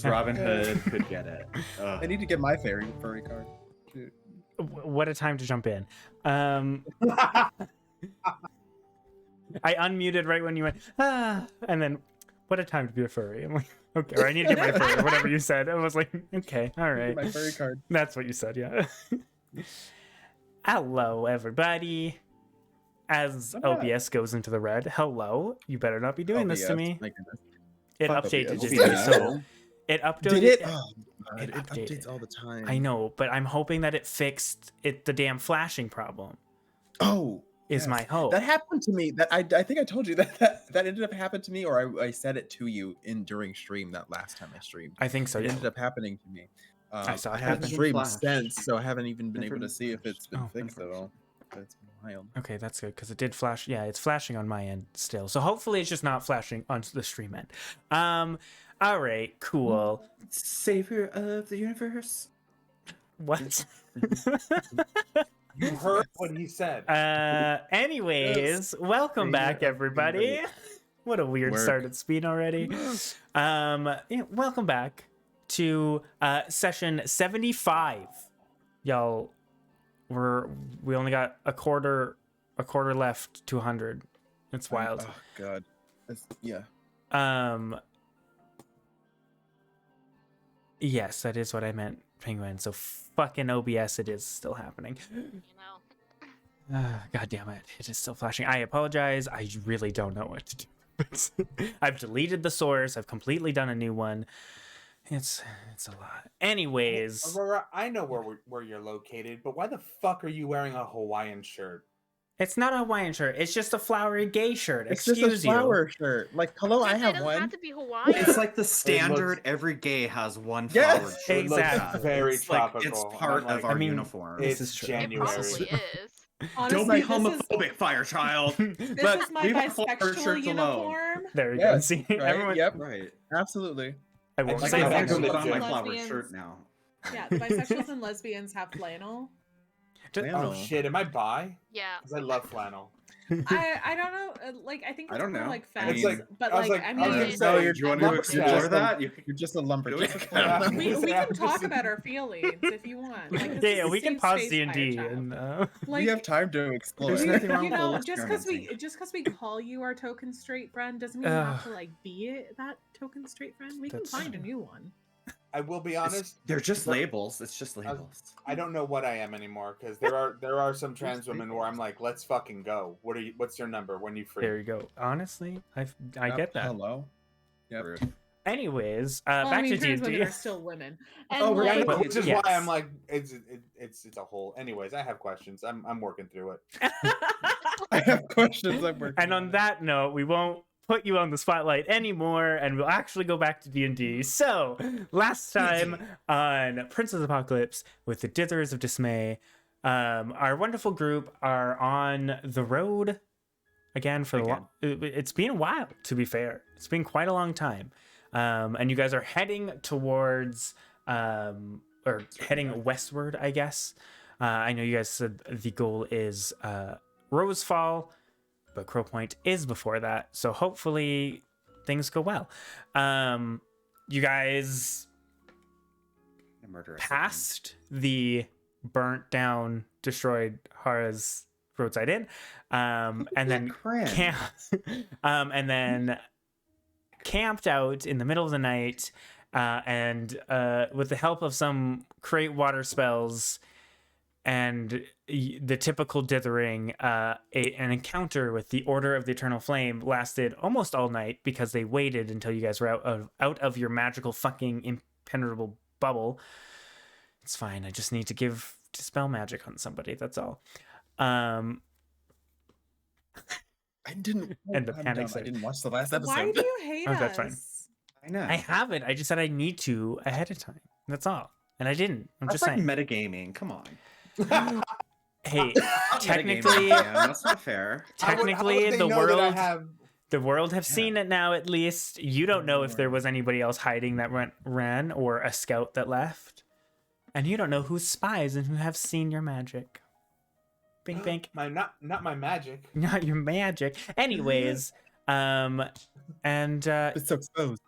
Robin Hood could get it. I need to get my furry card. Shoot. What a time to jump in. I unmuted right when you went, and then what a time to be a furry. I'm like, okay, or I need to get my furry, or whatever you said. I was like, okay, all right. My furry card. That's what you said, yeah. Hello, everybody. As OBS goes into the red, hello. You better not be doing this to me. It updated today, so it updated. Did it? Oh, God, it updates all the time. I know, but I'm hoping that it fixed the damn flashing problem. Oh, is my hope. That happened to me. That I think I told you that ended up happening to me, or I said it to you during stream that last time I streamed. I think so. It yeah. ended up happening to me. I saw it I haven't happen. streamed since, so I haven't even been Never able to see if flashed. it's been fixed at all. That's been wild. Okay, that's good because it did flash. Yeah, it's flashing on my end still. So hopefully it's just not flashing on the stream end. All right, cool. Savior of the universe. What? You heard what he said. Anyways, welcome back, everybody. What a weird start at speed already. Yeah, welcome back to session 75. Y'all, we only got a quarter left to 100. It's wild. Oh God. Yeah. Yes, that is what I meant, Penguin. So fucking OBS, it is still happening. God damn it. It is still flashing. I apologize. I really don't know what to do. I've deleted the source. I've completely done a new one. It's a lot. Anyways. Aurora, I know where you're located, but why the fuck are you wearing a Hawaiian shirt? It's not a Hawaiian shirt. It's just a flowery gay shirt. It's Excuse just a flower shirt. Like, hello, I It have doesn't one. have to be Hawaiian. It's like the standard. Every gay has one Yes! flowered shirt. Exactly. Very It's like tropical. it's part I'm like, of our I mean, uniform. This It's is true. It January. probably is. Don't be Honestly, this homophobic, Firechild. This But is my leave our flowered bisexual shirts alone. uniform. There you Yes, go. See, right? everyone. Yep, Right. absolutely. I won't Like, say I I have that. to think put on my lesbians- flowered shirt now. Yeah, the bisexuals and lesbians have flannel. Oh shit, am I bi? Yeah. Because I love flannel. I don't know. Like I think I it's don't more know. like I fans, mean- It's like- but I was like like- I I mean, was gonna say, say, Do you want to lumberjack. explore Yeah. that? You You're just a lumberjack. Yeah. we I'm can just- talk about our feelings if you want. Like, this Yeah, is yeah, a we can safe pause space, D&D Firechild. and Like, We have time to explore. There's we- nothing wrong you with a know, little just because we call you our token straight friend doesn't mean you have to like be that token straight friend. We can That's find a true. new one. I will be It's- honest. They're just but- labels. It's just labels. I don't know what I am anymore because there are some trans women where I'm like, let's fucking go. What's your number when you free? there you go. Honestly, I Yep, get that. Hello. Yep. Rude. Anyways, Well, back I mean, to trans D&D. women are still women. And Oh, we're Yeah, I like, know, But which is yes. why I'm like, it's a whole. Anyways, I have questions. I'm working through it. I have questions. I'm working And on that note, we won't put you on the spotlight anymore, and we'll actually go back to D&D. So, last time on Princess Apocalypse with the Ditherers of Dismay, our wonderful group are on the road again for it's been a while, to be fair. It's been quite a long time. And you guys are heading towards, or heading westward, I guess. I know you guys said the goal is Rosefall, but Crow Point is before that, so hopefully things go well. You guys A murderous. passed the burnt down, destroyed Hara's roadside inn, and then and then camped out in the middle of the night, and with the help of some create water spells and the typical dithering, an encounter with the Order of the Eternal Flame lasted almost all night because they waited until you guys were out of your magical fucking impenetrable bubble. It's fine. I just need to dispel magic on somebody. That's all. I didn't. And the I'm panic dumb. set. I didn't watch the last episode. why do you hate Oh, us? that's fine. I know. I haven't. I just said I need to ahead of time. That's all. And I didn't. I'm That's just like saying. metagaming. Come on. Hey, Metagaming, technically, man. That's not fair. technically, they the know that I world. have The world have seen it now, at least. You don't know if there was anybody else hiding that ran or a scout that left. And you don't know who's spies and who have seen your magic. Bink, bink. my not my magic. Not your magic. Anyways, and It's so exposed.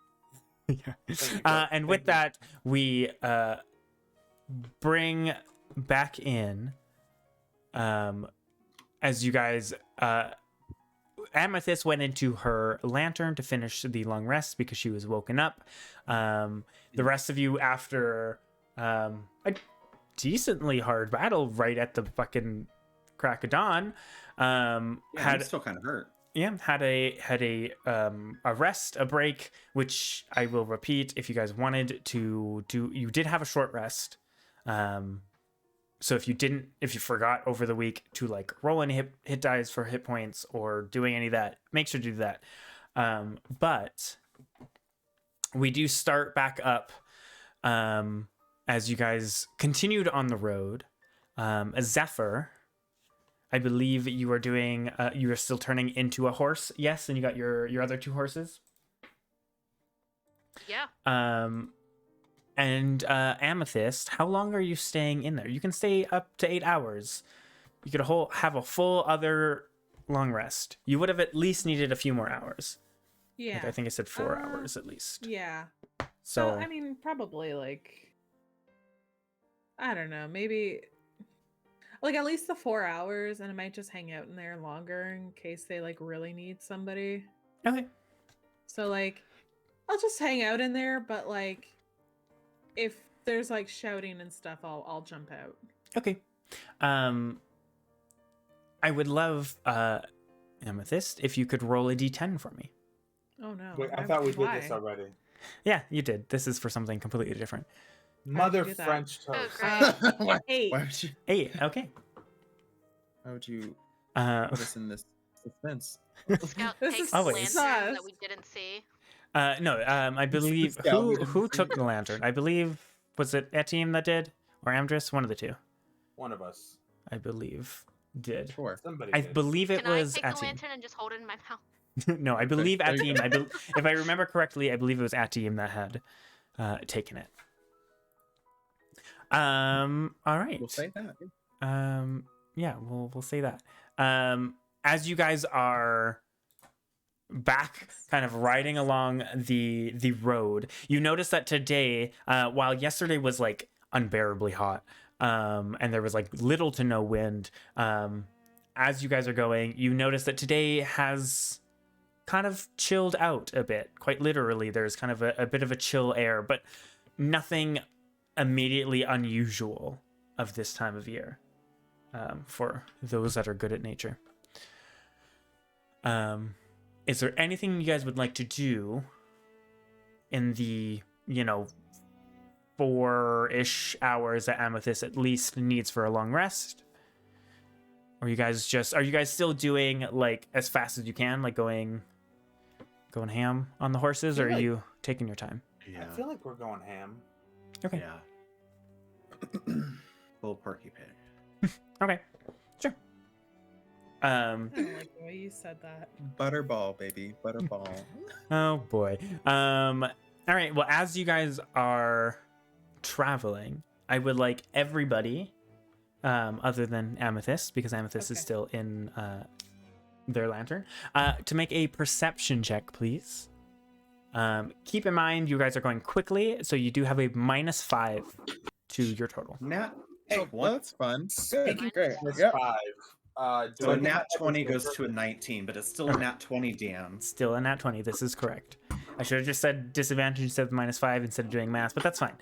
and with that, we bring back in, as you guys, Amethyst went into her lantern to finish the long rest because she was woken up. The rest of you, after a decently hard battle right at the fucking crack of dawn, I'm had still kind of hurt. had a rest, a break, which I will repeat if you guys wanted to do. You did have a short rest, so if you forgot over the week to like roll any hit dice for hit points or doing any of that, make sure to do that. But we do start back up as you guys continued on the road. Zephyr, I believe you are doing. You are still turning into a horse, yes, and you got your other two horses. Yeah. And Amethyst, how long are you staying in there? You can stay up to 8 hours. You could have a full other long rest. You would have at least needed a few more hours. Yeah. Like, I think I said 4 hours at least. Yeah. So I mean, probably like, I don't know, maybe like at least the 4 hours, and I might just hang out in there longer in case they like really need somebody. okay. So like, I'll just hang out in there, but like, if there's like shouting and stuff, I'll jump out. Okay. I would love Amethyst if you could roll a d10 for me. Oh no! Wait, I Why- thought we did why? this already. Yeah, you did. This is for something completely different. Mother do that? French Oh, toast. great. why, 8. why would you? 8. Okay. Why would you? Put us in this suspense. Scout This takes is the Oh, wait. lantern sus. that we didn't see. No, I believe Scout, we who didn't took see the lantern? I believe was it Etienne that did, or Amdrus? One of the two, One of us. I believe, did. Sure. Somebody. I did. believe it Can I was take the Etienne. lantern and just hold it in my mouth? No, I believe There you Atiim. go. If I remember correctly, I believe it was Atiim that had taken it. All right. We'll say that. Yeah, we'll say that. As you guys are back kind of riding along the road, you notice that today, while yesterday was like unbearably hot, and there was like little to no wind, as you guys are going, you notice that today has kind of chilled out a bit. Quite literally, there's kind of a bit of a chill air, but nothing immediately unusual of this time of year, for those that are good at nature. Is there anything you guys would like to do in the, 4-ish hours that Amethyst at least needs for a long rest? Or are you guys still doing like as fast as you can, like going ham on the horses, or are you taking your time? Yeah. I feel like we're going ham. Okay. Yeah. Little porky pig. Okay. Sure. I don't like the way you said that. Butterball, baby. Butterball. Oh boy. All right. Well, as you guys are traveling, I would like everybody, other than Amethyst, because Amethyst is Okay. still in their lantern, to make a perception check, please. Keep in mind, you guys are going quickly, so you do have a -5 to your total. Nat. Hey, Hey, well, what? that's fun. Speaking Great. of Yep. 5, So a nat 20 goes to a 19, but it's still a nat 20, Dan. Still a nat 20. This is correct. I should have just said disadvantage instead of -5 instead of doing math, but that's fine.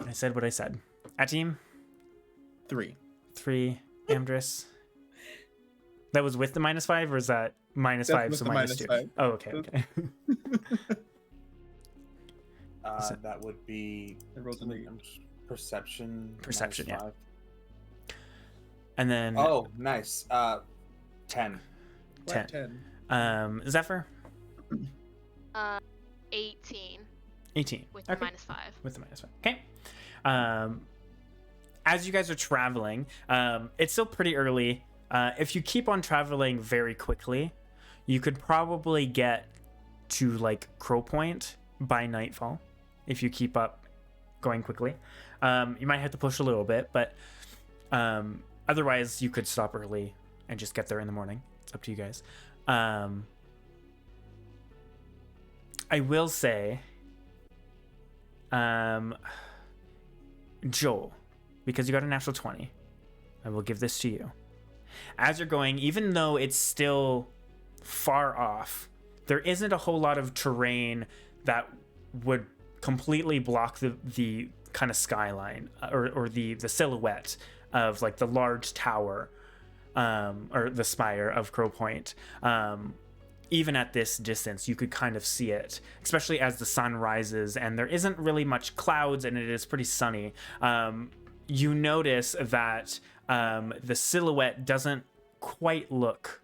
I said what I said. Atim, 3. 3. Amdrus. That was with the -5, or is that -5 with so the -2? -5. Oh, okay. Okay. That would be I rolled a three. perception. Perception, yeah. -5. And then Oh, nice. 10. 10. Zephyr, 18 18. with Okay. the -5. With the -5. Okay. As you guys are traveling, it's still pretty early. If you keep on traveling very quickly, you could probably get to like Crow Point by nightfall if you keep up going quickly. You might have to push a little bit, but otherwise you could stop early and just get there in the morning. It's up to you guys. I will say, Joel, because you got a natural 20, I will give this to you. As you're going, even though it's still far off, there isn't a whole lot of terrain that would completely block the kind of skyline or the silhouette of like the large tower, or the spire of Crow Point. Even at this distance, you could kind of see it, especially as the sun rises and there isn't really much clouds and it is pretty sunny. You notice that the silhouette doesn't quite look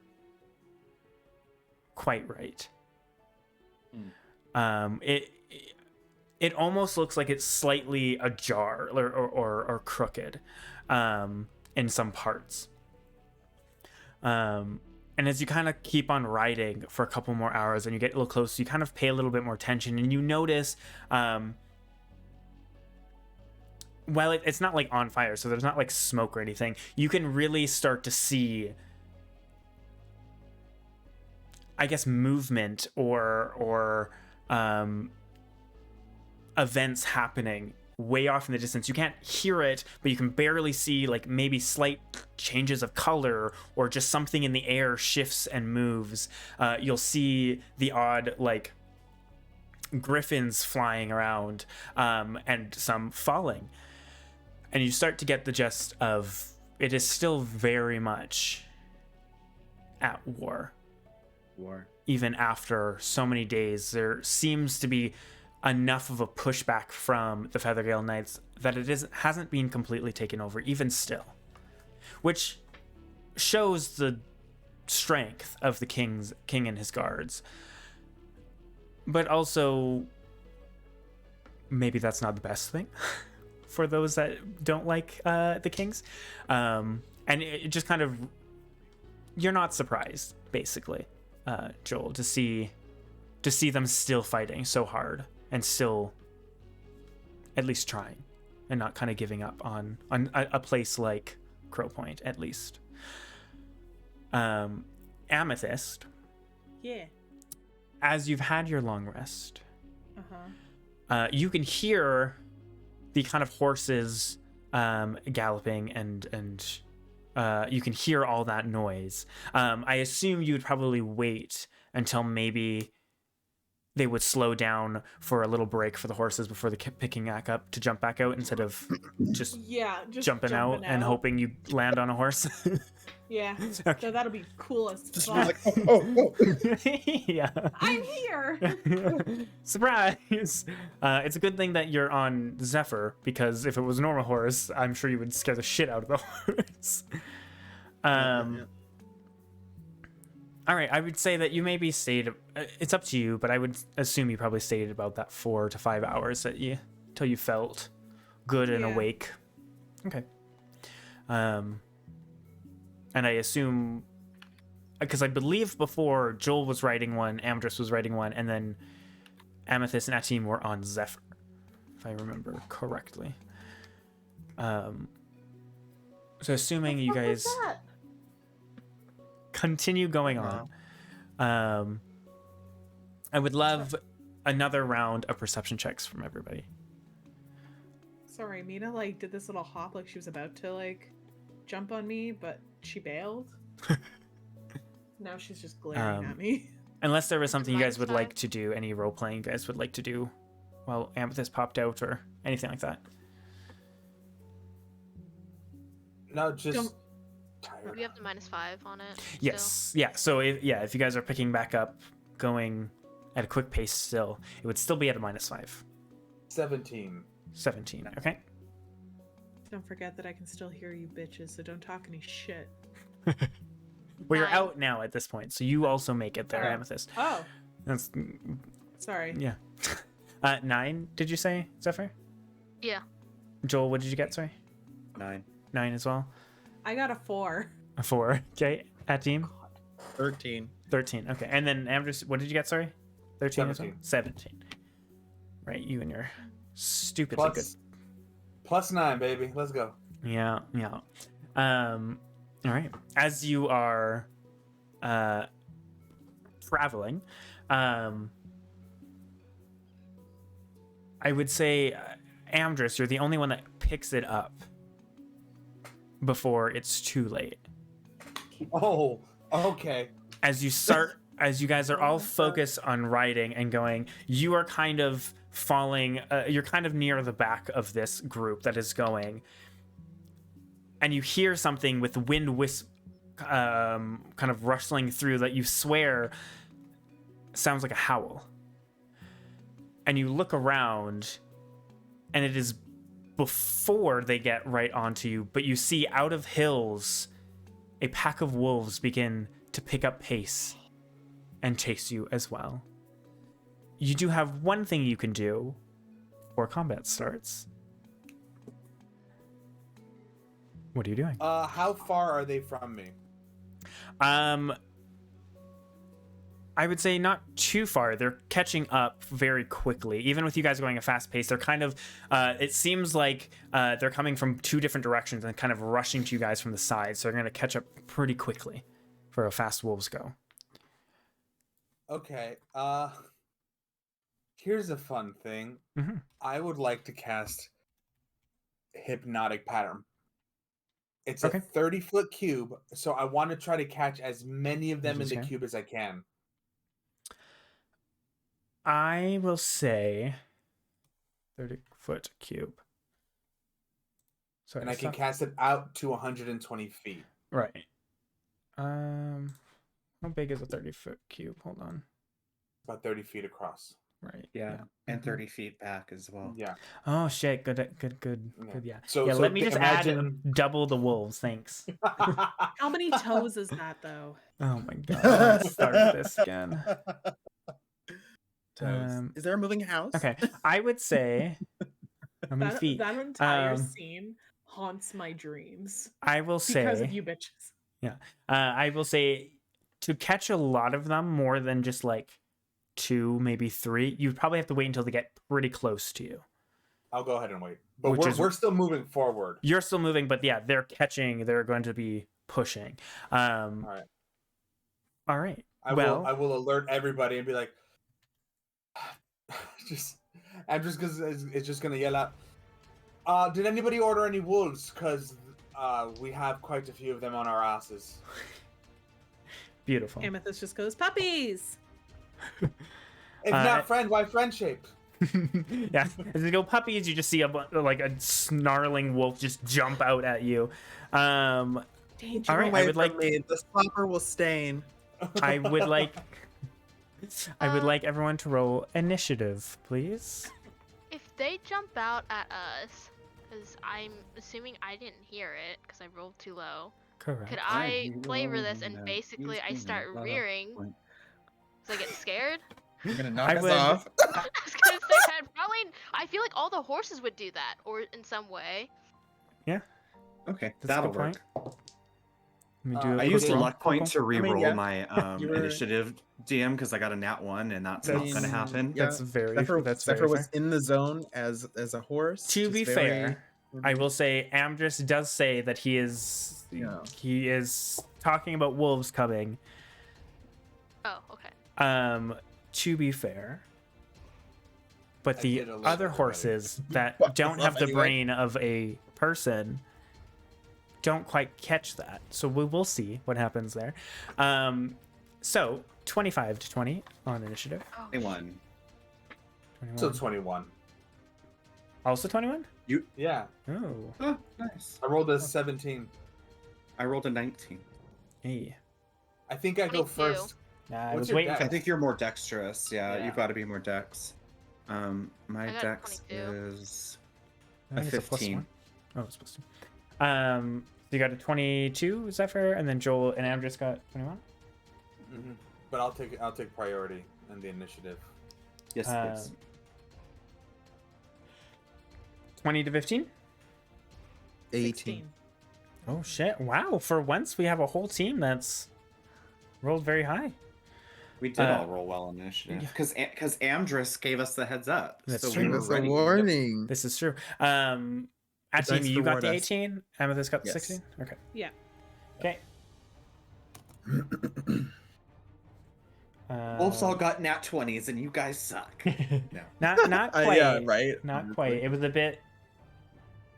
quite right. It almost looks like it's slightly ajar or crooked in some parts. And as you kind of keep on riding for a couple more hours and you get a little close, you kind of pay a little bit more attention and you notice, while it's not like on fire, so there's not like smoke or anything, you can really start to see, I guess, movement or events happening way off in the distance. You can't hear it, but you can barely see like maybe slight changes of color or just something in the air shifts and moves. You'll see the odd like griffins flying around, and some falling. And you start to get the gist of it is still very much at war. Even after so many days, there seems to be enough of a pushback from the Feathergale Knights that it hasn't been completely taken over, even still. Which shows the strength of the king and his guards, but also maybe that's not the best thing for those that don't like the kings. And it just kind of, you're not surprised, basically, Joel, to see them still fighting so hard and still at least trying and not kind of giving up on a place like Crow Point, at least. Amethyst, Yeah. as you've had your long rest, Uh-huh. you can hear the kind of horses galloping and you can hear all that noise. I assume you'd probably wait until maybe they would slow down for a little break for the horses before they kept picking back up to jump back out instead of just jumping out and hoping you land on a horse. Yeah. Okay. So that'll be cool as Just fuck. like, oh. Yeah. I'm here. Surprise! It's a good thing that you're on Zephyr, because if it was a normal horse, I'm sure you would scare the shit out of the horse. All right, I would say that you maybe stayed. It's up to you, but I would assume you probably stayed about that 4 to 5 hours till you felt good and Yeah. awake. Okay. And I assume, because I believe before Joel was writing one, Amdrus was writing one, and then Amethyst and Atim were on Zephyr, if I remember correctly. So assuming you guys continue going on, I would love another round of perception checks from everybody. Sorry, Mina like did this little hop like she was about to like jump on me, but she bailed. Now she's just glaring at me. Unless there was something you guys would Minus like five. to do, any role playing you guys would like to do while Amethyst popped out or anything like that. No, just Don't- tired. We have the -5 on it. still. Yes, yeah. So if you guys are picking back up, going at a quick pace still, it would still be at a -5. 17. 17. Okay. Don't forget that I can still hear you bitches, so don't talk any shit. Well, you're 9. out now at this point, so you also make it there, Oh. Amethyst. Oh, That's sorry. yeah. 9. Did you say, Zephyr? Yeah. Joel, what did you get? Sorry, 9. 9 as well. I got a 4. A 4. Okay. At team 13. 13. Okay, and then Amdrus, what did you get? Sorry, 13 as well. 17. 17. Right, you and your stupidly good. Plus 9, baby. Let's go. Yeah. All right. As you are traveling, I would say, Amdrus, you're the only one that picks it up before it's too late. Oh, okay. As you guys are all focused on riding and going, you are kind of falling, you're kind of near the back of this group that is going, and you hear something with wind kind of rustling through that you swear sounds like a howl. And you look around, and it is before they get right onto you, but you see out of hills a pack of wolves begin to pick up pace and chase you as well. You do have one thing you can do before combat starts. What are you doing? How far are they from me? I would say not too far. They're catching up very quickly. Even with you guys going a fast pace, they're kind of, it seems like they're coming from 2 different directions and kind of rushing to you guys from the side. So they're going to catch up pretty quickly for how fast wolves go. Okay. Here's a fun thing. Mhm. I would like to cast Hypnotic Pattern. It's Okay. a 30-foot cube, so I want to try to catch as many of them in Just the can. cube as I can. I will say 30-foot cube. Sorry, And I can stop. cast it out to 120 feet. Right. How big is a 30-foot cube? Hold on. About 30 feet across. Right. Yeah, and Mhm. 30 feet back as well. Yeah. Oh shit! Good. Yeah. Yeah. So- yeah. so Let me just imagine- add double the wolves. Thanks. How many toes is that though? Oh my god. Let's start this again. Toes. Is there a moving house? Okay. I would say. How many That, feet? that entire Um, scene haunts my dreams I will because of say. you bitches. I will say to catch a lot of them, more than just like 2, maybe 3, you'd probably have to wait until they get pretty close to you. I'll go ahead and wait. But Which is- we're still moving forward. You're still moving, but yeah, they're catching. They're going to be pushing. All right. All right. I will alert everybody and be like, Amdrus is just gonna yell out. Did anybody order any wolves? Because we have quite a few of them on our asses. Beautiful. Amethyst just goes, puppies! If not friend, why friend shaped? Yeah, as they go puppies, you just see like a snarling wolf just jump out at you. Danger. All right, Away I would from like. me. The slopper will stain. I would like. I would like everyone to roll initiative, please. If they jump out at us, because I'm assuming I didn't hear it because I rolled too low, Correct. could I I flavor this rolled and that. basically Use I the start number. rearing? So I get scared? You're gonna knock I us would- off. I was gonna say I'd probably. I feel like all the horses would do that, or in some way. Okay, That's a that'll good work. point. Let me do a I quick used a roll. luck point to I mean, re-roll yeah. my You were- initiative DM because I got a nat 1 and that's not That's- going to happen. Yeah, That's very. Zephyr, that's Zephyr very was fair. in the zone as a horse. To just be very- fair, I will say Amdrus does say that he is talking about wolves coming. Oh, okay. To be fair, but I the did alert other everybody. horses that Fuck don't us have up the anyway. brain of a person don't quite catch that. So we will see what happens there. So 25 to 20 on initiative. Oh, 21. 21. So 21. Also 21? Yeah. Oh, Oh, nice. I rolled a 17. I rolled a 19. hey. I think I go 22. first. I What's was your waiting dex? for I think you're more dexterous. Yeah, Yeah. you've got to be more dex. My I got dex 22. is I a think it's a plus 15. one. Oh, it's supposed to. So you got a 22, Zephyr, and then Joel and Amdrus got 21. Hmm. But I'll take priority in the initiative. Yes, please. 20 to 15. 18. Oh shit! Wow, for once we have a whole team that's rolled very high. We did all roll well on initiative yeah. because Amdrus gave us the heads up. That's so true. we were That's a ready. warning. This is true. The Team, dice you got reward the us. 18. Amethyst got the Yes. 16. Okay. Yeah. Okay. Wolves all got nat 20s and you guys suck. No. not quite. Yeah, right. Not quite. It was a bit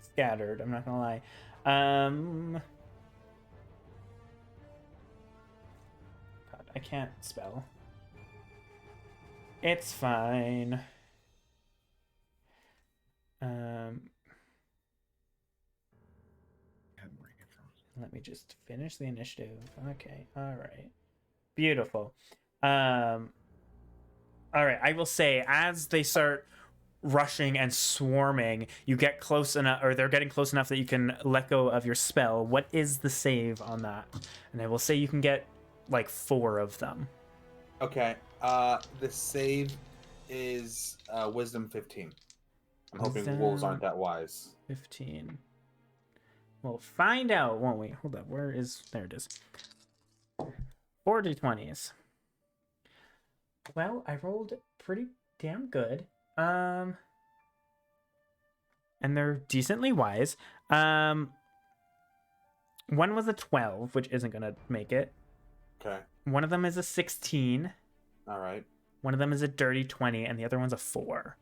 scattered. I'm not gonna lie. God, I can't spell. It's fine. Let me just finish the initiative. Okay. All right. Beautiful. All right. I will say as they start rushing and swarming, you get close enough, or they're getting close enough that you can let go of your spell. What is the save on that? And I will say you can get like 4 of them. Okay. The save is wisdom 15. I'm hoping wolves aren't that wise. 15. We'll find out, won't we? Hold up. Where is... There it is. 4 d20s. Well, I rolled pretty damn good. And they're decently wise. One was a 12, which isn't going to make it. Okay. One of them is a 16. All right. One of them is a dirty 20, and the other one's a 4.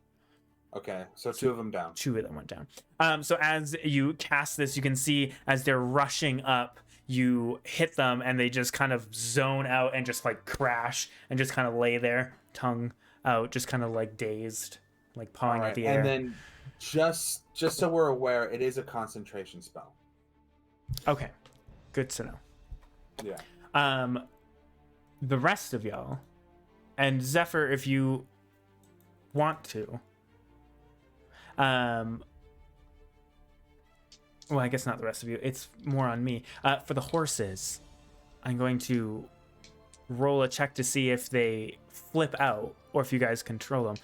Okay. So 2 of them down. 2 of them went down. So as you cast this, you can see as they're rushing up, you hit them and they just kind of zone out and just like crash and just kind of lay there, tongue out, just kind of like dazed, like pawing at the air. And then just so we're aware, it is a concentration spell. Okay, good to know. Yeah. The rest of y'all, and Zephyr, if you want to. Well, I guess not the rest of you. It's more on me. For the horses, I'm going to roll a check to see if they flip out or if you guys control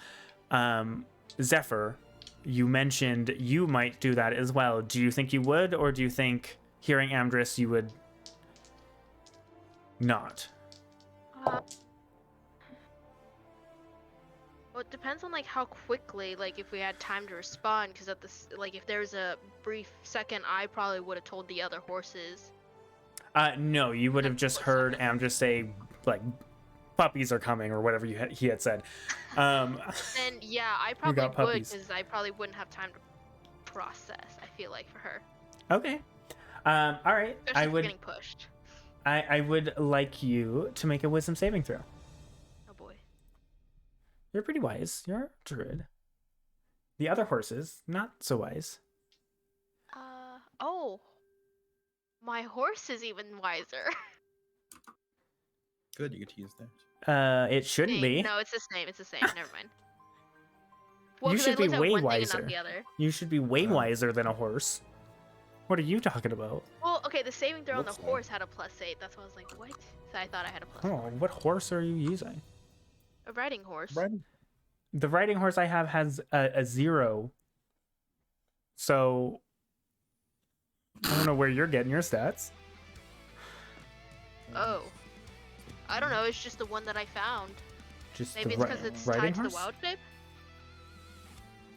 them. Zephyr, you mentioned you might do that as well. Do you think you would, or do you think hearing Amdrus you would not? Well, it depends on like how quickly, like if we had time to respond, because at this, like if there's a brief second, I probably would have told the other horses. No, you would have just heard Amdrus say like puppies are coming or whatever he had said. Then yeah, I probably got would, puppies. because I probably wouldn't have time to process. I feel like for her, Okay. All right. especially I if we're would getting pushed. I would like you to make a wisdom saving throw. Oh boy. You're pretty wise. You're a druid. The other horses, not so wise. Oh. My horse is even wiser. Good, you get to use that. It shouldn't be. No, it's the same. It's the same. Never mind. Well, You 'cause I should be looked at way one thing and wiser. not the other. You should be way wiser than a horse. What are you talking about? Well, okay, the saving throw on the Looks like. horse had a +8. That's why I was like, what? So I thought I had a +4. Oh, what horse are you using? A riding horse. Right. The riding horse I have has a 0. So I don't know where you're getting your stats. Oh. I don't know. It's just the one that I found. Just Maybe the it's because it's riding tied to horse? the wild shape.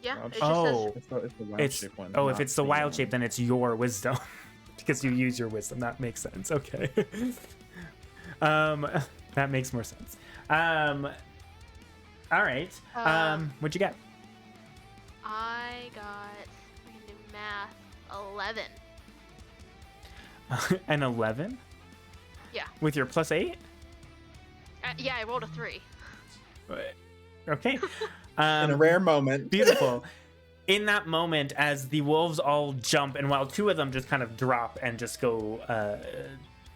Yeah. Wild It shape. just Oh. says. It's the wild It's shape one. oh, if not it's the wild shape, then it's your wisdom because you use your wisdom. That makes sense. Okay. That makes more sense. All right. What'd you get? I got. I can do math. 11. An 11 Yeah. with your +8. Yeah, I rolled a 3. Okay. In a rare moment. Beautiful. In that moment, as the wolves all jump, and while 2 of them just kind of drop and just go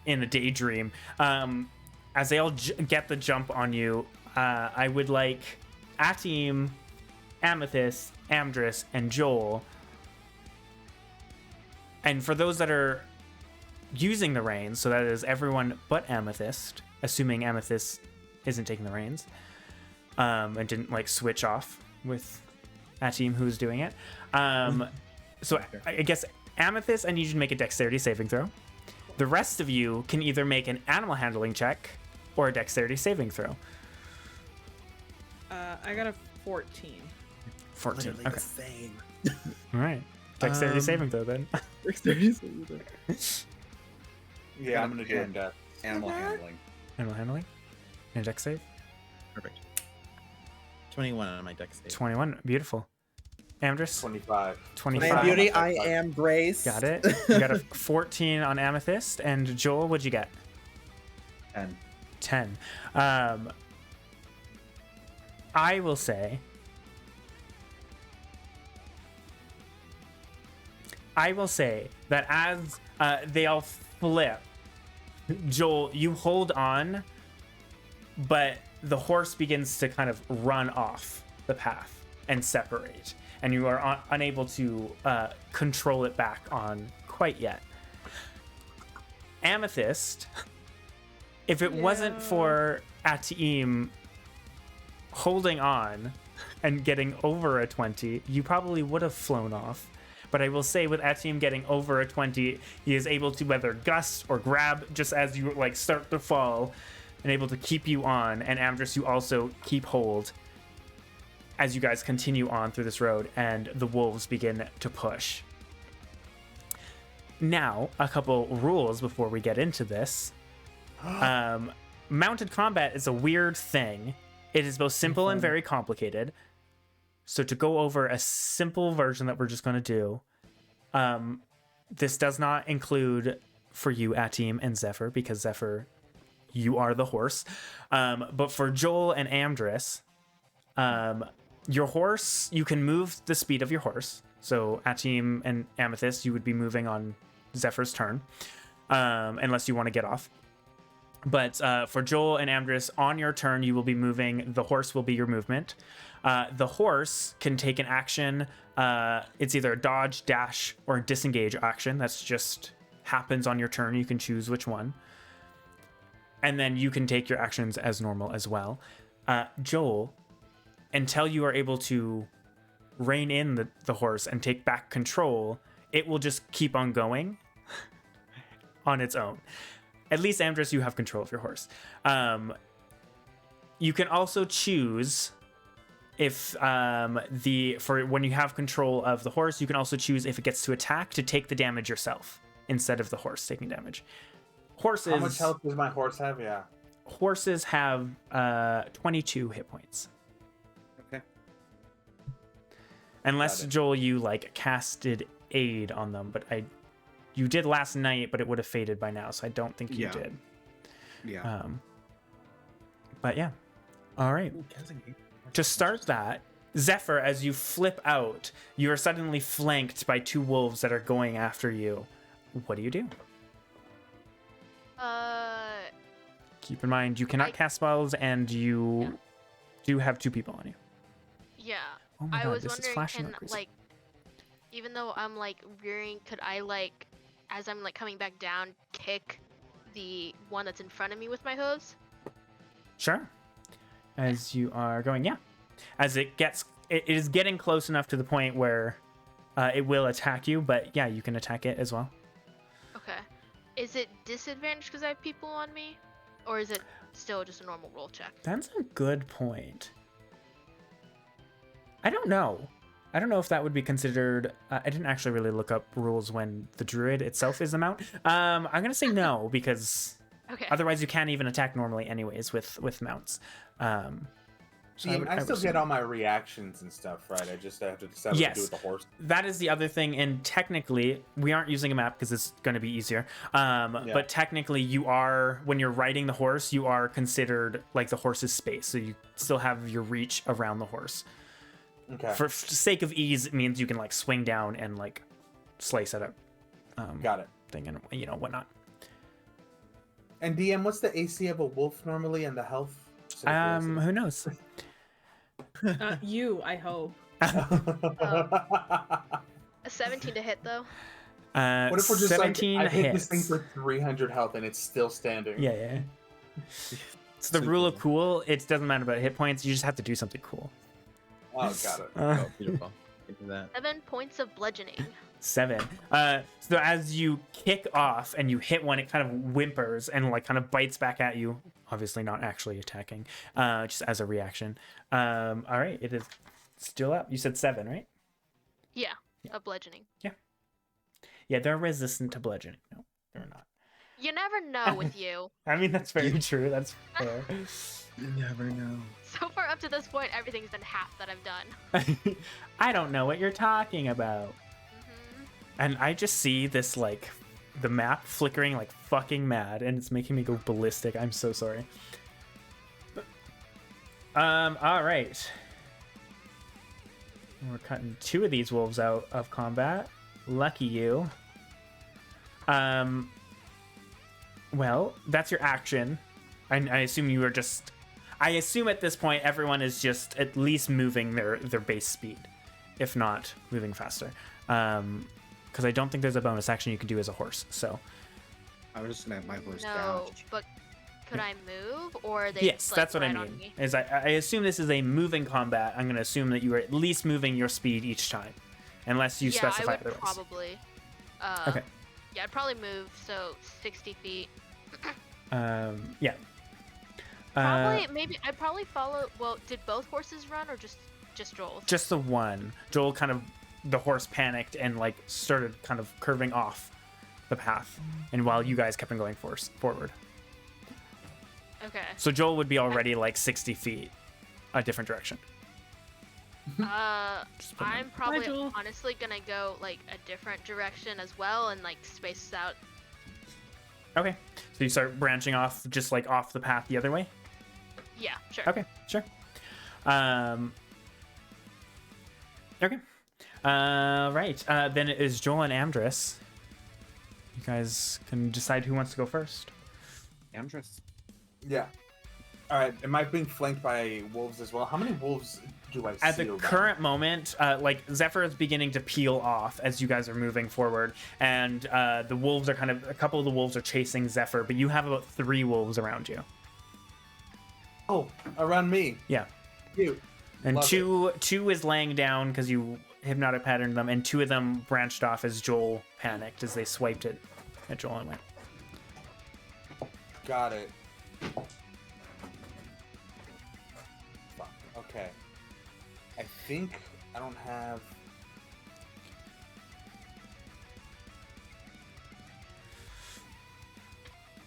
in a daydream, as they all get the jump on you, I would like Atim, Amethyst, Amdrus, and Joel. And for those that are using the reins, so that is everyone but Amethyst, assuming Amethyst isn't taking the reins, and didn't like switch off with Atim who's doing it. So I guess Amethyst, I need you to make a dexterity saving throw. The rest of you can either make an animal handling check or a dexterity saving throw. I got a 14. 14. Literally Okay. the same. All right. Dexterity saving throw then. Dexterity saving throw. Yeah, I'm gonna do it in death. Animal handling. Animal handling. And dex save. Perfect. 21 on my dex save. 21. Beautiful. Amdrus. 25. 25. I am beauty, I Five. am grace. Got it. You got a 14 on Amethyst. And Joel, what'd you get? 10. 10. I will say that as they all flip, Joel, you hold on, but the horse begins to kind of run off the path and separate, and you are unable to control it back on quite yet. Amethyst, if it wasn't for Atim holding on and getting over a 20, you probably would have flown off. But I will say with Atim getting over a 20, he is able to whether gust or grab just as you like start to fall and able to keep you on. And Amdrus, you also keep hold as you guys continue on through this road and the wolves begin to push. Now, a couple rules before we get into this. Mounted combat is a weird thing. It is both simple and very complicated. So to go over a simple version that we're just going to do, this does not include for you, Atim and Zephyr, because Zephyr, you are the horse. But for Joel and Amdrus, your horse, you can move the speed of your horse. So Atim and Amethyst, you would be moving on Zephyr's turn, unless you want to get off. But for Joel and Amdrus, on your turn, you will be moving. The horse will be your movement. The horse can take an action. It's either a dodge, dash, or disengage action. That's just happens on your turn. You can choose which one. And then you can take your actions as normal as well. Joel, until you are able to rein in the horse and take back control, it will just keep on going on its own. At least, Amdrus, you have control of your horse. You can also choose if for when you have control of the horse, you can also choose if it gets to attack to take the damage yourself instead of the horse taking damage. Horses. How much health does my horse have? Yeah. Horses have 22 hit points. Okay. Unless, Joel, you like casted aid on them, but you did last night, but it would have faded by now, so I don't think you did. Yeah. But yeah. All right. To start that, Zephyr, as you flip out, you are suddenly flanked by 2 wolves that are going after you. What do you do? Keep in mind, you cannot cast spells, and you do have 2 people on you. Yeah. Oh my I God, was this is wondering, flashing can like crazy. like, even though I'm like rearing, could I like, as I'm like coming back down, kick the one that's in front of me with my hooves? Sure. As you are going, yeah. As it is getting close enough to the point where it will attack you, but yeah, you can attack it as well. Okay. Is it disadvantaged because I have people on me? Or is it still just a normal roll check? That's a good point. I don't know. I don't know if that would be considered. I didn't actually really look up rules when the druid itself is the mount. I'm gonna say no because Okay. otherwise you can't even attack normally, anyways, with mounts. So I still get all my reactions and stuff, right? I have to decide what to do with the horse. That is the other thing, and technically, we aren't using a map because it's going to be easier. But technically, you are, when you're riding the horse, you are considered like the horse's space, so you still have your reach around the horse. Okay. For sake of ease, it means you can like swing down and like slice at it. Got it. Thing and whatnot. And DM, what's the AC of a wolf normally, and the health? Who knows? I hope. A 17 to hit though. What if we're just 17 like, I hit hits. this thing for 300 health and it's still standing? Yeah. It's the rule of cool. It doesn't matter about hit points. You just have to do something cool. Oh, got it. Oh, beautiful. Into that. 7 points of bludgeoning. 7. So as you kick off and you hit one, it kind of whimpers and like kind of bites back at you. Obviously not actually attacking, just as a reaction. All right, it is still up. You said 7, right? Yeah, of bludgeoning. Yeah, they're resistant to bludgeoning. No, they're not. You never know with you. I mean, that's very true. That's fair. You never know. So far up to this point, everything's been half that I've done. I don't know what you're talking about. Mm-hmm. And I just see this like the map flickering like fucking mad, and it's making me go ballistic. I'm so sorry. All right. We're cutting 2 of these wolves out of combat. Lucky you. Well, that's your action. I assume you are just. I assume at this point everyone is just at least moving their base speed, if not moving faster. Because I don't think there's a bonus action you can do as a horse. So. I was just gonna have my horse No, gouged. but could I move, or are they? Yes, like, that's what I right on mean. me? Is I assume this is a moving combat. I'm going to assume that you are at least moving your speed each time, unless you specify I would otherwise. probably. Okay. Yeah, I'd probably move 60 feet. Yeah. Probably, maybe I'd probably follow. Well, did both horses run, or just Joel's? Just the one. Joel the horse panicked and like started kind of curving off the path, and while you guys kept on going forward. Okay. So Joel would be already like 60 feet a different direction. I'm probably Joel. honestly gonna go like a different direction as well, and like space this out. Okay. So you start branching off, just like off the path the other way? Yeah, sure. Okay, sure. Okay. Right. Then it is Joel and Amdrus. You guys can decide who wants to go first. Amdrus. Yeah. All right. Am I being flanked by wolves as well? How many wolves do I see? At the around? current moment, like Zephyr is beginning to peel off as you guys are moving forward, and the wolves are a couple of the wolves are chasing Zephyr, but you have about 3 wolves around you. Oh, around me. Yeah. Cute. And Love two is laying down because you hypnotic patterned them, and 2 of them branched off as Joel panicked as they swiped it at Joel and went. Got it. Fuck. Okay. I think I don't have.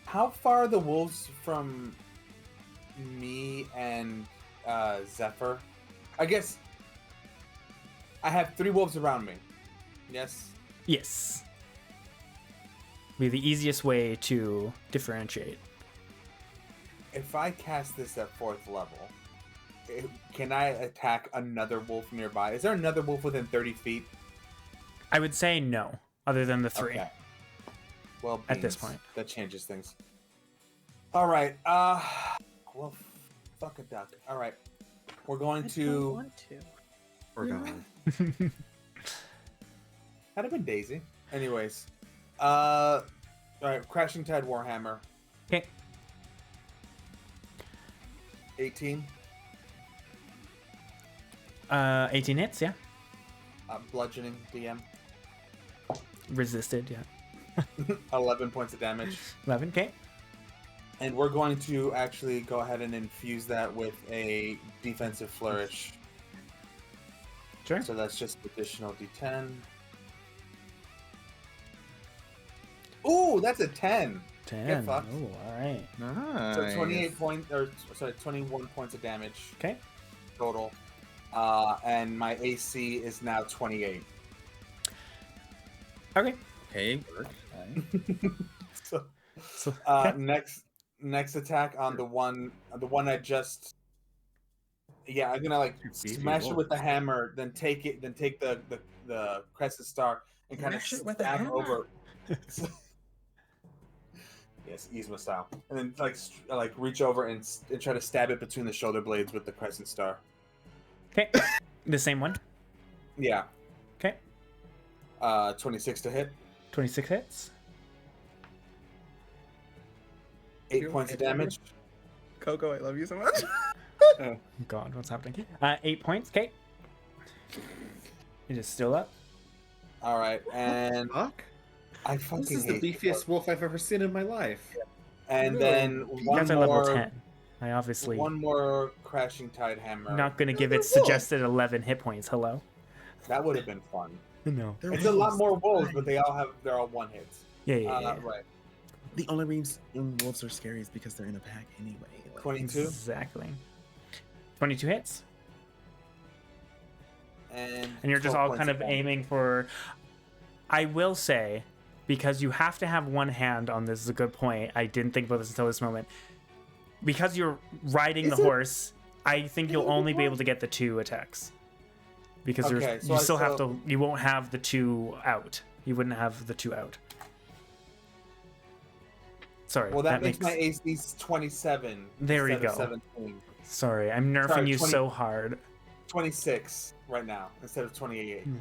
How far are the wolves from me and Zephyr? I guess I have 3 wolves around me. Yes. Yes. Be the easiest way to differentiate. If I cast this at 4th level, can I attack another wolf nearby? Is there another wolf within 30 feet? I would say no, other than the 3. Okay. Well, At this beans. point. That changes things. All right. Well, fuck a duck. All right. We're going I to. don't want to. We're going. That'd have been Daisy. Anyways. All right. Crashing Tide Warhammer. Okay. 18. 18 hits, yeah. Bludgeoning DM. Resisted, yeah. 11 points of damage. 11, okay. And we're going to actually go ahead and infuse that with a defensive flourish. Sure. So that's just additional d10. Ooh, that's a 10. 10. Get fucked. Oh, all right. Nice. So 21 points of damage Okay. total. And my AC is now 28. Okay. Okay. Work. So, So, okay. next attack on the one I just. Yeah, I'm gonna smash it with the hammer, then take the crescent star and kind of Smash it with the stab hammer? over. Yes, Yzma style, and then reach over and try to stab it between the shoulder blades with the crescent star. Okay. The same one. Yeah. Okay. 26 to hit. 26 hits. 8 points of damage. Coco, I love you so much. Oh, God, what's happening? 8 points. Okay. It is still up. All right, and Fuck. I fucking This is the hate beefiest wolf I've ever seen in my life. And Really? then You one guys are level more, 10. I obviously one more crashing tide hammer. not going to give it Another wolf. suggested 11 hit points. Hello? That would have been fun. No. They're It's a lot wolves. more wolves, but they're all one hits. Yeah. Right. The only reason wolves are scary is because they're in a pack anyway. Like, 22 Exactly. 22 hits. and And you're just 12 all points kind of damage. aiming for. I will say, because you have to have one hand on this is a good point. I didn't think about this until this moment. Because you're riding Is the it- horse, I think you'll Is it only be one? able to get the 2 attacks. Because Okay, so you I still have still- to. You won't have the 2 out. You wouldn't have the 2 out. Sorry. Well, that makes my AC 27. There you instead of go. 17. Sorry, I'm nerfing Sorry, you 20 so hard. 26 right now instead of 28. Hmm.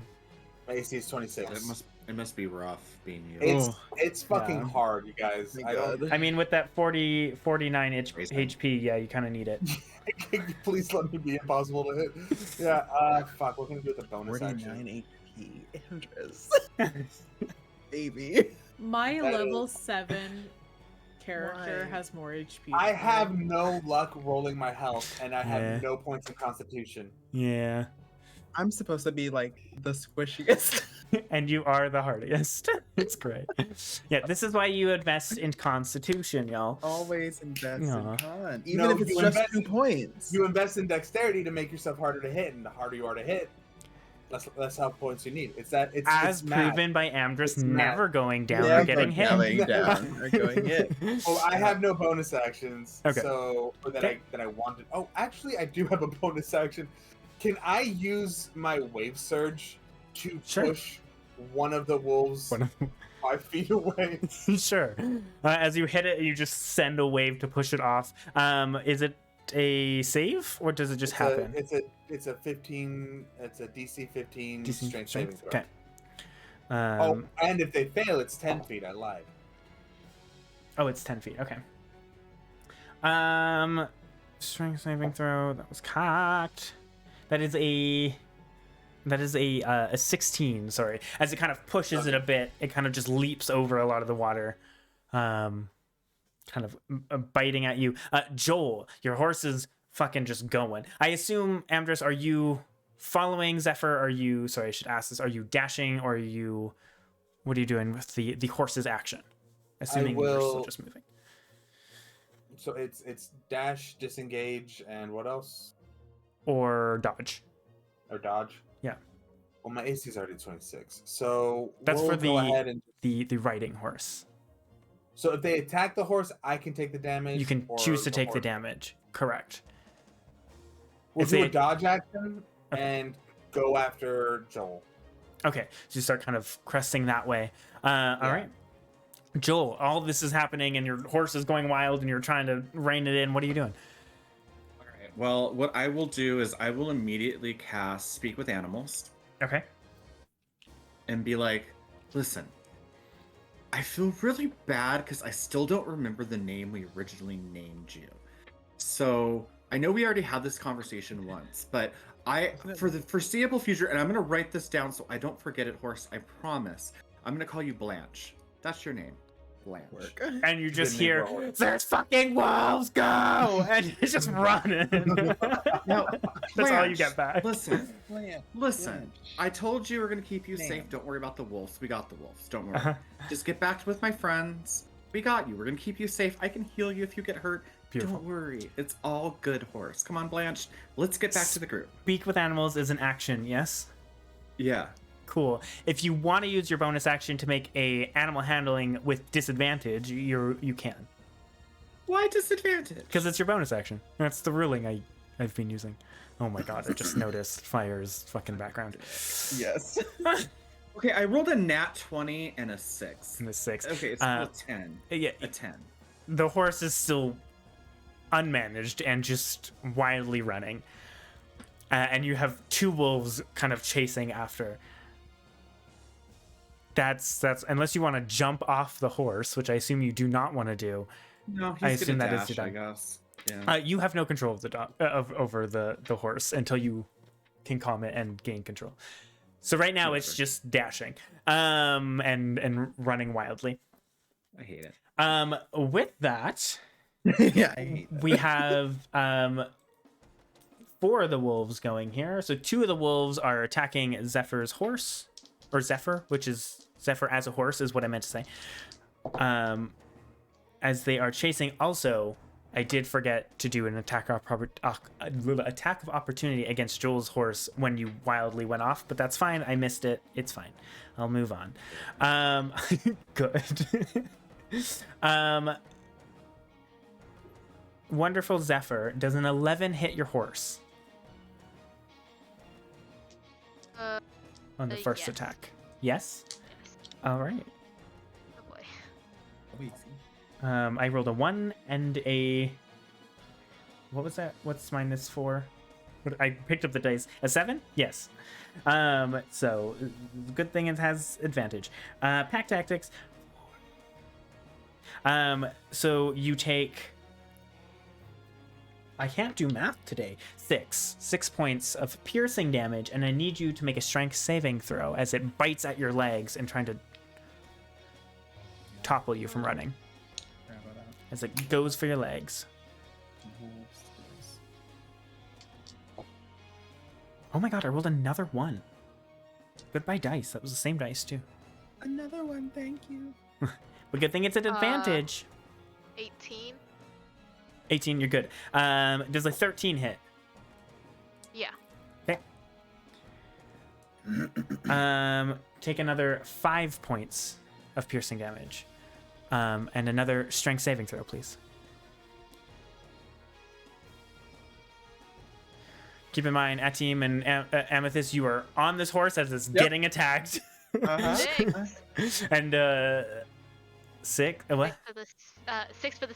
My AC is 26. It must be rough being you. It's fucking Yeah. hard, you guys. Thank I don't. God. I mean, with that 49 Amazing. HP, yeah, you kind of need it. Please let me be impossible to hit. Yeah. Fuck. What can we do with the bonus 49 action? HP. Amdrus. Baby. My That level 7 character Why? has more HP. I than have you. no luck rolling my health, and I have Yeah. no points in Constitution. Yeah. I'm supposed to be like the squishiest. And you are the hardest. It's great. Yeah, this is why you invest in Constitution, y'all. Always invest in Aw. con. Even No, if it's you just invest- 2 points. You invest in Dexterity to make yourself harder to hit, and the harder you are to hit, less health points you need. It's As math. proven by Amdrus It's math. never going down Never or getting hit. going down or going hit. Well, I have no bonus actions, Okay. so or that Okay. I wanted. Oh, actually, I do have a bonus action. Can I use my wave surge to Sure. push one of the wolves 5 feet away. Sure. As you hit it, you just send a wave to push it off. Is it a save or does it just happen? It's a 15. It's a DC 15 DC strength saving throw. Okay. And if they fail, it's 10 feet. I lied. Oh, it's 10 feet. Okay. Strength saving throw. That was cocked. That is a 16. Sorry. As it kind of pushes it a bit, it kind of just leaps over a lot of the water, kind of biting at you. Joel, your horse is fucking just going. I assume, Amdrus, are you following Zephyr? Are you? Sorry, I should ask this. Are you dashing, or are you? What are you doing with the horse's action? Assuming you're still just moving. So it's dash, disengage, and what else? Or dodge. Or dodge. Yeah. Well, my AC is already 26, so That's we'll for go ahead and the riding horse. So if they attack the horse, I can take the damage. You can or choose to take the horse. damage. Correct. We'll If do they- a dodge action and go after Joel. Okay, so you start kind of cresting that way. All right. Joel, all this is happening and your horse is going wild and you're trying to rein it in. What are you doing? All right. Well, what I will do is I will immediately cast Speak with Animals Okay. and be like, listen, I feel really bad because I still don't remember the name we originally named you. So I know we already had this conversation once, but for the foreseeable future, and I'm going to write this down so I don't forget it, horse, I promise, I'm going to call you Blanche. That's your name. Blanche. And you just Good name hear, for a horse. there's fucking wolves, go! And you're just running. Now, That's all you Blanche, get back. Listen, Blanche, listen. Blanche. I told you we're going to keep you Damn. safe. Don't worry about the wolves. We got the wolves. Don't worry. Uh-huh. Just get back with my friends. We got you. We're going to keep you safe. I can heal you if you get hurt. Beautiful. Don't worry. It's all good, horse. Come on, Blanche. Let's get back to the group. Speak with animals is an action, yes? Yeah. Cool. If you want to use your bonus action to make a animal handling with disadvantage, you can. Why disadvantage? Because it's your bonus action. That's the ruling I've been using. Oh my god, I just noticed Fire's fucking background. Yes. Okay, I rolled a nat 20 and a 6. And the 6. Okay, it's still a 10. Yeah, A 10. the horse is still unmanaged and just wildly running. And you have 2 wolves kind of chasing after. That's unless you want to jump off the horse, which I assume you do not want to do. No, he's I assume gonna that is dash, your I done. guess. Yeah. You have no control of the dog over the horse until you can calm it and gain control. So right now it's just dashing, and running wildly. I hate it. With that, Yeah, I hate that. we have 4 of the wolves going here. So 2 of the wolves are attacking Zephyr's horse, or Zephyr, which is Zephyr as a horse is what I meant to say. As they are chasing. Also, I did forget to do an attack of opportunity against Joel's horse when you wildly went off, but that's fine. I missed it. It's fine. I'll move on. Good. Wonderful Zephyr. Does an 11 hit your horse on the first yes. attack? Yes? Yes. All right. Oh boy. Wait, I rolled a 1 and a... What was that? What's minus 4? I picked up the dice. A 7? Yes. So, good thing it has advantage. Pack tactics. So you take... I can't do math today. 6 points of piercing damage, and I need you to make a strength saving throw as it bites at your legs and trying to topple you from running. Crap about that. As it goes for your legs. Oh my god, I rolled another 1. Goodbye dice. That was the same dice too. Another one, thank you. But good thing it's an advantage. 18. 18, you're good. Does a 13 hit? Yeah. Okay. Take another 5 points of piercing damage. And another strength saving throw, please. Keep in mind, Atim and Amethyst, you are on this horse as it's getting attacked. Six. And 6. What? Six for the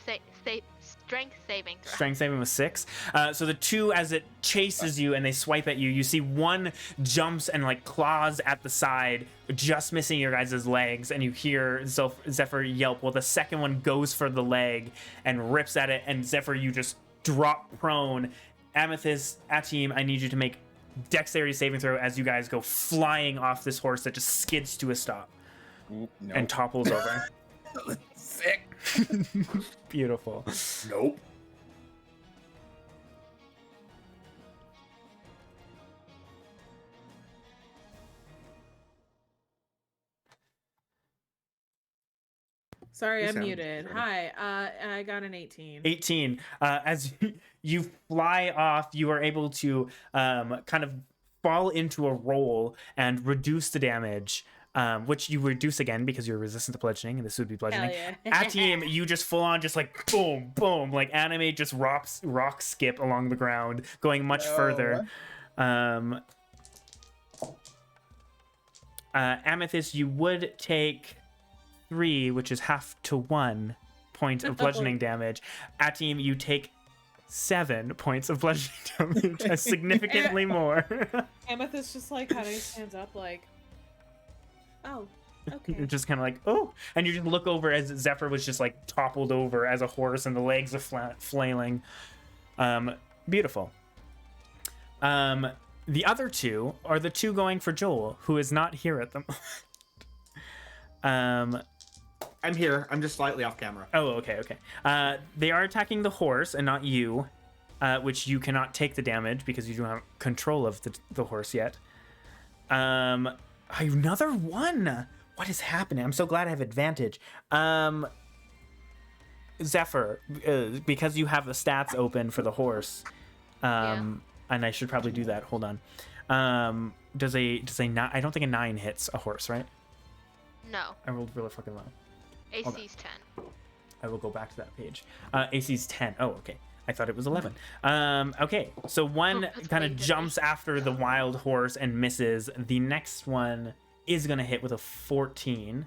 strength saving throw. Strength saving was 6. So the two, as it chases you and they swipe at you, you see one jumps and like claws at the side, just missing your guys' legs, and you hear Zephyr yelp. Well, the second one goes for the leg and rips at it, and Zephyr, you just drop prone. Amethyst, Atim, I need you to make dexterity saving throw as you guys go flying off this horse that just skids to a stop and topples over. Sick. Beautiful. Nope. Sorry, You I'm sound muted. good. Hi, I got an 18. 18. As you fly off, you are able to kind of fall into a roll and reduce the damage, which you reduce again because you're resistant to bludgeoning, and this would be bludgeoning. Hell yeah. At team, you just full on just like boom, boom, like animate, just rock skip along the ground, going much further. Amethyst, you would take 3, which is half to 1 point of bludgeoning damage. At team, you take 7 points of bludgeoning damage, significantly more. Amethyst just like kind of stands up like, oh, okay. You're just kind of like, oh, and you just look over as Zephyr was just like toppled over as a horse, and the legs are flailing. Beautiful. The other two are the two going for Joel, who is not here at the moment. I'm here. I'm just slightly off camera. Oh, okay. They are attacking the horse and not you, which you cannot take the damage because you don't have control of the horse yet. Another one. What is happening? I'm so glad I have advantage. Zephyr, because you have the stats open for the horse, and I should probably do that. Hold on. Does a 9? I don't think a 9 hits a horse, right? No. I rolled really fucking low. AC's 10. I will go back to that page. AC's 10. Oh, okay. I thought it was 11. Okay, so one that's kind way of different. jumps after the wild horse and misses. The next one is going to hit with a 14.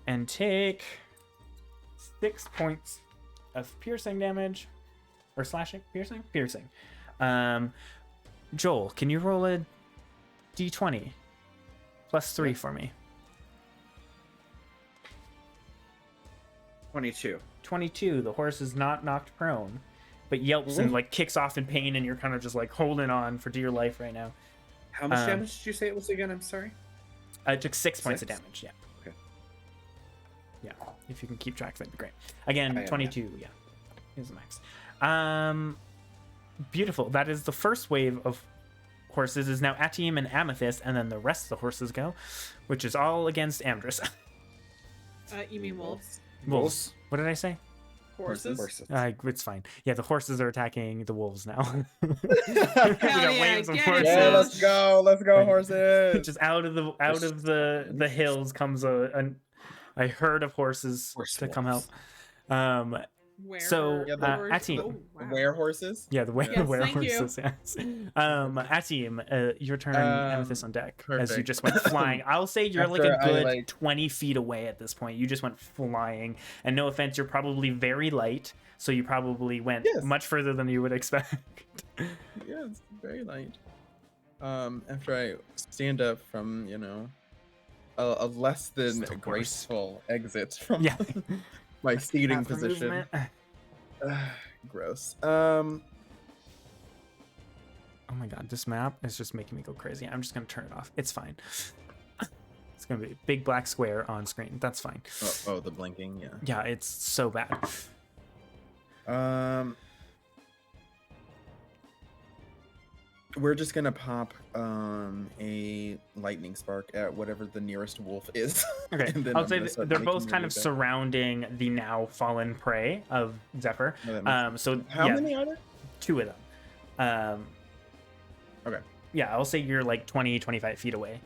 And take 6 points of piercing damage. Or slashing? Piercing? Piercing. Joel, can you roll a d20? +3 for me. 22. 22. The horse is not knocked prone, but yelps and like kicks off in pain, and you're kind of just like holding on for dear life right now. How much damage did you say it was again? I'm sorry. I took 6 points of 6? damage. Yeah. Okay. Yeah. If you can keep track, that'd be great. Again, I am, 22. Yeah. Here's the max. Beautiful. That is the first wave of horses. Is now Atim and Amethyst, and then the rest of the horses go, which is all against Amdrus. You mean wolves? Wolves. What did I say? Horses? Horses. It's fine. Yeah, the horses are attacking the wolves now. Hell got yeah, waves of get horses. it, Yeah, Josh. let's go, horses. Just out of the hills comes a herd of horses Horse to come help. wolves. Where So, the Atim. horse- oh, wow. Where horses? Yeah, the Yes, were thank you. horses. Yes. Atim, your turn. Amethyst on deck as you perfect. just went flying. I'll say you're like a After I, good 20 feet away at this point. You just went flying, and no offense, you're probably very light, so you probably went Yes. much further than you would expect. Yeah, it's very light. After I stand up from, a less than Just the worst. graceful exit from Yeah. my seating Half the position. movement. Gross. Oh my god, this map is just making me go crazy. I'm just gonna turn it off. It's fine. It's gonna be a big black square on screen. That's fine. Oh, the blinking, yeah. Yeah, it's so bad. We're just gonna pop a lightning spark at whatever the nearest wolf is. Okay, And then I'll I'm say gonna that start they're making both my kind way of back. surrounding the now fallen prey of Zephyr. No, that makes So How yeah, many are there? 2 of them. Okay. Yeah, I'll say you're like 20, 25 feet away.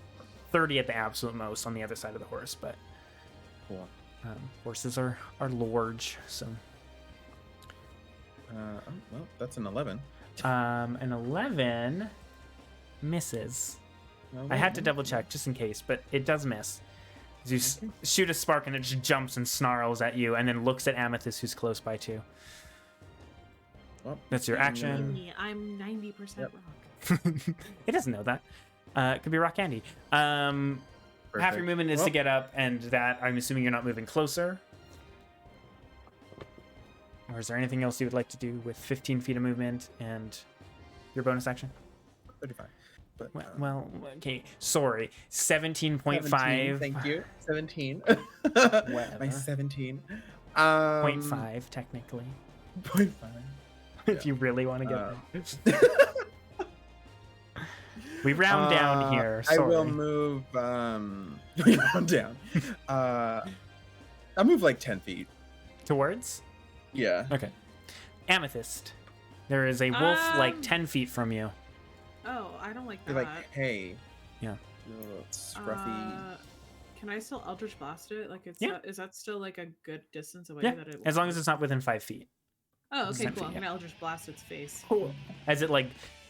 30 at the absolute most on the other side of the horse, but Cool. horses are large, so Well, that's an 11. an 11 misses. Oh, I had to wait, double check just in case, but it does miss. As you shoot a spark and it just jumps and snarls at you and then looks at Amethyst, who's close by too. Well, That's your action. Me, I'm 90% Yep. rock. It doesn't know that. It could be rock candy. Half your Perfect. movement is to Well- get up, and that I'm assuming you're not moving closer. Or is there anything else you would like to do with 15 feet of movement and your bonus action? 35. But, Well, okay. Sorry. 17.5. 17, thank you. 17. Whatever. My 17. 0.5, technically. 0.5. If you really want to get there. We round down here. Sorry. I will move. We round down. I'll move like 10 feet. Towards? Yeah. Okay. Amethyst. There is a wolf like Um, 10 feet from you. Oh, I don't like You're that. like, hey. Yeah. You little scruffy. Can I still Eldritch Blast it? Like, Yeah. is that still like a good distance away? Yeah, That it as long as it's not within 5 feet. Oh, okay, 10 cool. I'm feet, gonna Eldritch Blast its face. Cool. As it like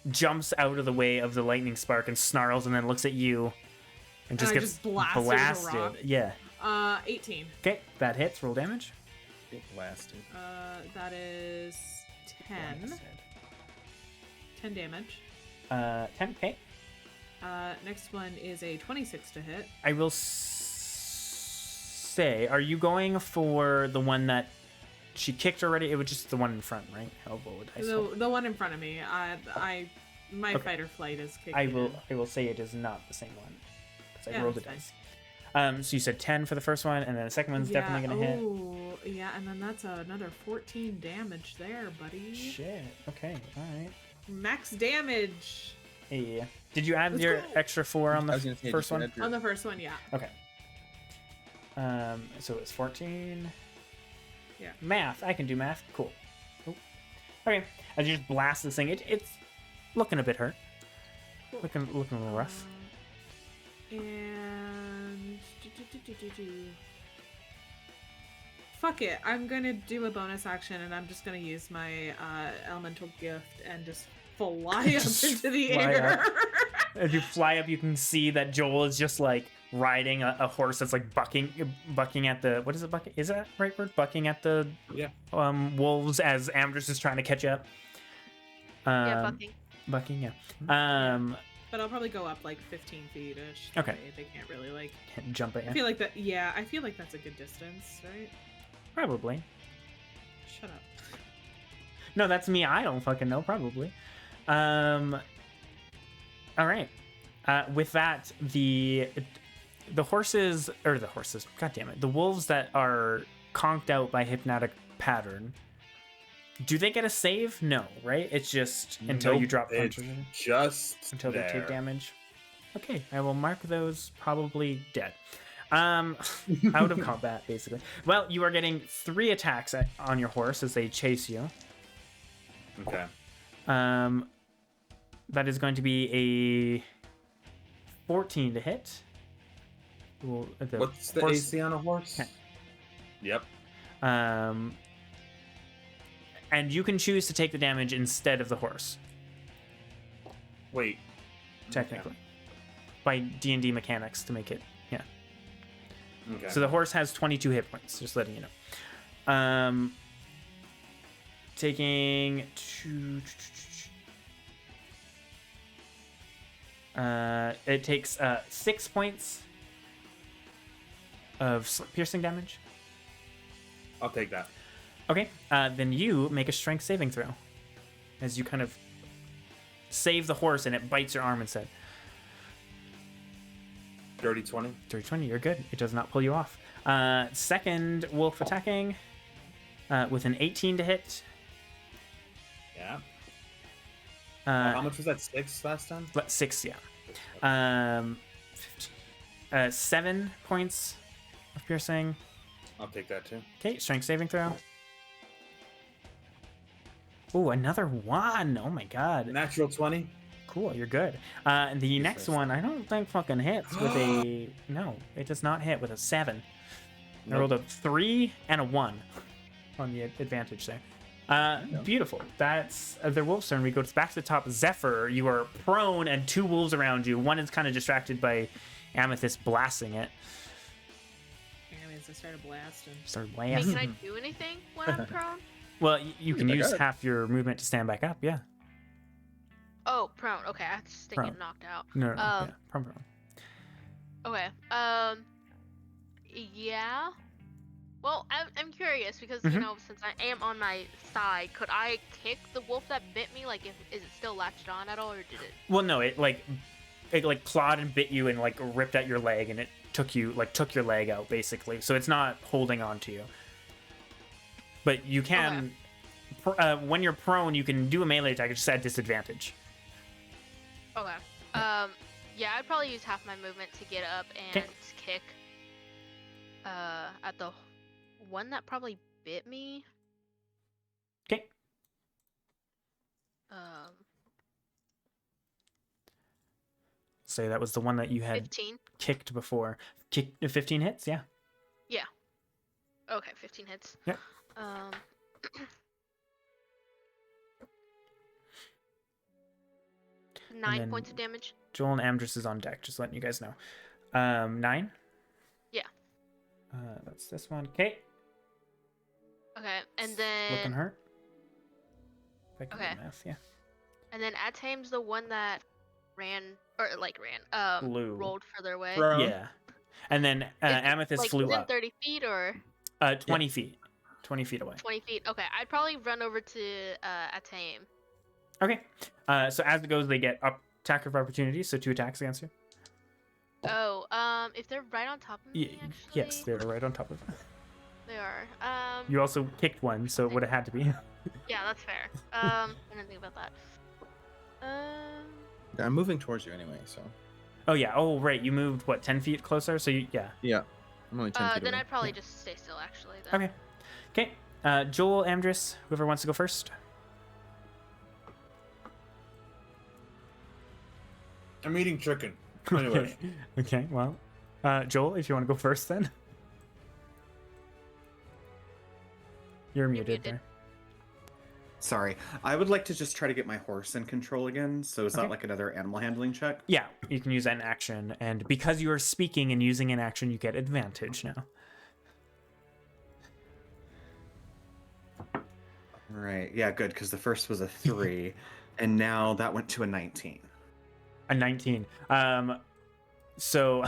jumps out of the way of the lightning spark and snarls and then looks at you and just And I gets just blast it with a blasted. rock. Yeah. 18. Okay, that hits. Roll damage. Get blasted. That is 10. Blasted. 10 damage. 10. Okay. Next one is a 26 to hit. I will say, are you going for the one that she kicked already? It was just the one in front, right? How what would I say? The one in front of me. My Okay. fight or flight is kicking. I will say it is not the same one because I Yeah, rolled the that's dice. So you said 10 for the first one, and then the second one's definitely gonna hit. Oh, yeah, and then that's another 14 damage there, buddy. Shit. Okay. All right. Max damage Yeah. Did you add Let's your go. extra 4 on I the was gonna say, first just one? add your- on the first one, yeah. Okay. So it's 14. Yeah. Math. I can do math. Cool. Oh. Okay. I just blast this thing. It's looking a bit hurt. Cool. Looking a little rough. And fuck it, I'm gonna do a bonus action, and I'm just gonna use my elemental gift and just fly up Just into the fly air. As you fly up, you can see that Joel is just like riding a horse that's like bucking at the, what is it, bucking? Is that the right word? Bucking at the Yeah. wolves as Amdrus is trying to catch up. Yeah, fucking. Bucking, yeah. But I'll probably go up like 15 feet ish. Okay. They can't really like. Can't jump at I you. feel like that. Yeah, I feel like that's a good distance, right? Probably. Shut up. No, that's me. I don't fucking know. Probably. All right. With that, the horses, or the horses, god damn it, the wolves that are conked out by hypnotic pattern, do they get a save? No, right? It's just until you Nope, drop it's punches just until they there. take damage. Okay, I will mark those probably dead. Out of combat, basically. Well, you are getting 3 attacks on your horse as they chase you. Okay. That is going to be a 14 to hit. Well, What's the horse- AC on a horse? 10. Yep. And you can choose to take the damage instead of the horse, Wait. technically, by D&D mechanics to make it. Yeah. Okay. So the horse has 22 hit points. Just letting you know. Taking 2. It takes 6 points of piercing damage. I'll take that. Okay, then you make a strength saving throw as you kind of save the horse and it bites your arm instead. Dirty 20. Dirty 20, you're good. It does not pull you off. Second wolf attacking with an 18 to hit. Yeah. Uh, How much was that? 6 last time? 6, yeah. 15. 7 points of piercing. I'll take that too. Okay, strength saving throw. Ooh, another 1. Oh my god. Natural 20. Cool, you're good. The next one, I don't think fucking hits with a... No, it does not hit with a 7. I Nope. rolled a 3 and a 1 on the advantage there. Beautiful. That's their wolf's turn. We go back to the top. Zephyr, you are prone and 2 wolves around you. One is kind of distracted by Amethyst blasting it. I started blasting. Started I mean, blasting. can I do anything when I'm prone? Well, you can back use up. half your movement to stand back up. Yeah. Oh, prone. Okay, I was just thinking Prone. knocked out. No. Yeah. Prone. Okay. Yeah. Well, I'm curious because you know, since I am on my side, could I kick the wolf that bit me? Like, is it still latched on at all, or did it? Well, no. It clawed and bit you and like ripped at your leg, and it took your leg out basically. So it's not holding on to you. But you can, when you're prone, you can do a melee attack. It's just at disadvantage. Okay. Yeah, I'd probably use half my movement to get up and kick. At the one that probably bit me. Okay. Say that was the one that you had 15. kicked before. 15 hits, yeah. Yeah. Okay, 15 hits. Yep. 9 points of damage. Joel and Amdrus is on deck, just letting you guys know. 9? Yeah. That's this one. Okay. Okay, and then Looking hurt. If I can do Okay. math, yeah. and then Ataim's the one that Flew. rolled further away. Prone. Yeah. And then Amethyst like, flew within up. 30 feet or 20 feet. 20 feet away. 20 feet. Okay, I'd probably run over to Ataim. Okay. So as it goes, they get attack of opportunity, so 2 attacks against you. Oh, if they're right on top of me, actually. Yes, they're right on top of it. They are. You also kicked one, so it would have had to be. Yeah, that's fair. I didn't think about that. I'm moving towards you anyway, so. Oh, yeah. Oh, right. You moved, what, 10 feet closer? So, yeah. Yeah. I'm only 10 feet Then away. I'd probably just stay still, actually. Then. Okay. Okay. Joel, Amdrus, whoever wants to go first. I'm eating chicken. Anyways. Okay, well. Joel, if you want to go first, then. You're muted muted. there. Sorry. I would like to just try to get my horse in control again. So is Okay. that like another animal handling check? Yeah, you can use that in action. And because you are speaking and using an action, you get advantage now. Right. Yeah, good, because the first was a 3, and now that went to a 19. A 19. So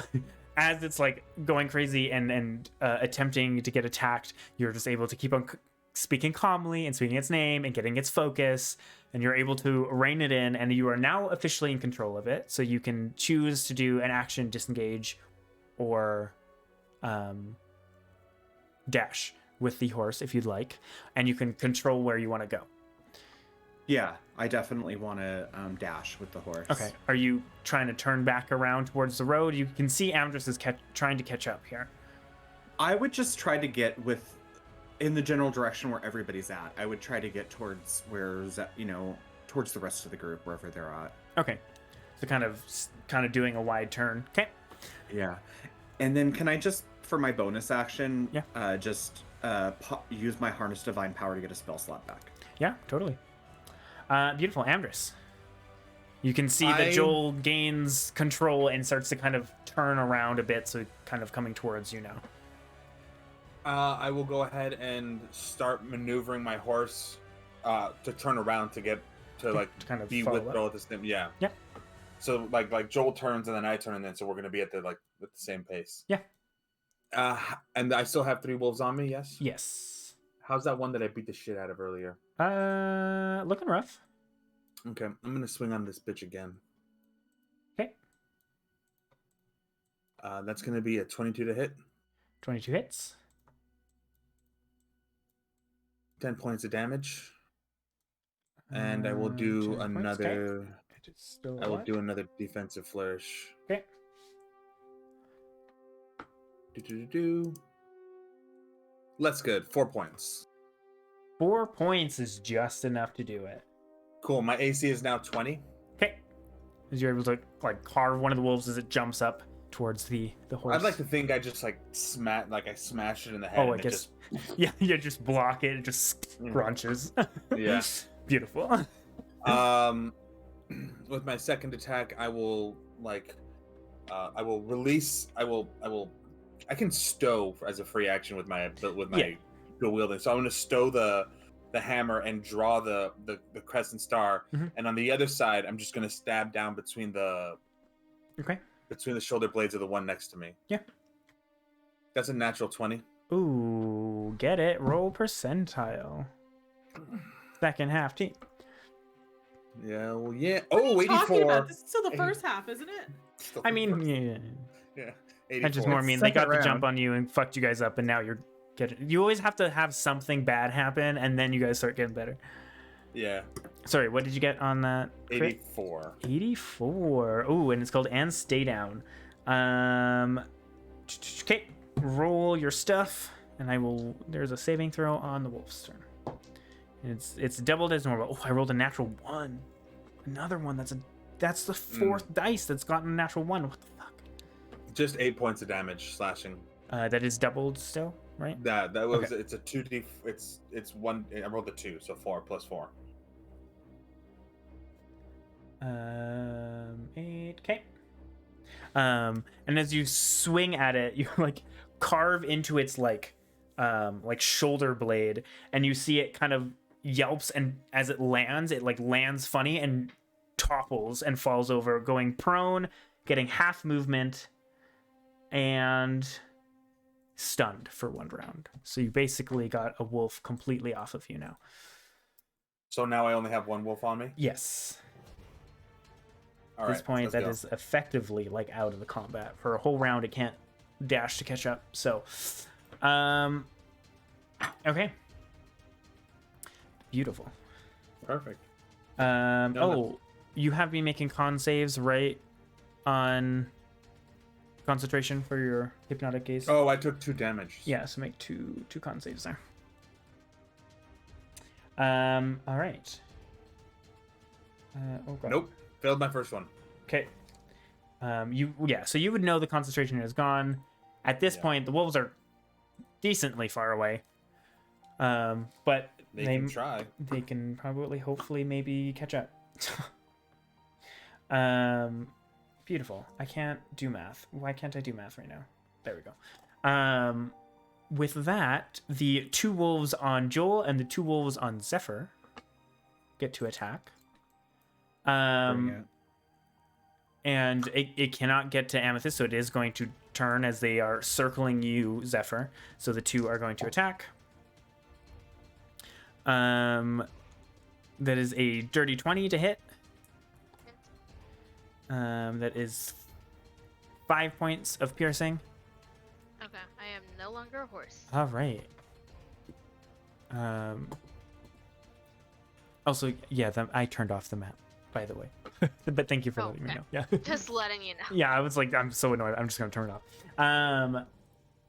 as it's like going crazy and attempting to get attacked, you're just able to keep on speaking calmly and speaking its name and getting its focus, and you're able to rein it in, and you are now officially in control of it. So you can choose to do an action, disengage, or dash with the horse if you'd like, and you can control where you want to go. Yeah, I definitely want to dash with the horse. Okay. Are you trying to turn back around towards the road? You can see Amdrus is trying to catch up here. I would just try to get in the general direction where everybody's at. I would try to get towards towards the rest of the group, wherever they're at. Okay. So kind of doing a wide turn. Okay. Yeah. And then can I just, for my bonus action, Yeah. use my Harness Divine Power to get a spell slot back? Yeah, totally. Beautiful. Amdrus. You can see that Joel gains control and starts to kind of turn around a bit, so kind of coming towards you now. I will go ahead and start maneuvering my horse to turn around to kind of be follow with up. Joel at the same. Yeah. Yep. So like Joel turns and then I turn, and then so we're gonna be at the same pace. Yeah. And I still have 3 wolves on me. Yes. Yes. How's that one that I beat the shit out of earlier? Looking rough. Okay, I'm gonna swing on this bitch again. Okay. That's gonna be a 22 to hit. 22 hits. 10 points of damage. And I will do 10 points, another. okay. It is still I will alive. do another defensive flourish. Okay. That's good. 4 points. 4 points is just enough to do it. Cool. My AC is now 20. Okay. As you're able to like carve one of the wolves as it jumps up towards the horse. I'd like to think I just like I smashed it in the head. Oh, and it just yeah, you just block it. It just crunches. Yeah. Beautiful. With my second attack, I will release. I can stow as a free action with my dual wielding. So I'm going to stow the hammer and draw the crescent star, and on the other side, I'm just going to stab down between the shoulder blades of the one next to me. Yeah. That's a natural 20. Ooh, get it? Roll percentile. Second half team. Yeah, well, yeah. What are Oh, you talking 84. about? This is still the first half, isn't it? Still I mean, yeah. I just 84. more mean they got the Second jump round. on you and fucked you guys up, and now you're getting. You always have to have something bad happen, and then you guys start getting better. Yeah. Sorry, what did you get on that? crit? 84. 84. Ooh, and it's called And Stay Down. Okay, roll your stuff, and I will. There's a saving throw on the wolf's turn. It's doubled as normal. Oh, I rolled a natural 1. Another one. That's the fourth dice that's gotten a natural 1. What the fuck? Just 8 points of damage slashing. That is doubled still, right? That was Okay. it's a 2d. It's 1. I rolled a 2, so 4 plus 4. 8. Okay. And as you swing at it, you like carve into its like shoulder blade, and you see it kind of yelps, and as it lands funny and topples and falls over, going prone, getting half movement, and stunned for 1 round. So you basically got a wolf completely off of you now. So now I only have 1 wolf on me. Yes. All At this right, point, let's that go. is effectively like out of the combat for a whole round. It can't dash to catch up. So, okay, beautiful. Perfect. Oh, you have me making con saves, right? On concentration for your hypnotic gaze. Oh, I took 2 damage. Yeah, so make two con saves there. All right. Oh god. Nope. Failed my first one. Okay. So you would know the concentration is gone. At this point, the wolves are decently far away. But They can try. They can probably, hopefully, maybe catch up. Beautiful. I can't do math. Why can't I do math right now? There we go. With that, the 2 wolves on Joel and the 2 wolves on Zephyr get to attack. And it cannot get to Amethyst, so it is going to turn as they are circling you, Zephyr. So the 2 are going to attack. That is a dirty 20 to hit. That is 5 points of piercing. Okay, I am no longer a horse. All right. Also, yeah, I turned off the map, by the way. But thank you for letting me know. Yeah. Just letting you know. Yeah, I was like, I'm so annoyed. I'm just gonna turn it off.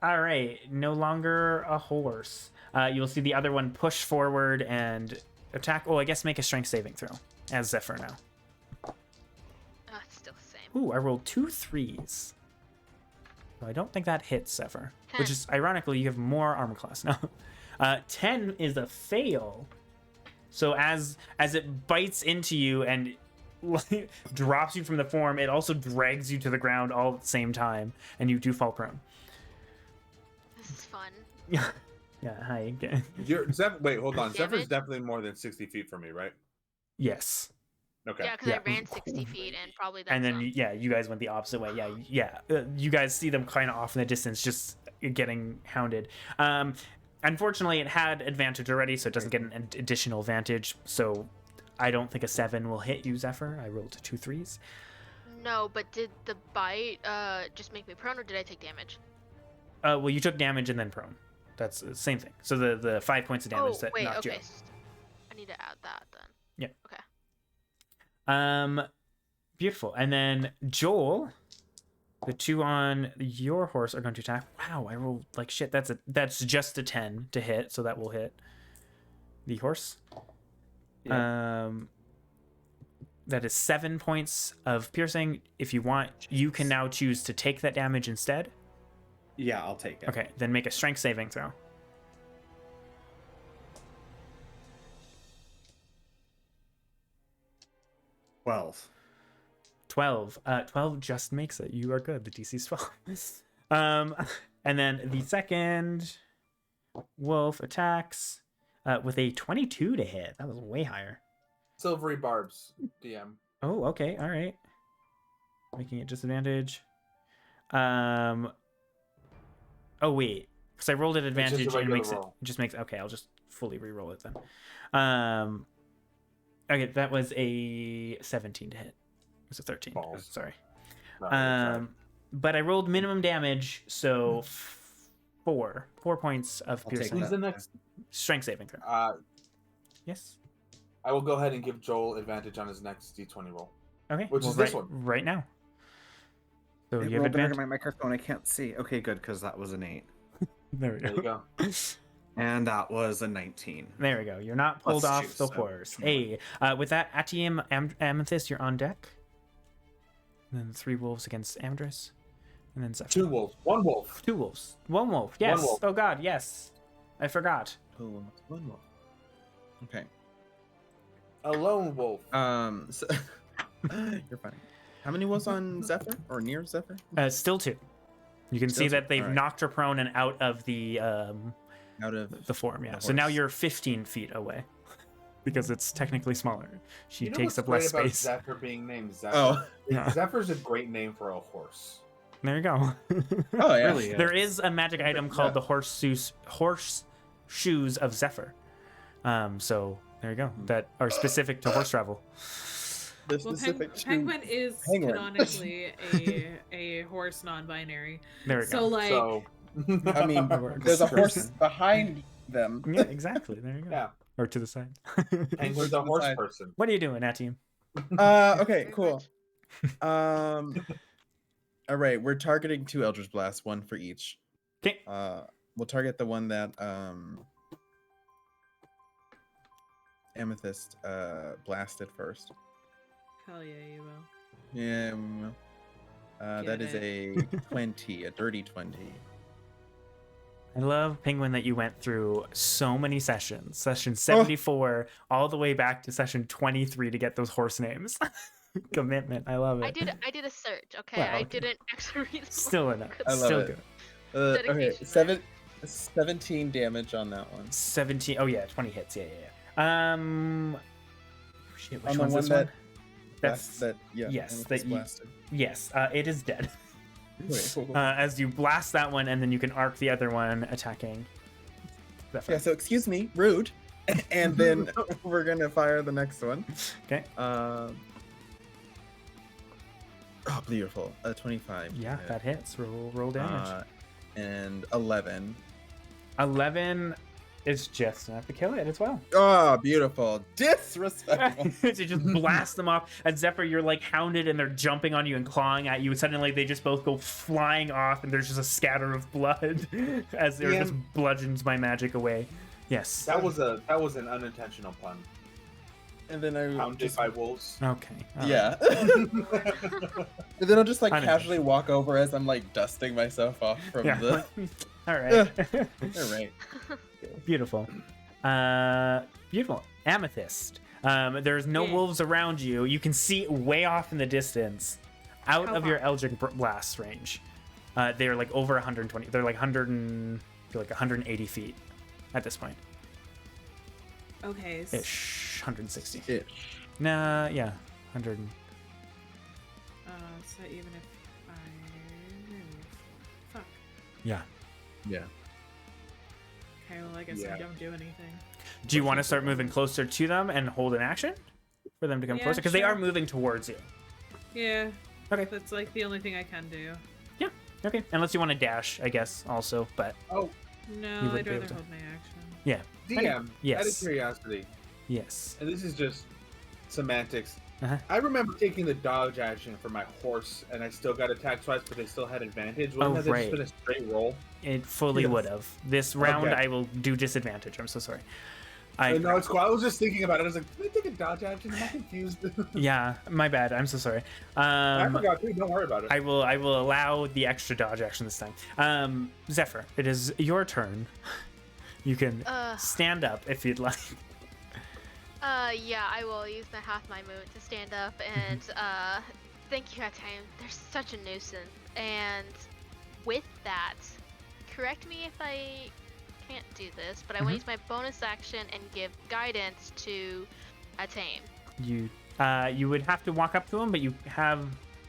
All right, no longer a horse. You'll see the other one push forward and attack. Oh, I guess make a strength saving throw as Zephyr now. It's still the same. Ooh, I rolled 2 3s. So I don't think that hits Zephyr, which 10. is ironically you have more armor class now. 10 is a fail. So as it bites into you and drops you from the form, it also drags you to the ground all at the same time, and you do fall prone. This is fun. Yeah, hi. Wait, hold on. Damage? Zephyr's definitely more than 60 feet from me, right? Yes. Okay. Yeah, because Yeah. I ran 60 feet and probably then And then, some. you guys went the opposite way. Yeah. You guys see them kind of off in the distance, just getting hounded. Unfortunately, it had advantage already, so it doesn't get an additional advantage. So I don't think a 7 will hit you, Zephyr. I rolled 2 3s. No, but did the bite just make me prone, or did I take damage? Well, you took damage and then prone. That's the same thing. So the 5 points of damage that wait, knocked you okay. out. I need to add that then. Yeah. Okay. Beautiful. And then Joel, the 2 on your horse are going to attack. Wow, I rolled like shit. That's just a 10 to hit, so that will hit the horse. Yeah. That is 7 points of piercing. If you want, you can now choose to take that damage instead. Yeah, I'll take it. Okay, then make a strength saving throw. 12. 12 just makes it. You are good. The DC's 12. And then the second wolf attacks with a 22 to hit. That was way higher. Silvery barbs, DM. Oh, okay. All right. Making it disadvantage. Oh, wait. Because I rolled at advantage and it makes roll. it just makes okay, I'll just fully re-roll it then. Okay, that was a 17 to hit. It was a 13. Balls. Sorry. No, But I rolled minimum damage, so 4 points of I'll take piercing. who's the next? Strength saving throw. I Yes. will go ahead and give Joel advantage on his next D20 roll. Okay. Which is this right, one? right now. So It you have rolled better advantage. to my microphone. I can't see. Okay, good, because that was an 8. There we There you go. go. And that was a 19. There we go. You're not pulled Plus off juice, the so horse. 21. Hey, with that, Atium Amethyst, you're on deck. And then 3 wolves against Amdrus. And then Zephyr. 2 wolves. 1 wolf. 2 wolves. 1 wolf. Yes. wolf. Oh god, yes. I forgot. Oh, one more. Okay. A lone wolf. So you're funny. How many was on Zephyr or near Zephyr? Still 2. You can see Still that 2, they've alright. knocked her prone and out of the Out of the form, yeah. the So now horse. you're 15 feet away. Because it's technically smaller. She You know takes what's up less great about space. Zephyr being named Zephyr? Oh. Yeah. Zephyr's a great name for a horse. There you go. Oh yeah. Really? There is a magic item called Yeah. the horse shoes of Zephyr. So there you go. That are specific to horse travel. The Well, specific shoe- penguin is penguin. canonically a horse non-binary. There we So go. like, So, I mean, there's a horse behind them. Yeah, exactly. There you go. yeah, Or to the side. Penguin's a horse person. What are you doing, Atium? Okay, cool. All right, we're targeting 2 Eldritch Blasts, 1 for each. Okay. We'll target the one that Amethyst blasted first. hell yeah, you will. Yeah, we will. That Get is a 20, a dirty 20. I love, Penguin, that you went through so many sessions. Session 74 all the way back to session 23 to get those horse names. Commitment. I love it. I did a search, okay? Well, I okay. didn't actually read the Still enough. I love Still it. good. Okay, Dedication, 17 damage on that one. 17. Oh, yeah. 20 hits. Yeah. Shit, which On the one's one this that- one? That's yeah. yes, Amethyst that you- blasted. yes. It is dead. Okay, cool. As you blast that one, and then you can arc the other one attacking. Zephyr. Yeah, so excuse me, rude. And then we're gonna fire the next one. Okay. Oh, beautiful. 25. Yeah, hit. that hits. Roll damage. And 11. 11 is just enough to kill it as well. Oh, beautiful. Disrespectful. To just blast them off. And Zephyr, you're like hounded and they're jumping on you and clawing at you. And suddenly they just both go flying off and there's just a scatter of blood as they're Yeah. just bludgeoned by magic away. Yes. That was an unintentional pun. And then I Hounded just, by wolves. Okay. all right. yeah. And then I'll just like Unintentional. casually walk over as I'm like dusting myself off from Yeah. the. All right. All right. Beautiful. Beautiful. Amethyst. There's no Yeah. wolves around you. You can see way off in the distance, out How of your far? Eldritch Blast range. They're like over 120. They're like 180 feet at this point. Okay. Ish. 160. Ish. Nah, yeah. 100. So even if I move, fuck. Yeah. Yeah. Okay, well I guess Yeah. I don't do anything. Do you want to start moving closer to them and hold an action for them to come Yeah, closer? Because they are sure. moving towards you. Yeah. Okay. That's like the only thing I can do. Okay. Unless you want to dash, I guess, also. But Oh, No, You I'd wouldn't be able rather to. hold my action. yeah. DM. Yes. Out of curiosity, Yes. and this is just semantics. Uh-huh. I remember taking the dodge action for my horse, and I still got attacked twice, but they still had advantage. Wouldn't Oh, that right. just been a straight roll? It fully Yes. would have. This round, Okay. I will do disadvantage. I'm so sorry. No, it's cool. I was just thinking about it. I was like, did I take a dodge action? Am I confused? Yeah, my bad. I'm so sorry. I forgot too. Don't worry about it. I will allow the extra dodge action this time. Zephyr, it is your turn. You can stand up if you'd like. Yeah, I will use the half my movement to stand up and thank you, Atayam. They're such a nuisance. And with that, correct me if I can't do this, but I want to use my bonus action and give guidance to Atayam. You would have to walk up to him, but you have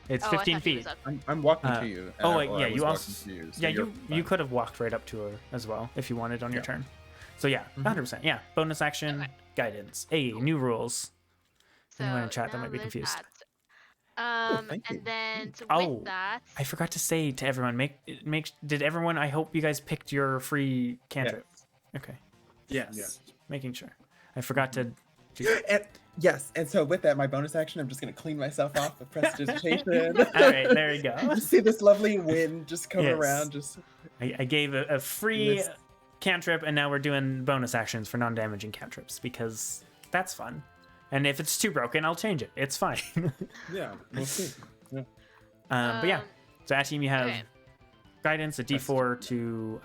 it's 15 feet. I'm walking to you. Oh wait, yeah, you also so you could have walked right up to her as well if you wanted on your turn. So yeah, 100%. Yeah, bonus action, guidance. Hey, new rules. So Anyone in chat that now might be there's confused. that. thank you. And then Oh, with that, I forgot to say to everyone, did everyone? I hope you guys picked your free cantrip. Okay, Yes. making sure. I forgot to. And, yes, and so with that, my bonus action, I'm just gonna clean myself off with prestidigitation. All right, there you go. Just see this lovely wind just come Yes. around. Just I gave a free Missed. cantrip, and now we're doing bonus actions for non-damaging cantrips because that's fun. And if it's too broken, I'll change it. It's fine. yeah, we'll see. Yeah. But yeah, so at team you have okay. guidance, a D4 to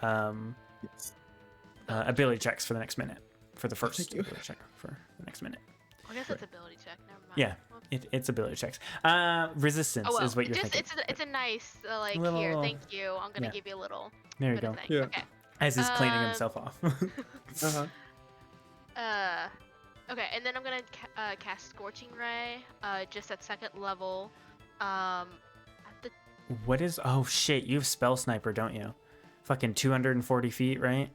Yes. ability checks for the next minute. For the first Thank you. ability check for the next minute. I guess it's ability check. Never mind. Yeah, it's ability checks. Resistance Oh well, is what you're just thinking. it's a nice like here. Little- Thank you. I'm gonna yeah. give you a little There you bit of go. thing. Yeah. Okay. As he's cleaning himself off. Okay, and then I'm gonna cast Scorching Ray, just at second level. At the What is? Oh shit! You have spell sniper, don't you? Fucking 240 feet, right?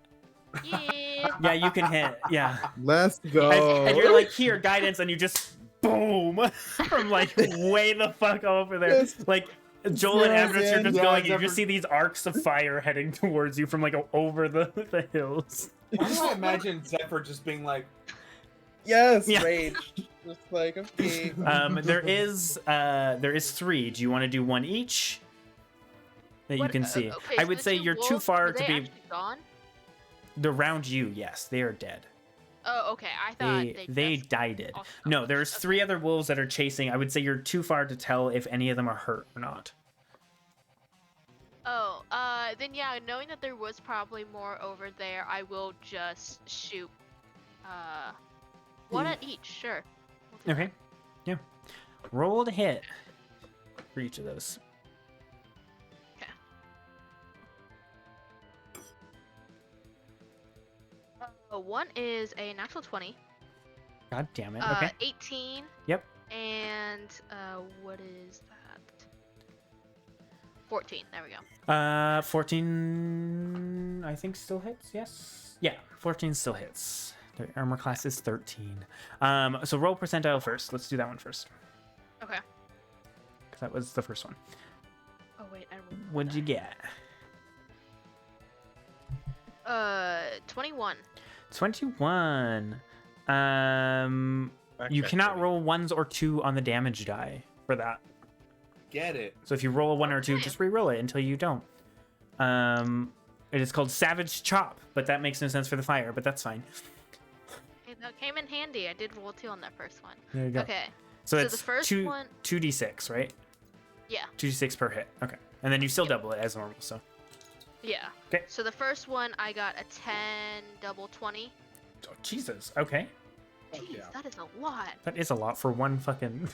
yeah. Yeah, you can hit. Yeah. Let's go. And you're like, here, guidance, and you just boom from like way the fuck over there. Yes. Like Joel and Amdrus, you're just Yeah, going. You Zephyr- just see these arcs of fire heading towards you from like over the hills. Why do I imagine Zephyr just being like, Yes, Yeah. rage. Just like okay. There is 3. Do you want to do one each? That you What- can see. okay, I so would the say two you're too wolves, far are to they be actually gone? around you. Yes, they are dead. Oh, okay. I thought They just died. all No, stopped. there's Okay. 3 other wolves that are chasing. I would say you're too far to tell if any of them are hurt or not. Oh, then yeah, knowing that there was probably more over there, I will just shoot, one at each, sure. We'll do Okay. Yeah. Roll to hit for each of those. that. One is a natural 20, God damn it. Okay. 18, Yep. and, what is that? 14, there we go. 14 I think still hits. Yes. Yeah, 14 still hits. Their armor class is 13. So roll percentile first. Let's do that one first. Okay. Cuz that was the first one. Oh, wait, I rolled What'd you get? 21. 21. You cannot roll 1s or 2 on the damage die for that. get it? So if you roll a 1 or 2, Okay. just re-roll it until you don't. It is called Savage Chop, but that makes no sense for the fire, but that's fine. Hey, that came in handy. I did roll a 2 on that first one. There you go. Okay. So so it's the first 2d6, right? Yeah. 2d6 per hit. Okay. And then you still double it as normal, so. Yeah. 'Kay. So the first one, I got a 10 double 20. Oh, Jesus. Okay. Fuck Jeez, yeah. that is a lot. That is a lot for one fucking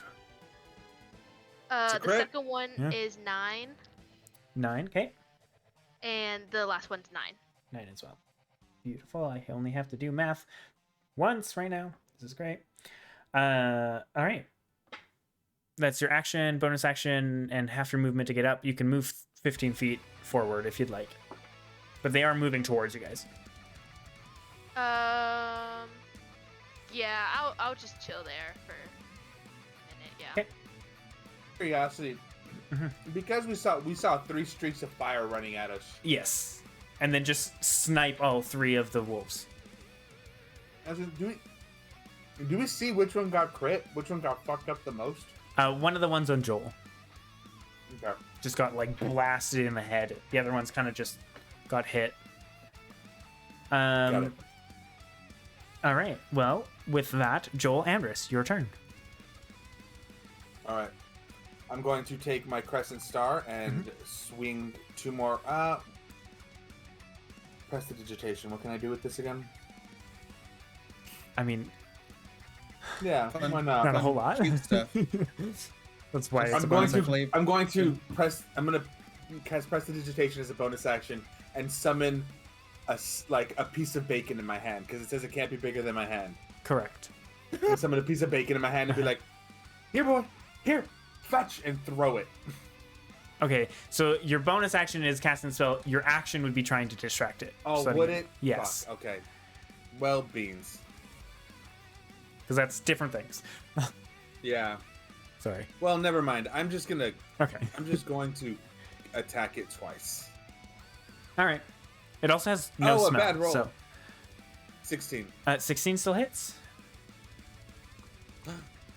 a The crit. second one Yeah. is 9, 9. Okay. and the last one's 9. 9 as well. Beautiful. I only have to do math once right now. This is great. All right. That's your action, bonus action, and half your movement to get up. You can move 15 feet forward if you'd like. But they are moving towards you guys. Yeah, I'll just chill there for a minute. Yeah. 'Kay. Curiosity. Mhm. Because we saw 3 streaks of fire running at us. Yes. And then just snipe all 3 of the wolves. As in, do we see which one got crit? Which one got fucked up the most? One of the ones on Joel Okay. just got like blasted in the head. The other ones kind of just got hit. Got it. All right. Well, with that, Joel, Amdrus, your turn. All right. I'm going to take my crescent star and swing 2 more. Prestidigitation. What can I do with this again? I mean, Yeah, Fun. why not? not a whole lot. Cute stuff. That's why it's I'm a going bonus to. action. I'm going to press. I'm going to cast prestidigitation as a bonus action and summon a piece of bacon in my hand because it says it can't be bigger than my hand. Correct. I summon a piece of bacon in my hand and be like, "Here, boy, here, fetch," and throw it. Okay, so your bonus action is casting spell. Your action would be trying to distract it. Oh, So would it? Yes, Fuck, okay. Well, beans. because that's different things. Yeah. Sorry. Well, never mind. I'm just going to attack it twice. All right. It also has no Oh, a smell. bad roll. So 16. 16 still hits.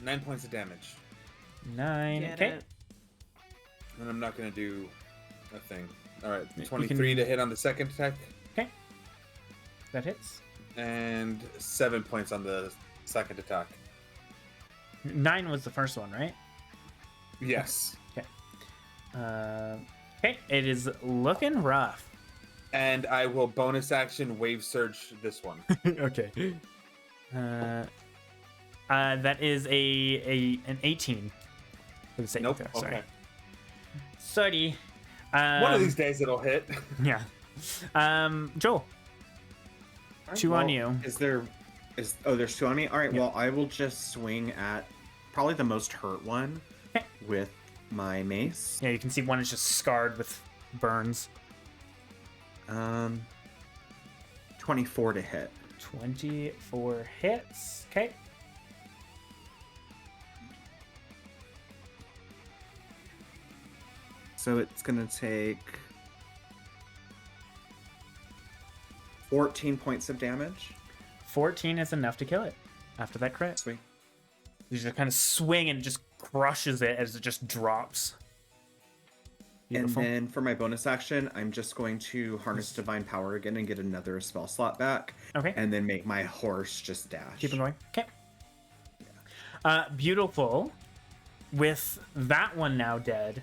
9 points of damage. 9. Get Okay. it. And I'm not going to do a thing. All right. You 23 can- to hit on the second attack. Okay. That hits. And 7 points on the second attack. 9 was the first one, right? Yes. Okay. It is looking rough. And I will bonus action wave surge this one. Okay. That is an 18 for the saving Nope. throw. Sorry. Okay. Sorry. One of these days it'll hit. Yeah. Joel. 2 on you. There's 2 on me? Alright, well, I will just swing at probably the most hurt one Okay. with my mace. Yeah, you can see one is just scarred with burns. 24 to hit. 24 hits. Okay. So it's gonna take 14 points of damage. 14 is enough to kill it after that crit. Sweet. You just kind of swing and it just crushes it as it just drops. Beautiful. And then for my bonus action, I'm just going to harness divine power again and get another spell slot back. Okay. And then make my horse just dash. Keep it going. Okay. Beautiful. With that one now dead,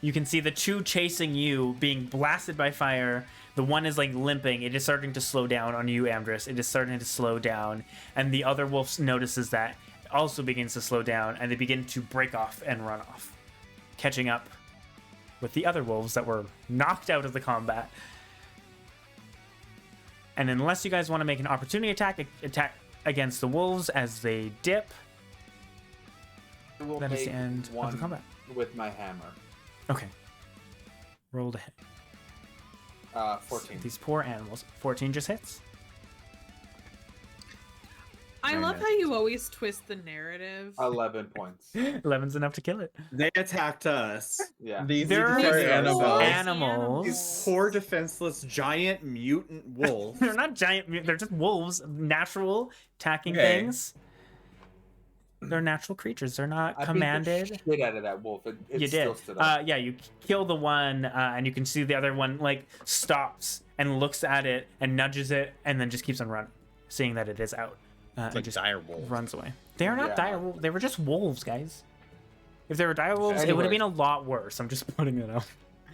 you can see the 2 chasing you being blasted by fire. The one is like limping. It is starting to slow down on you, Amdrus. It is starting to slow down. And the other wolf notices that, also begins to slow down, and they begin to break off and run off, catching up with the other wolves that were knocked out of the combat. And unless you guys want to make an opportunity attack against the wolves as they dip, I will that is make the end of the one combat. with my hammer. Okay. Roll to hit. 14. These poor animals. 14 just hits. I Very love nice. how you always twist the narrative. 11 points. 11's enough to kill it. They attacked us. Yeah. These There are are animals. animals. These poor defenseless giant mutant wolves. They're not giant. They're just wolves. Natural attacking Okay. things. They're natural creatures. They're not I commanded. beat the shit out of that wolf. It You still did. stood up. Yeah, you kill the one, and you can see the other one like stops and looks at it and nudges it, and then just keeps on running, seeing that it is out. It's And like just dire wolves. runs away. They are not Yeah. dire wolves. They were just wolves, guys. If they were dire wolves, it would have been a lot worse. I'm just putting it out.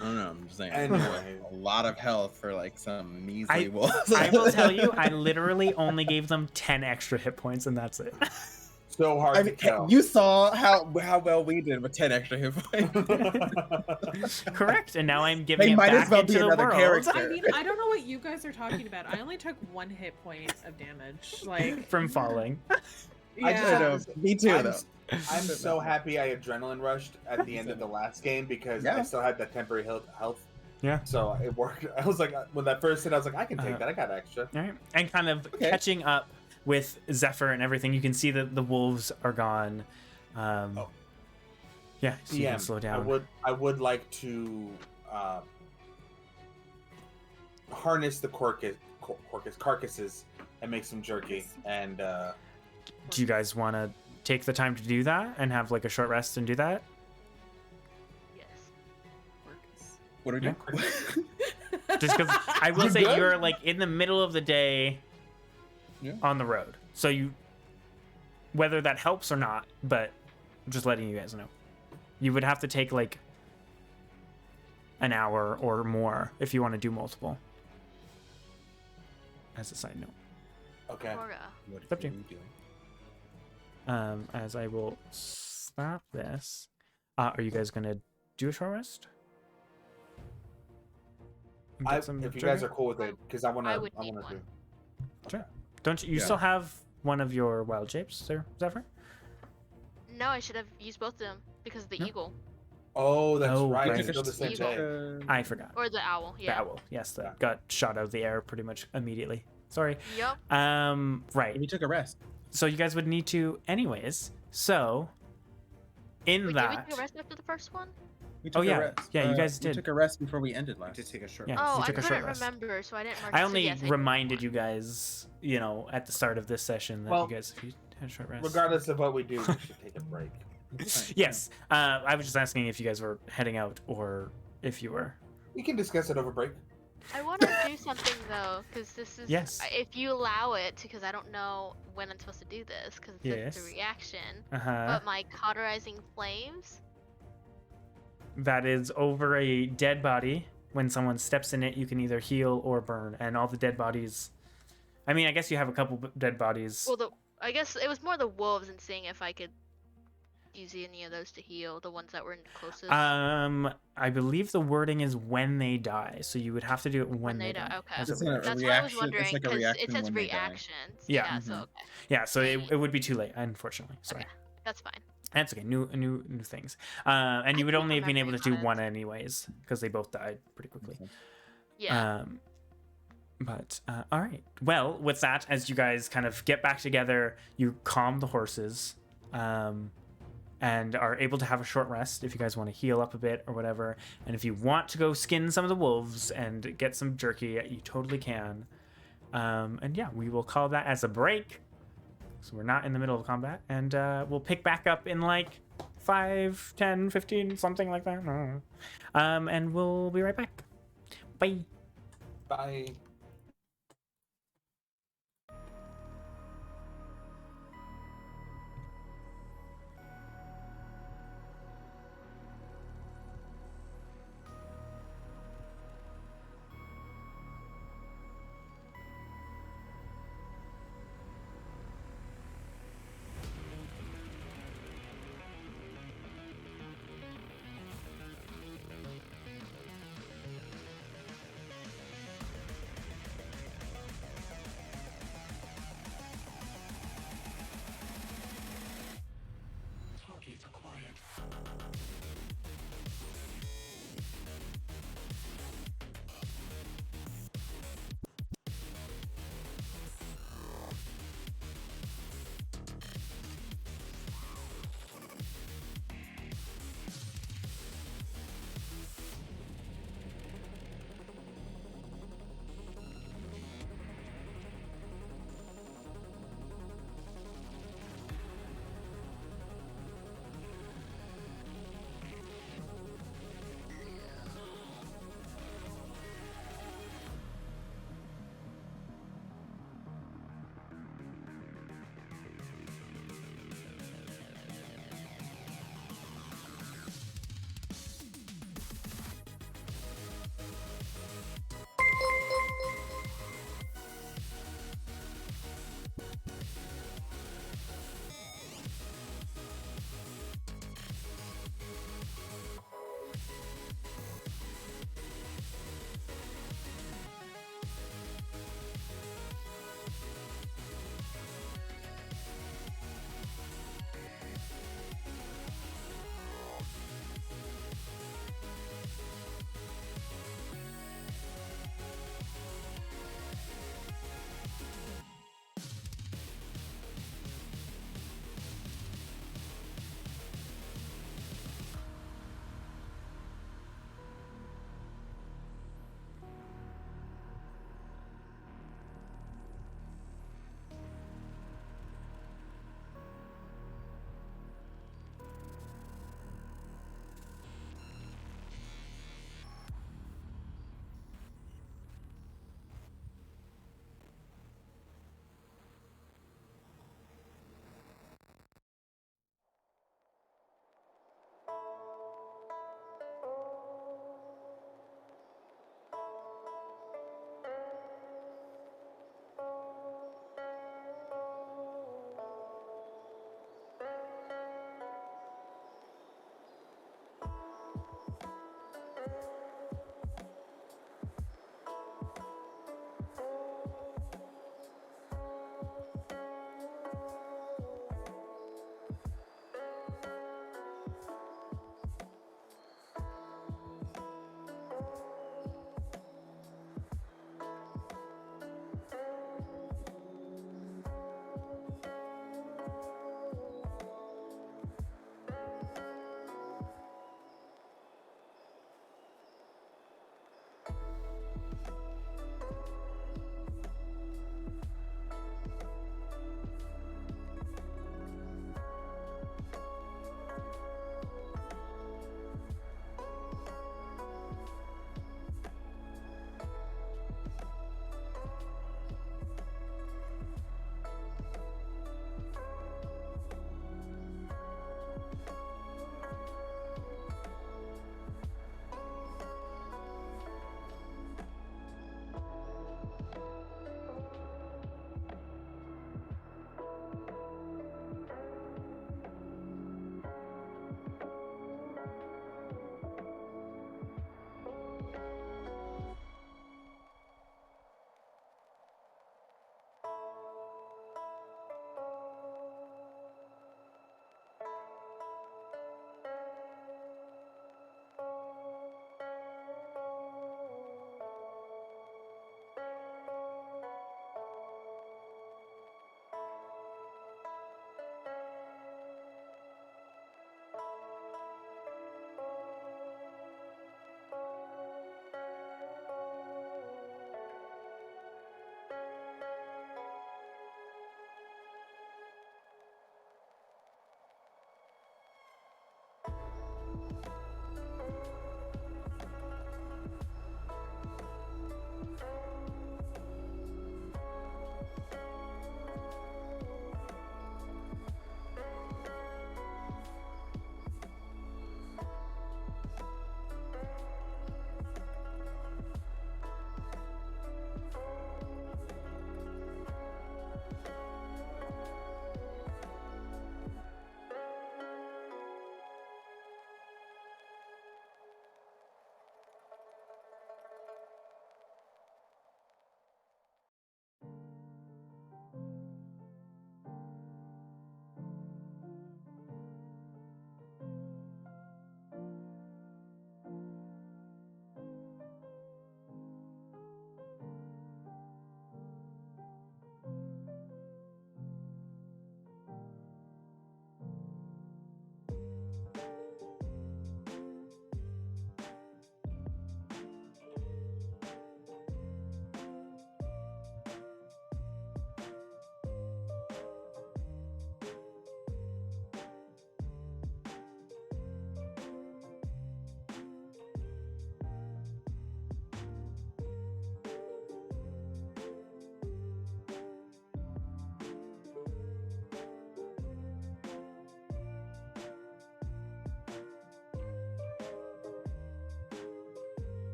I don't know. I'm just saying. Anyway. A lot of health for like some measly I wolves. I will tell you, I literally only gave them 10 extra hit points, and that's it. So hard I to mean, kill. you saw how well we did with 10 extra hit points. Correct. And now I'm giving They it might back as well into be the another world. character. I mean, I don't know what you guys are talking about. I only took 1 hit point of damage. Like, From falling. I yeah. just- Me too, I'm, though. I'm so happy I adrenaline rushed at the end of the last game because I Yeah. still had that temporary health. Yeah. So it worked. I was like, when that first hit, I was like, I can take Uh, that. I got extra. All right. And kind of Okay. catching up with Zephyr and everything, you can see that the wolves are gone. Yeah, so you can DM, slow down. I would like to harness the carcasses and make some jerky and Do you guys want to take the time to do that and have like a short rest and do that? Yes. What are we Yeah. doing? Just because I will You say good? you're like in the middle of the day. Yeah. on the road. So you, whether that helps or not, but I'm just letting you guys know. You would have to take like an hour or more if you want to do multiple. As a side note. Okay. Aurora. What Up to are you. you doing? As I will stop this. Are you guys gonna do a short rest? And get some If you jerky? guys are cool with it, because I wanna would need do. one. Sure. Don't you? You Yeah. still have one of your wild shapes, there, Zephyr? No, I should have used both of them because of the No. eagle Oh, that's Oh, right. right. It's still the same Eagle. day. I forgot. or the owl. The Yeah. owl. Yes, that Yeah. got shot out of the air pretty much immediately. Sorry. Yup. Right. We took a rest. So you guys would need to, anyways. So, in Wait, that. did we take a rest after the first one? We took yeah. a rest. Yeah, you guys We did. took a rest before we ended I last. did take a short Yeah. rest. Oh, you I took a short couldn't rest. remember, so I didn't mark I it. So only yes, I did reminded one. you guys, you know, at the start of this session that Well, you guys, if you had a short rest. Regardless of what we do, we should take a break. Yes. I was just asking if you guys were heading out or if you were. We can discuss it over break. I want to do something though, because this is. Yes. If you allow it, because I don't know when I'm supposed to do this, because it's Yes. a reaction. Uh-huh. But my cauterizing flames. That is over a dead body. When someone steps in it, you can either heal or burn. And all the dead bodies. I mean, I guess you have a couple dead bodies. Well, I guess it was more the wolves and seeing if I could use any of those to heal the ones that were closest. I believe the wording is when they die, so you would have to do it when they die. Okay. as a It's a reaction. That's what I was reaction- it's wondering, like a because it reaction says when they die. reactions. Yeah. So Mhm. okay. Yeah, so it would be too late, unfortunately. Sorry. Okay. That's fine. That's okay. New things. And you would keep only have been able to remembering do on one anyways, because they both died pretty quickly. Yeah. But all right. Well, with that, as you guys kind of get back together, you calm the horses, and are able to have a short rest if you guys want to heal up a bit or whatever. And if you want to go skin some of the wolves and get some jerky, you totally can. And yeah, we will call that as a break. So we're not in the middle of combat, and we'll pick back up in like 5, 10, 15, something like that. I don't know. And we'll be right back. Bye. Bye.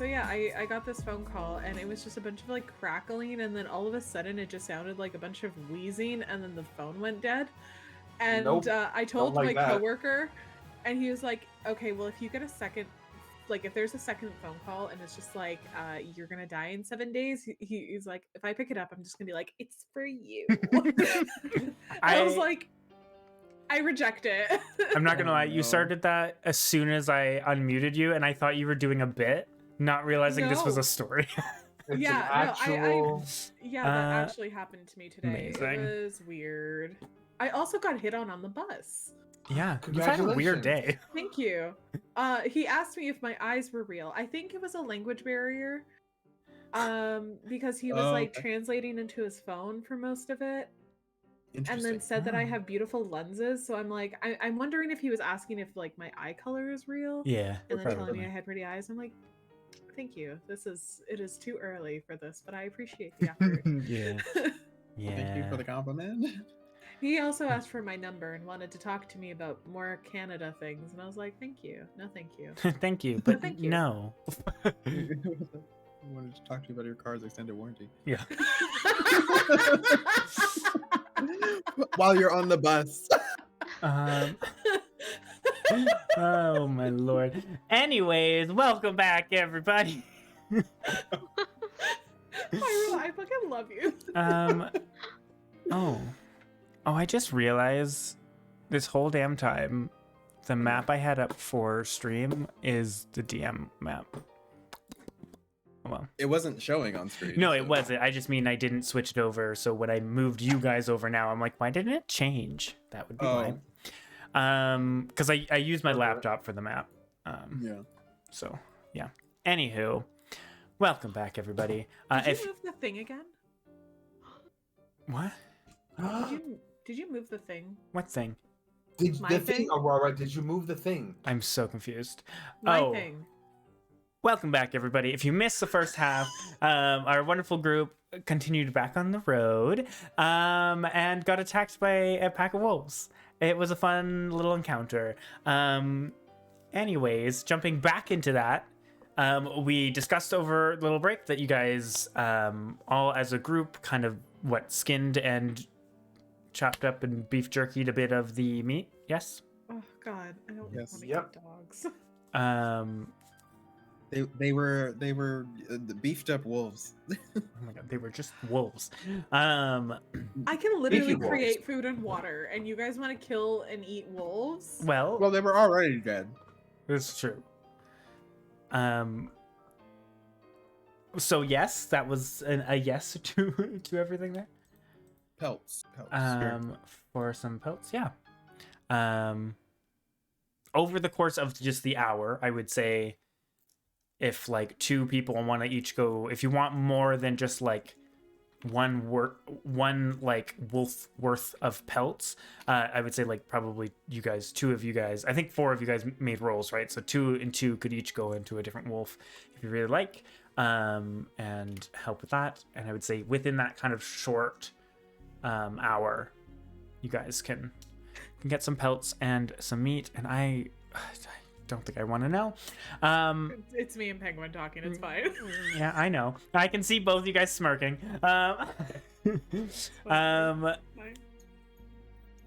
So yeah, I got this phone call and it was just a bunch of like crackling, and then all of a sudden it just sounded like a bunch of wheezing, and then the phone went dead. And Nope, I told like my that. coworker, and he was like, "Okay, well if you get a second, like if there's a second phone call and it's just like you're gonna die in 7 days," he's like, "If I pick it up, I'm just gonna be like, it's for you." I was like, I reject it. I'm not gonna lie, no. you started that as soon as I unmuted you, and I thought you were doing a bit, not realizing this was No. a story. It's Yeah, an no, actual. Yeah, that actually happened to me today. amazing. It was weird. I also got hit on the bus. Yeah, you've had a weird Congratulations. day. Thank you. He asked me if my eyes were real. I think it was a language barrier. Because he was like okay. translating into his phone for most of it, and then Interesting. said that I have beautiful lenses. So I'm like, I'm wondering if he was asking if like my eye color is real, Yeah. and then telling me Probably. I had pretty eyes. I'm like, thank you. It is too early for this, but I appreciate the effort. Yeah. Yeah. Thank you for the compliment. He also asked for my number and wanted to talk to me about more Canada things, and I was like, thank you. No, thank you. Thank you, but thank you. no. I wanted to talk to you about your car's extended warranty. Yeah. While you're on the bus. Oh my lord. Anyways, welcome back, everybody. I fucking love you. Oh, I just realized this whole damn time, the map I had up for stream is the DM map. Well, It wasn't showing on screen. no, so- it wasn't. I just mean I didn't switch it over. So when I moved you guys over now, I'm like, why didn't it change? That would be why. Because I use my Okay. laptop for the map. Yeah. So yeah. Anywho, welcome back, everybody. Did you move the thing again? What? Did you move the thing? What thing? Did My the thing? thing, Aurora? Did you move the thing? I'm so confused. My Oh. thing. Welcome back, everybody. If you missed the first half, our wonderful group continued back on the road and got attacked by a pack of wolves. It was a fun little encounter. Anyways, jumping back into that, we discussed over the little break that you guys all as a group kind of skinned and chopped up and beef jerkied a bit of the meat. Yes? Oh God, I don't Yes. want to Yep. eat dogs. They were the beefed up wolves. Oh my god, they were just wolves. I can literally wolves. create food and water, and you guys want to kill and eat wolves? Well, Well, they were already dead. it's true. So yes, that was a yes to everything there. Pelts. Sure. For some pelts, yeah. Over the course of just the hour, I would say, if like two people want to each go, if you want more than just like one like wolf worth of pelts, I would say like probably you guys, two of you guys, I think 4 of you guys made rolls, right? So 2 and 2 could each go into a different wolf if you really like, and help with that. And I would say within that kind of short hour, you guys can get some pelts and some meat. And I don't think I want to know. It's me and Penguin talking. It's fine. Yeah, I know. I can see both you guys smirking. Fine.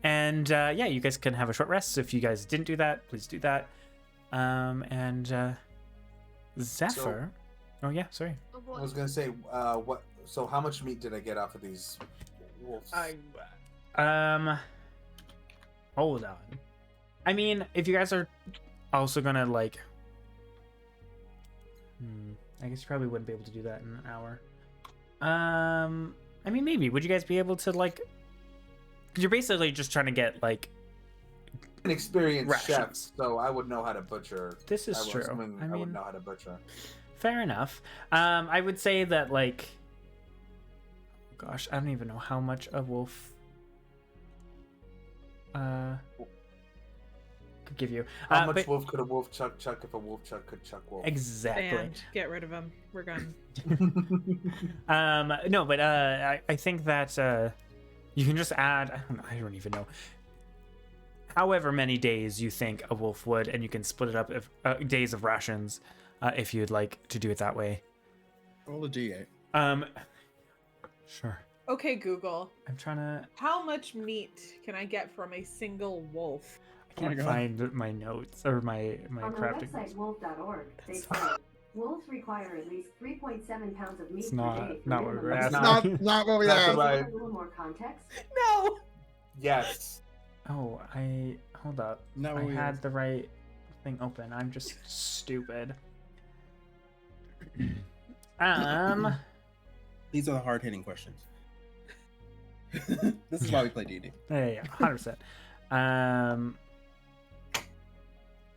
And yeah, you guys can have a short rest. So if you guys didn't do that, please do that. And Zephyr. Oh yeah, sorry. I was gonna say, what? So, how much meat did I get off of these wolves? Hold on. I mean, if you guys are also gonna like, I guess you probably wouldn't be able to do that in an hour. I mean, maybe. Would you guys be able to like? Because you're basically just trying to get like. An experienced chef, rations. so I would know how to butcher. This is I was true. assuming I I would mean, know how to butcher. fair enough. I would say that like. Gosh, I don't even know how much a wolf. Could give you. How much but- wolf could a wolf chuck if a wolf chuck could chuck wolf? Exactly. And get rid of him. We're gone. No, but I think that you can just add. I don't even know. However many days you think a wolf would, and you can split it up if days of rations. if you'd like to do it that way. Roll a d8. Sure. Okay, Google. I'm trying to. How much meat can I get from a single wolf? I can't find my notes or my On the crafting. website wolf.org, they say wolves require at least 3.7 pounds of meat It's per not day. not what we're That's asking. Not what we That's have. right. A little more context. No. Yes. Oh, hold up. Not what I we had have. the right thing open. I'm just stupid. These are the hard-hitting questions. This is why we play D&D. Yeah, 100%.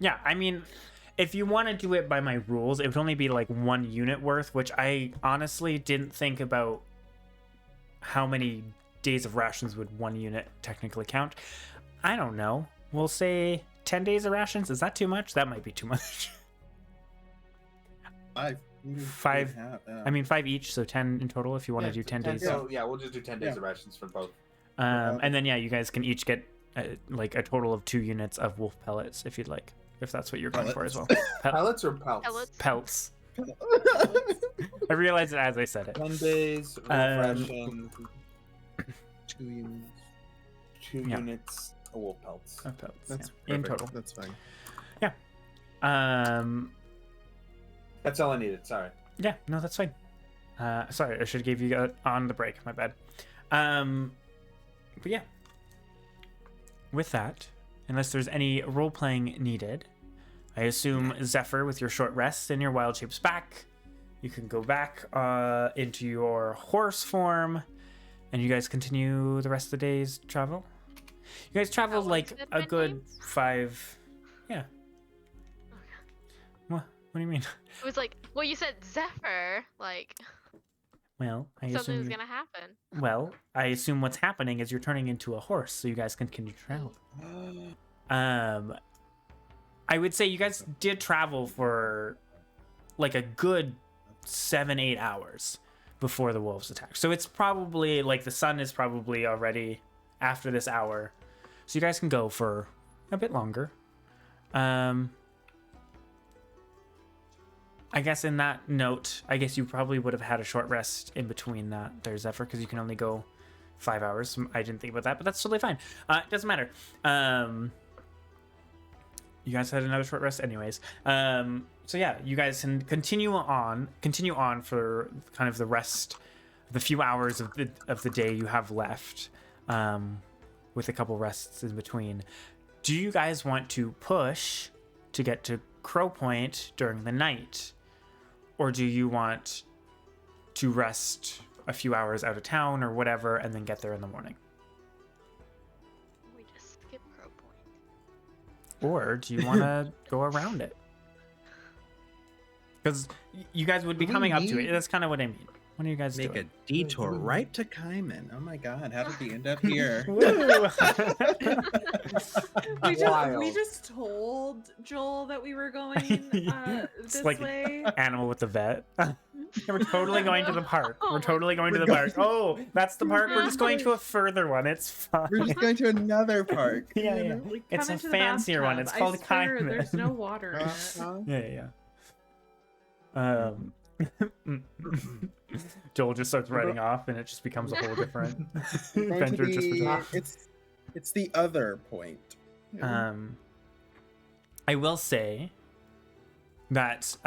Yeah, I mean, if you want to do it by my rules, it would only be like 1 unit worth, which I honestly didn't think about how many days of rations would 1 unit technically count. I don't know. We'll say 10 days of rations. Is that too much? That might be too much. 5. 5. I mean, 5 each, so 10 in total if you want to do 10 days. So yeah, we'll just do 10 days of rations for both. And then, yeah, you guys can each get like a total of 2 units of wolf pellets if you'd like, if that's what you're going for as well. Pellets or pelts? Pellets. Pelts. I realized it as I said it. 10 days of rations, 2 units. 2 Yeah. units of wolf pelts. Of pelts, That's yeah, in perfect. total. That's fine. That's all I needed. Sorry. Yeah, no, that's fine. Sorry, I should have gave you on the break. My bad. But yeah. With that, unless there's any role playing needed, I assume Zephyr, with your short rest and your wild shapes back, you can go back into your horse form, and you guys continue the rest of the day's travel. You guys travel Alex like said a my good names? 5. Yeah. What do you mean? It was like, well, you said Zephyr, like Well, I something assume. was gonna happen. Well, I assume what's happening is you're turning into a horse, so you guys can continue to travel. I would say you guys did travel for like a good 7-8 hours before the wolves attacked. So it's probably like the sun is probably already after this hour, so you guys can go for a bit longer. I guess in that note, I guess you probably would have had a short rest in between that there, Zephyr, because you can only go 5 hours. I didn't think about that, but that's totally fine. It doesn't matter. You guys had another short rest anyways. So yeah, you guys can continue on for kind of the rest, the few hours of the day you have left, with a couple rests in between. Do you guys want to push to get to Crow Point during the night? Or do you want to rest a few hours out of town or whatever and then get there in the morning? We just skip Crow Point. Or do you want to go around it? Because you guys would be Do we coming up to it. need- That's kind of what I mean. What are you guys Make doing? a detour right to Kaiman. Oh my god, how did we end up here? Woo! We Wild. just told Joel that we were going It's this like- way. Animal with the vet. We're totally going to the park. We're totally going to the park. Oh, that's the park. We're just going to a further one. It's fine. We're just going to another park. Yeah, you yeah. know? We It's come a into the fancier one. bathtub. It's called I swear Kindness. There's no water in it. Yeah. Joel just starts riding off, and it just becomes a whole different We're going to adventure. Just for Joel. it's the other point. I will say that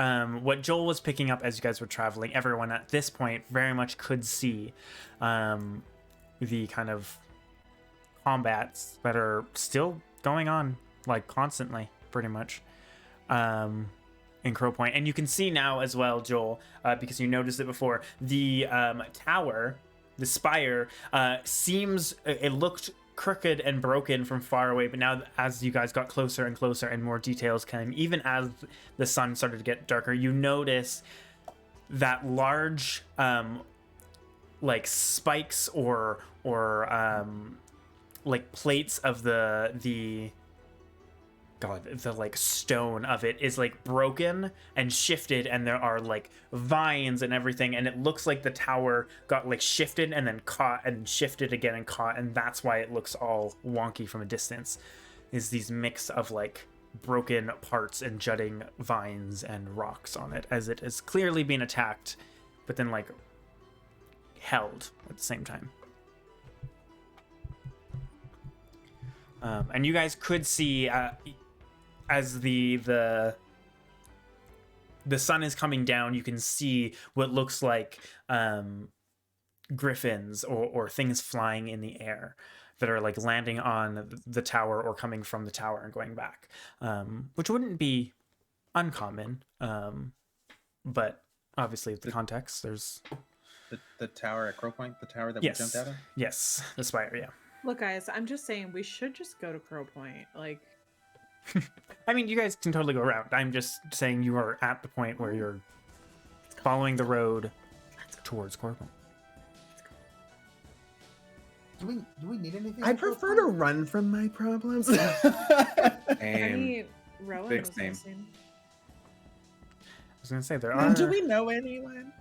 what Joel was picking up as you guys were traveling, everyone at this point very much could see the kind of combats that are still going on, like constantly, pretty much, in Crow Point. And you can see now as well, Joel, because you noticed it before, the tower, the spire, seems, it looked crooked and broken from far away, but now as you guys got closer and closer and more details came, even as the sun started to get darker, you notice that large like spikes or like plates of the like stone of it is like broken and shifted, and there are like vines and everything, and it looks like the tower got like shifted and then caught and shifted again and caught, and that's why it looks all wonky from a distance, is these mix of like broken parts and jutting vines and rocks on it, as it has clearly been attacked, but then like held at the same time. And you guys could see as the sun is coming down, you can see what looks like griffins or things flying in the air that are like landing on the tower or coming from the tower and going back, which wouldn't be uncommon, but obviously the context, there's the tower at Crow Point, the tower that we jumped out of. Yes, the spire. Yeah. Look, guys, I'm just saying we should just go to Crow Point. Like, I mean, you guys can totally go around. I'm just saying you are at the point where you're following the road towards Crow Point. Do we need anything? I prefer to run from my problems. I mean, Rowan Big was same. missing. I was gonna say there are. Do we know anyone?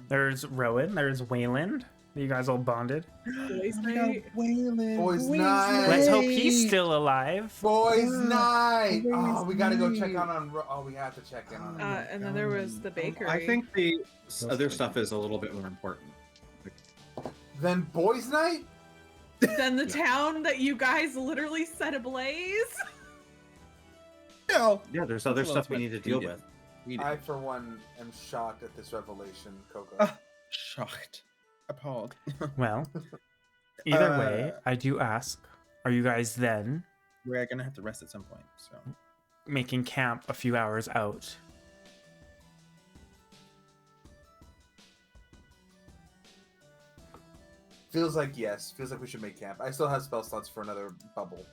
There's Rowan. There's Wayland. You guys all bonded. Boys' Oh my night. God, Waylon. Boys' Waylon. night. Let's hope he's still alive. Boys' Yeah. night. Oh, Boys' we gotta go check night. on. Oh, we have to check in on. And then there was the bakery. I think the other stuff is a little bit more important. Then boys' night. Then the town that you guys literally set ablaze. No. Yeah, there's other stuff we need to deal with. I, for one, am shocked at this revelation, Coco. Shocked. Appalled. Well, either way, I do ask: are you guys then We're gonna have to rest at some point. So making camp a few hours out? Feels like yes. Feels like we should make camp. I still have spell slots for another bubble,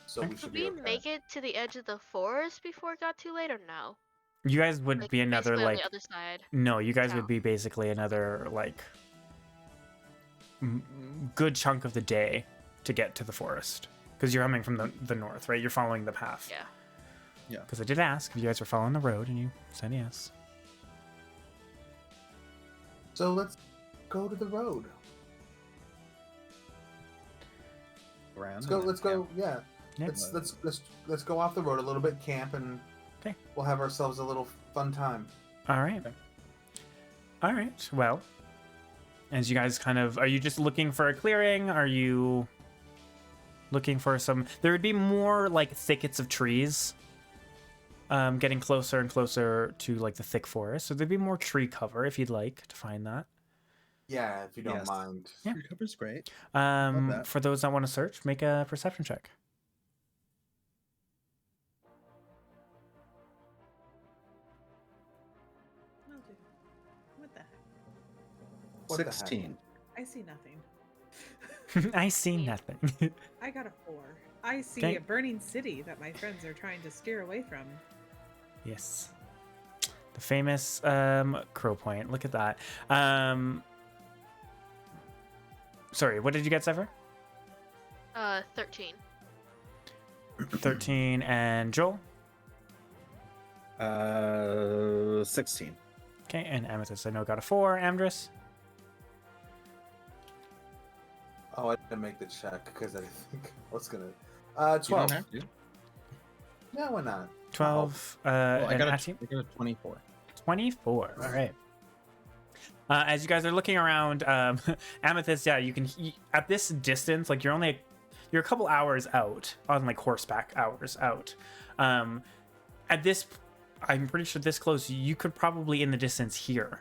so we should Could be we okay. make it to the edge of the forest before it got too late, or no? You guys would Like, be another basically on like the other side. no. You guys town. would be basically another like good chunk of the day to get to the forest because you're coming from the north, right? You're following the path. Yeah. Because I did ask if you guys were following the road, and you said yes. So let's go to the road. around. Let's go. Yeah. Yeah. Let's go off the road a little bit, camp, and Okay. we'll have ourselves a little fun time. All right. Okay. All right. Well, as you guys are you just looking for a clearing? Are you looking for some? There would be more like thickets of trees, getting closer and closer to like the thick forest. So there'd be more tree cover if you'd like to find that. Yeah, if you don't Yes. mind. Yeah. Your cover's great. that. For those that want to search, make a perception check. No, dude. What the heck? What the heck? 16. I see nothing. I see nothing. I got a 4. I see Okay. a burning city that my friends are trying to steer away from. Yes. The famous Crow Point. Look at that. Sorry, what did you get, Zephyr? 13. 13. And Joel? 16. Okay, and Amethyst, I know, got a 4. Amdrus? Oh, I didn't make the check because I think I was gonna. You 12. don't have to. Yeah, why not? 12. Well, I and got Ati? I got a 24. 24. All right. As you guys are looking around, Amethyst, yeah, you can at this distance, like you're a couple hours out on like horseback hours out. At this, I'm pretty sure this close, you could probably in the distance hear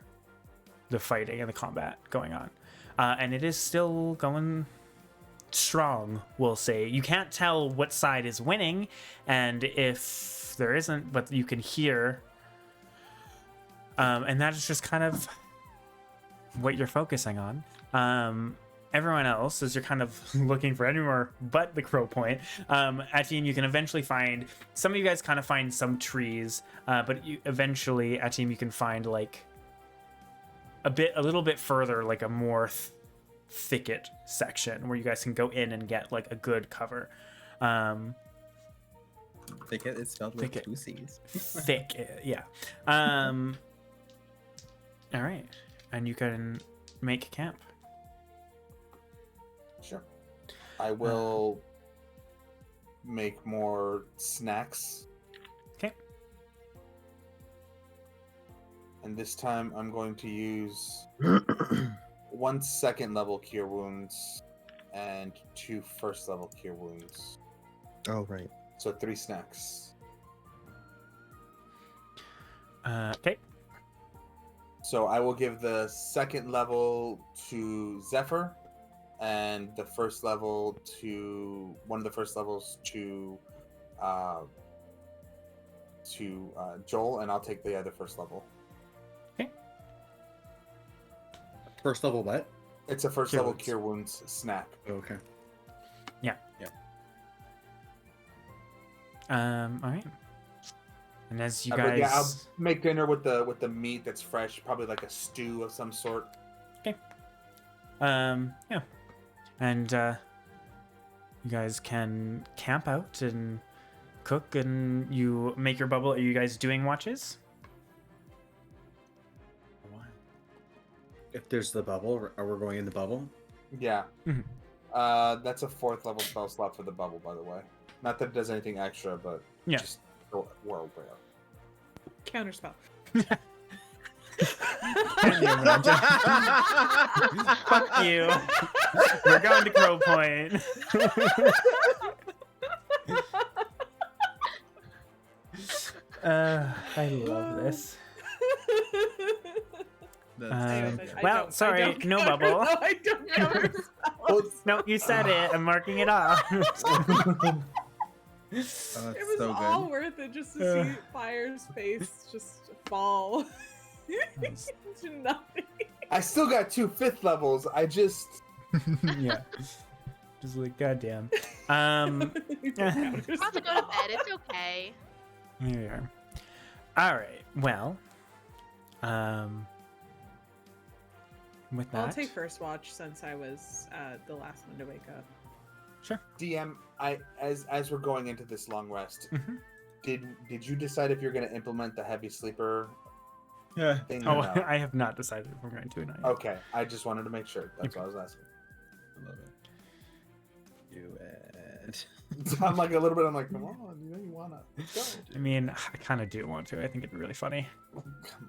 the fighting and the combat going on, and it is still going strong. We'll say you can't tell what side is winning, and if there isn't, but you can hear. And that is just kind of what you're focusing on. Everyone else, as you're kind of looking for anywhere but the Crow Point, Atienne, you can eventually find, some of you guys kind of find some trees, but you eventually, Atienne, you can find like a little bit further, like a more thicket section where you guys can go in and get like a good cover. Thicket is spelled with Thicket. 2 C's. Thick, yeah. All right, and you can make camp. Sure. I will make more snacks. Okay. And this time I'm going to use 1 second level cure wounds and 2 first level cure wounds. Oh, right. So 3 snacks. Okay. So I will give the second level to Zephyr, and the first level to one of the first levels to Joel, and I'll take the other first level. First level what? It's a first Cure level wounds. cure wounds snack. Okay. All right. And as you But guys, yeah, I'll make dinner with the meat that's fresh, probably like a stew of some sort. yeah, and you guys can camp out and cook, and you make your bubble. Are you guys doing watches? If there's the bubble, are we going in the bubble? Yeah. Mhm. That's a 4th level spell slot for the bubble, by the way. Not that it does anything extra, but Yeah. just we're aware. Counterspell. Can't you imagine? Fuck you. We're going to Crow Point. I love this. Well, sorry, no bubble. No, I don't counter spells. No, you said it. I'm marking it off. Oh, that's It was so all good. worth it just to see Fire's face just fall to nothing. I still got 2 5th levels. I just Yeah. Just like, goddamn. I'm about to go to bed. It's okay. Here we are. All right. Well, with that, I'll take first watch since I was the last one to wake up. sure. DM. As we're going into this long rest, Mhm. did you decide if you're going to implement the heavy sleeper Yeah. thing? Oh, or no? I have not decided if we're going to or not. Yet. Okay, I just wanted to make sure. That's Okay. what I was asking. I love it. Do it. I'm like a little bit. I'm like, come on, you wanna go? I mean, I kind of do want to. I think it'd be really funny.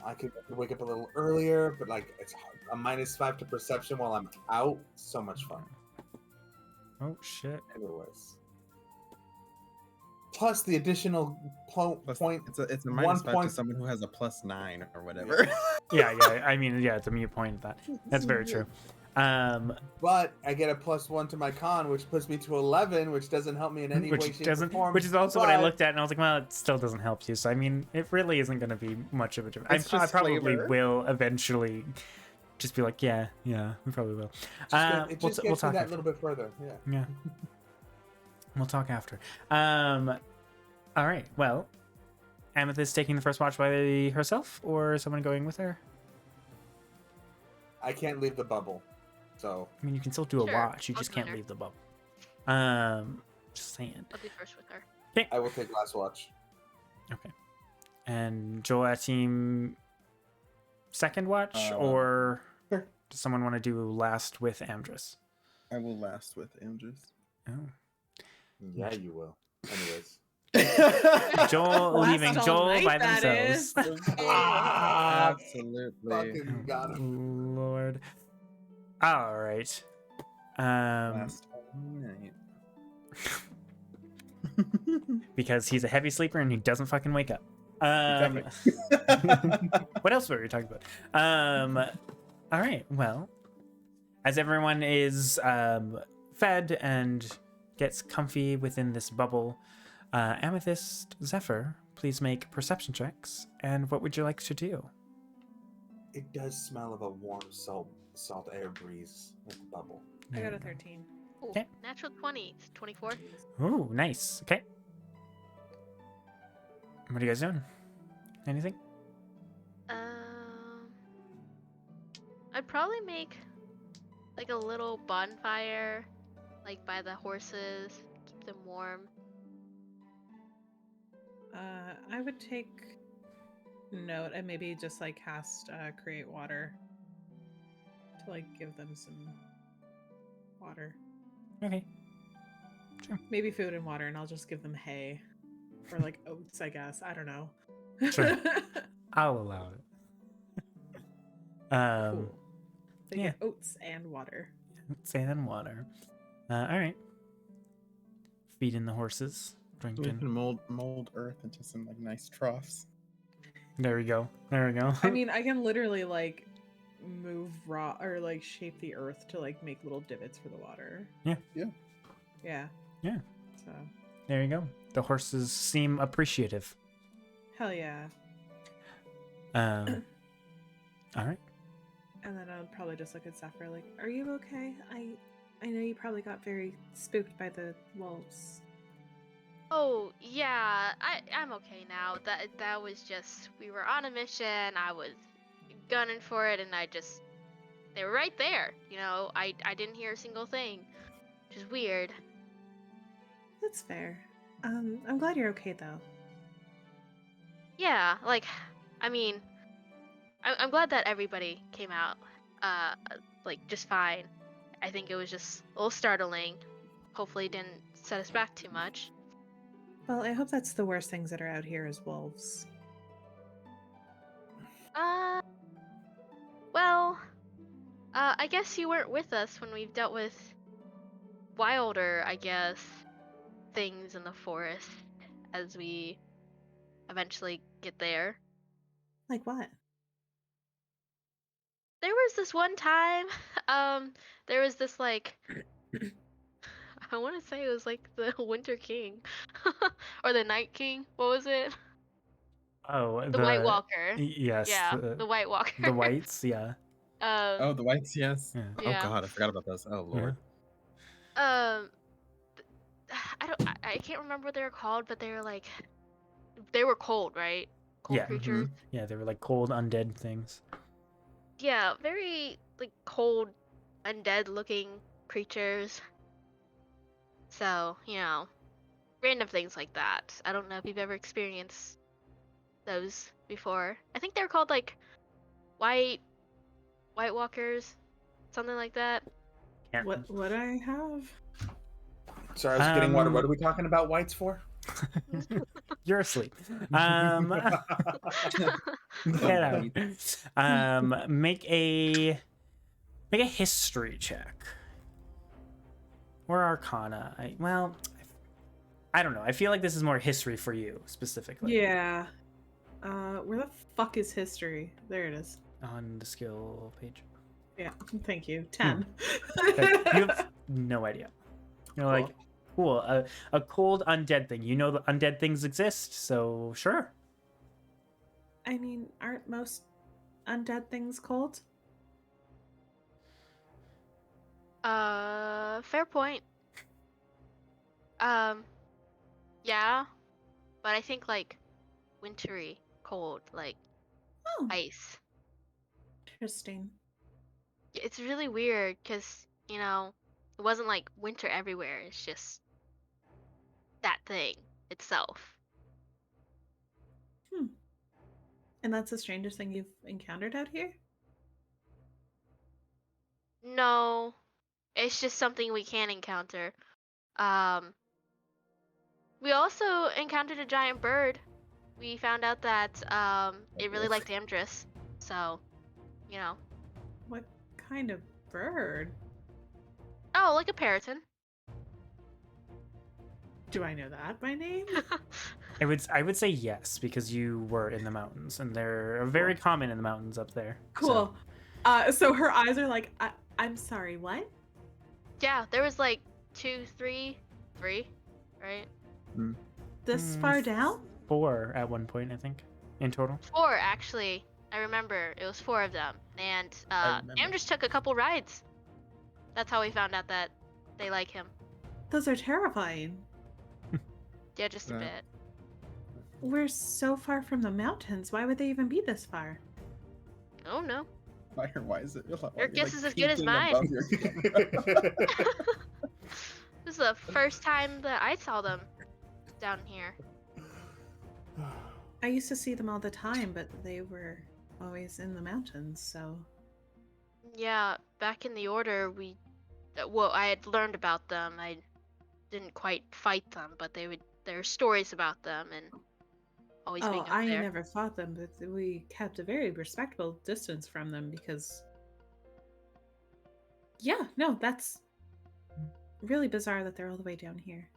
I could wake up a little earlier, but like it's hard. A -5 to perception while I'm out. So much fun. Oh shit. Anyways. Plus the additional Plus, point. it's a one -5 to point- someone who has a +9 or whatever. Yeah. I mean, yeah, it's a mute point of that. That's very true. But I get a +1 to my con, which puts me to 11, which doesn't help me in any way, which shape, doesn't, or form. which is also what I but- looked at, and I was like, well, it still doesn't help you. So I mean, it really isn't going to be much of a difference. It's I just probably flavor. will eventually just be like, yeah, we probably will. It just we'll gets me talk that after. little bit further. Yeah. Yeah. We'll talk after. All right. Well, Amethyst taking the first watch by herself, or someone going with her? I can't leave the bubble, so I mean, you can still do a Sure, watch. You I'll just join can't her. leave the bubble. Just saying. I'll be first with her. I will take last watch. Okay. And Joel team second watch, or sure. does someone want to do last with Amdrus? I will last with Amdrus. Oh. Yeah, you will. Anyways. Joel Last leaving all Joel night, by that themselves. is. Absolutely. Fucking got him. Lord. All right. Last night. Because he's a heavy sleeper and he doesn't fucking wake up. What else were we talking about? All right. Well, as everyone is fed and gets comfy within this bubble, Amethyst, Zephyr, please make perception checks. And what would you like to do? It does smell of a warm salt air breeze with the bubble. I got a 13. Ooh, Okay. natural 20. It's 24. Ooh, nice. Okay. What are you guys doing? Anything? I'd probably make like a little bonfire, like by the horses, keep them warm. I would take note and maybe just like cast create water to like give them some water. Okay. Maybe food and water, and I'll just give them hay. Or like oats, I guess. I don't know. Sure. I'll allow it. Cool. They yeah. get oats and water. Sand and water. All right. Feeding the horses, We drinking. can mold earth into some like nice troughs. There we go. There we go. I mean, I can literally like move raw or like shape the earth to like make little divots for the water. Yeah. Yeah. Yeah. Yeah. So There you go. The horses seem appreciative. hell yeah. All right. And then I'll probably just look at Zephyr like, "Are you okay? I know you probably got very spooked by the wolves." Oh yeah, I'm okay now. That was just, we were on a mission. I was gunning for it, and they were right there. You know, I didn't hear a single thing, which is weird. That's fair. I'm glad you're okay though. Yeah, like, I mean, I'm glad that everybody came out, like just fine. I think it was just a little startling. Hopefully, it didn't set us back too much. Well, I hope that's the worst things that are out here is wolves. Well, I guess you weren't with us when we've dealt with wilder, I guess, things in the forest as we eventually get there. Like what? There was this one time, there was this like, I want to say it was like the Winter King, or the Night King. What was it? Oh, The White Walker. Yes. Yeah, the White Walker. The whites. Yeah. Oh, the whites, yes. Yeah. Yeah. Oh god, I forgot about those. Oh lord. I can't remember what they were called, but they were like, they were cold, right? Cold Yeah. creatures. Yeah. They were like cold undead things. Yeah, very like cold, undead-looking creatures. So, you know, random things like that. I don't know if you've ever experienced those before. I think they're called like White Walkers, something like that. Can't- What I have? Sorry, I was getting water. What are we talking about whites for? You're asleep. Get out. Make a history check. Or Arcana. I don't know. I feel like this is more history for you specifically. Yeah. Where the fuck is history? There it is. On the skill page. Yeah. Thank you. 10. Okay, you have no idea. You're like, cool. A cold undead thing. You know the undead things exist, so sure. I mean, aren't most undead things cold? Fair point. Yeah, but I think like wintry cold, like Oh, ice. interesting. It's really weird because, you know, it wasn't like winter everywhere. It's just that thing itself. And that's the strangest thing you've encountered out here? No, it's just something we can encounter. We also encountered a giant bird. We found out that it really liked Amdrus. So, you know. What kind of bird? Oh, like a parrotin. Do I know that by name? I would say yes because you were in the mountains and they're very common in the mountains up there. Cool. So her eyes are like, I'm sorry, what? Yeah, there was like 2, 3, right? This far down? 4 at one point, I think, in total. 4 actually. I remember it was 4 of them, and Amdrus took a couple rides. That's how we found out that they like him. Those are terrifying. Yeah, just a Yeah. bit. We're so far from the mountains. Why would they even be this far? Oh no. Why is it? Your guess is as good as peeking mine. above your- This is the first time that I saw them down here. I used to see them all the time, but they were always in the mountains, so... Yeah, back in the order, I had learned about them. I didn't quite fight them, but there are stories about them and always being up I there. never fought them, but we kept a very respectable distance from them because. Yeah, no, that's really bizarre that they're all the way down here.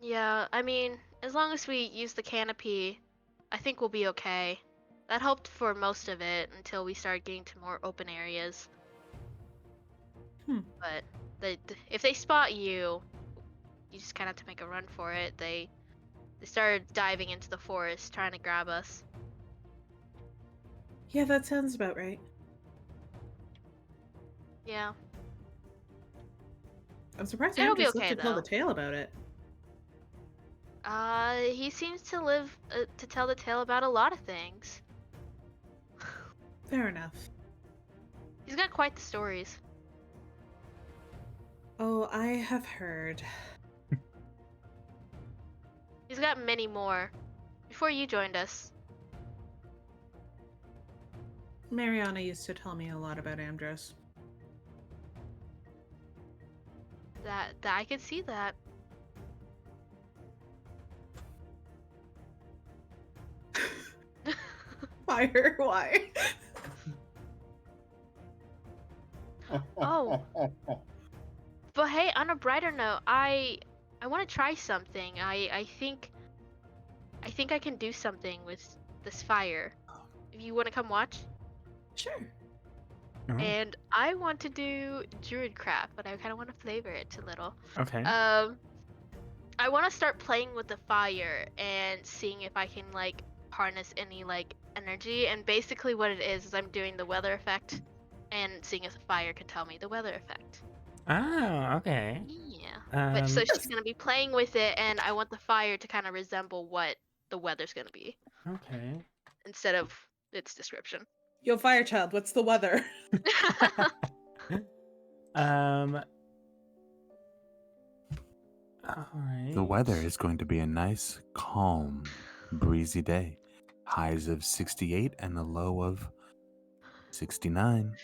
Yeah, I mean, as long as we use the canopy, I think we'll be okay. That helped for most of it until we started getting to more open areas. But if they spot you, you just kind of have to make a run for it. They started diving into the forest trying to grab us. Yeah, that sounds about right. Yeah. I'm surprised It'll Amdrus be lived okay, to tell the though. tale about it. He seems to live to tell the tale about a lot of things. Fair enough. He's got quite the stories. Oh, I have heard. He's got many more. Before you joined us. Mariana used to tell me a lot about Amdrus. That I could see that. Fire, why? Oh. But hey, on a brighter note, I want to try something. I think I can do something with this fire. If you want to come watch. Sure. Oh, And I want to do druidcraft, but I kind of want to flavor it a little. okay. I want to start playing with the fire and seeing if I can like harness any like energy. And basically what it is I'm doing the weather effect and seeing if the fire can tell me the weather effect. Oh, okay. Yeah. But so she's gonna be playing with it, and I want the fire to kind of resemble what the weather's gonna be Okay. instead of its description. Yo, Firechild, what's the weather? All right. The weather is going to be a nice, calm, breezy day. Highs of 68 and a low of 69.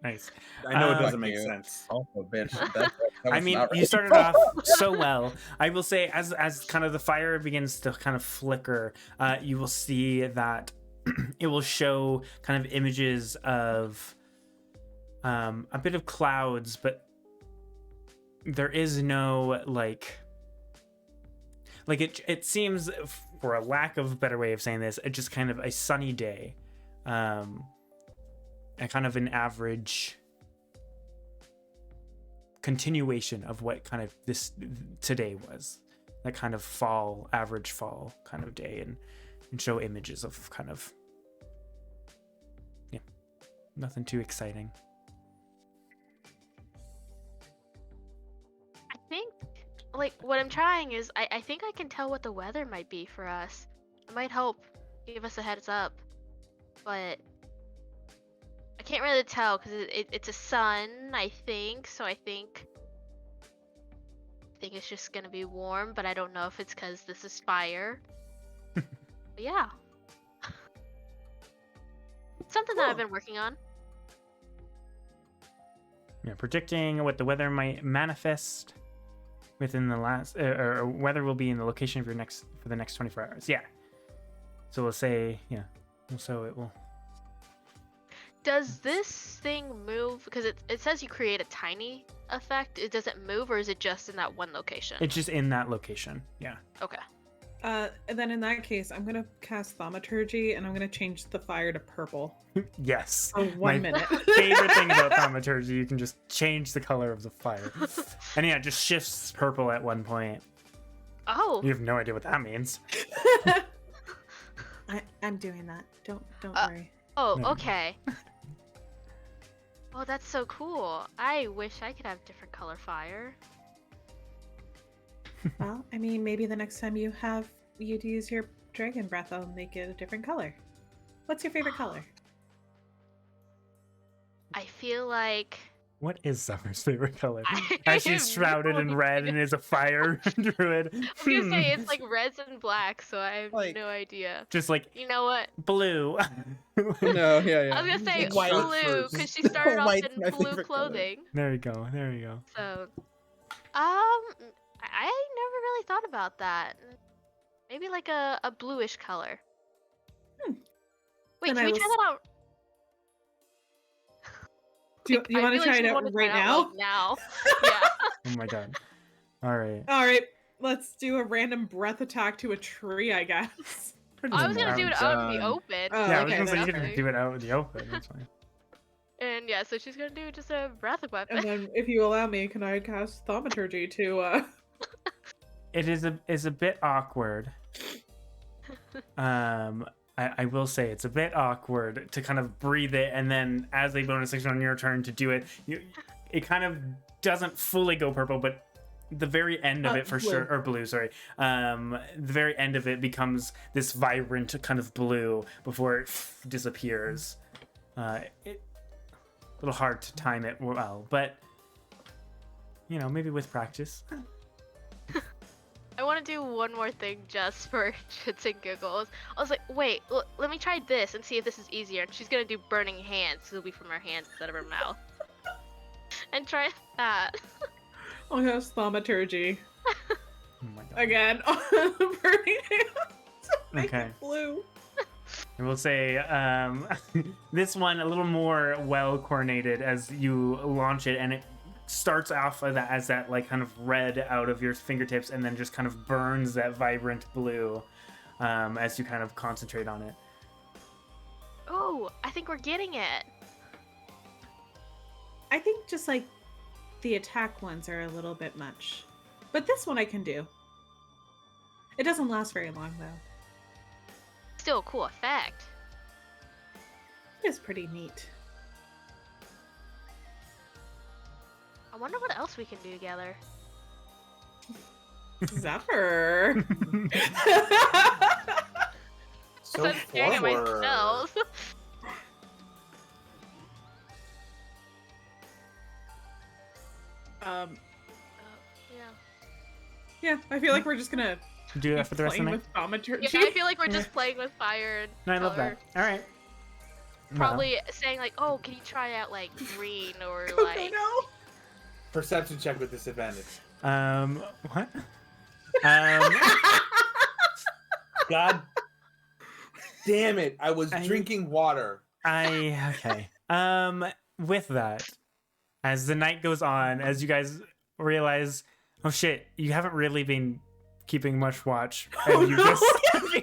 Nice. I know it Um, doesn't make you. sense. Oh, bitch. That I was mean, not you right. started off so well. I will say, as kind of the fire begins to kind of flicker, you will see that it will show kind of images of a bit of clouds, but there is no like it seems, for a lack of a better way of saying this, it's just kind of a sunny day, and kind of an average continuation of what kind of this today was, that kind of average fall kind of day, and show images of kind of, yeah, nothing too exciting. I think, like, what I'm trying is, I think I can tell what the weather might be for us. It might help give us a heads up, but I can't really tell because it's a sun, I think, so I think it's just gonna be warm, but I don't know if it's because this is fire. But yeah. Something that I've been working on. Yeah, predicting what the weather might manifest within the last, or weather will be in the location of for the next 24 hours. Yeah. So we'll say, yeah. So it will. Does this thing move? Because it says you create a tiny effect. Does it move, or is it just in that one location? It's just in that location. Yeah. Okay. And then in that case, I'm gonna cast Thaumaturgy, and I'm gonna change the fire to purple. Yes. For 1 My minute. favorite thing about Thaumaturgy, you can just change the color of the fire. And yeah, it just shifts purple at one point. Oh. You have no idea what that means. I'm doing that. Don't worry. Oh, No. okay. Oh, that's so cool. I wish I could have different color fire. Well, I mean, maybe the next time you use your dragon breath, I'll make it a different color. What's your favorite color? I feel like What is Summer's favorite color? I As have she's shrouded no in red and is a fire druid. I was gonna say it's like reds and black, so I have Like- no idea. Just like You know what? blue. No, yeah. I was gonna say White blue first. because she started off White's in my blue favorite color. clothing. There you go. There you go. So, I never really thought about that. Maybe like a bluish color. Wait, Then can I we will try that out? Do you Like, I want to feel like try it she'd out wanna try right it out, now? like, now. Yeah. Oh my god. All right. All right, let's do a random breath attack to a tree, I guess. I was gonna do it out in the done. open. Oh, Yeah, I was okay, gonna say you that's can fine. do it out in the open. That's fine. And yeah, so she's gonna do just a breath weapon. And then, if you allow me, can I cast Thaumaturgy to? It is a bit awkward. I will say it's a bit awkward to kind of breathe it, and then as a bonus action on your turn to do it, it kind of doesn't fully go purple, but the very end of it for blue. sure, or blue, sorry. The very end of it becomes this vibrant kind of blue before it disappears. It a little hard to time it well, but you know, maybe with practice. I want to do one more thing just for shits and giggles. I was like, wait, let me try this and see if this is easier. And she's gonna do burning hands, so it'll be from her hands instead of her mouth. And try that. I'll cast Thaumaturgy Oh my god. again on the burning hands. Make Okay. it blue. I will say this one a little more well coordinated as you launch it, and it starts off as that like kind of red out of your fingertips, and then just kind of burns that vibrant blue as you kind of concentrate on it. Oh, I think we're getting it. I think just like the attack ones are a little bit much, but this one I can do. It doesn't last very long though. Still a cool effect. It's pretty neat. I wonder what else we can do together. Zephyr. So I'm staring at my forward. spells. Yeah, Yeah. I feel like we're just gonna Do that for the rest of the playing night. with Thaumaturgy. Yeah, I feel like we're just playing with fire and No, I love color. that. All right. Probably saying like, oh, can you try out like green or Coco, like no. Perception check with disadvantage. What? God damn it! I was I- drinking water. Okay. With that, as the night goes on, as you guys realize, oh shit, you haven't really been keeping much watch, and Oh, you no. just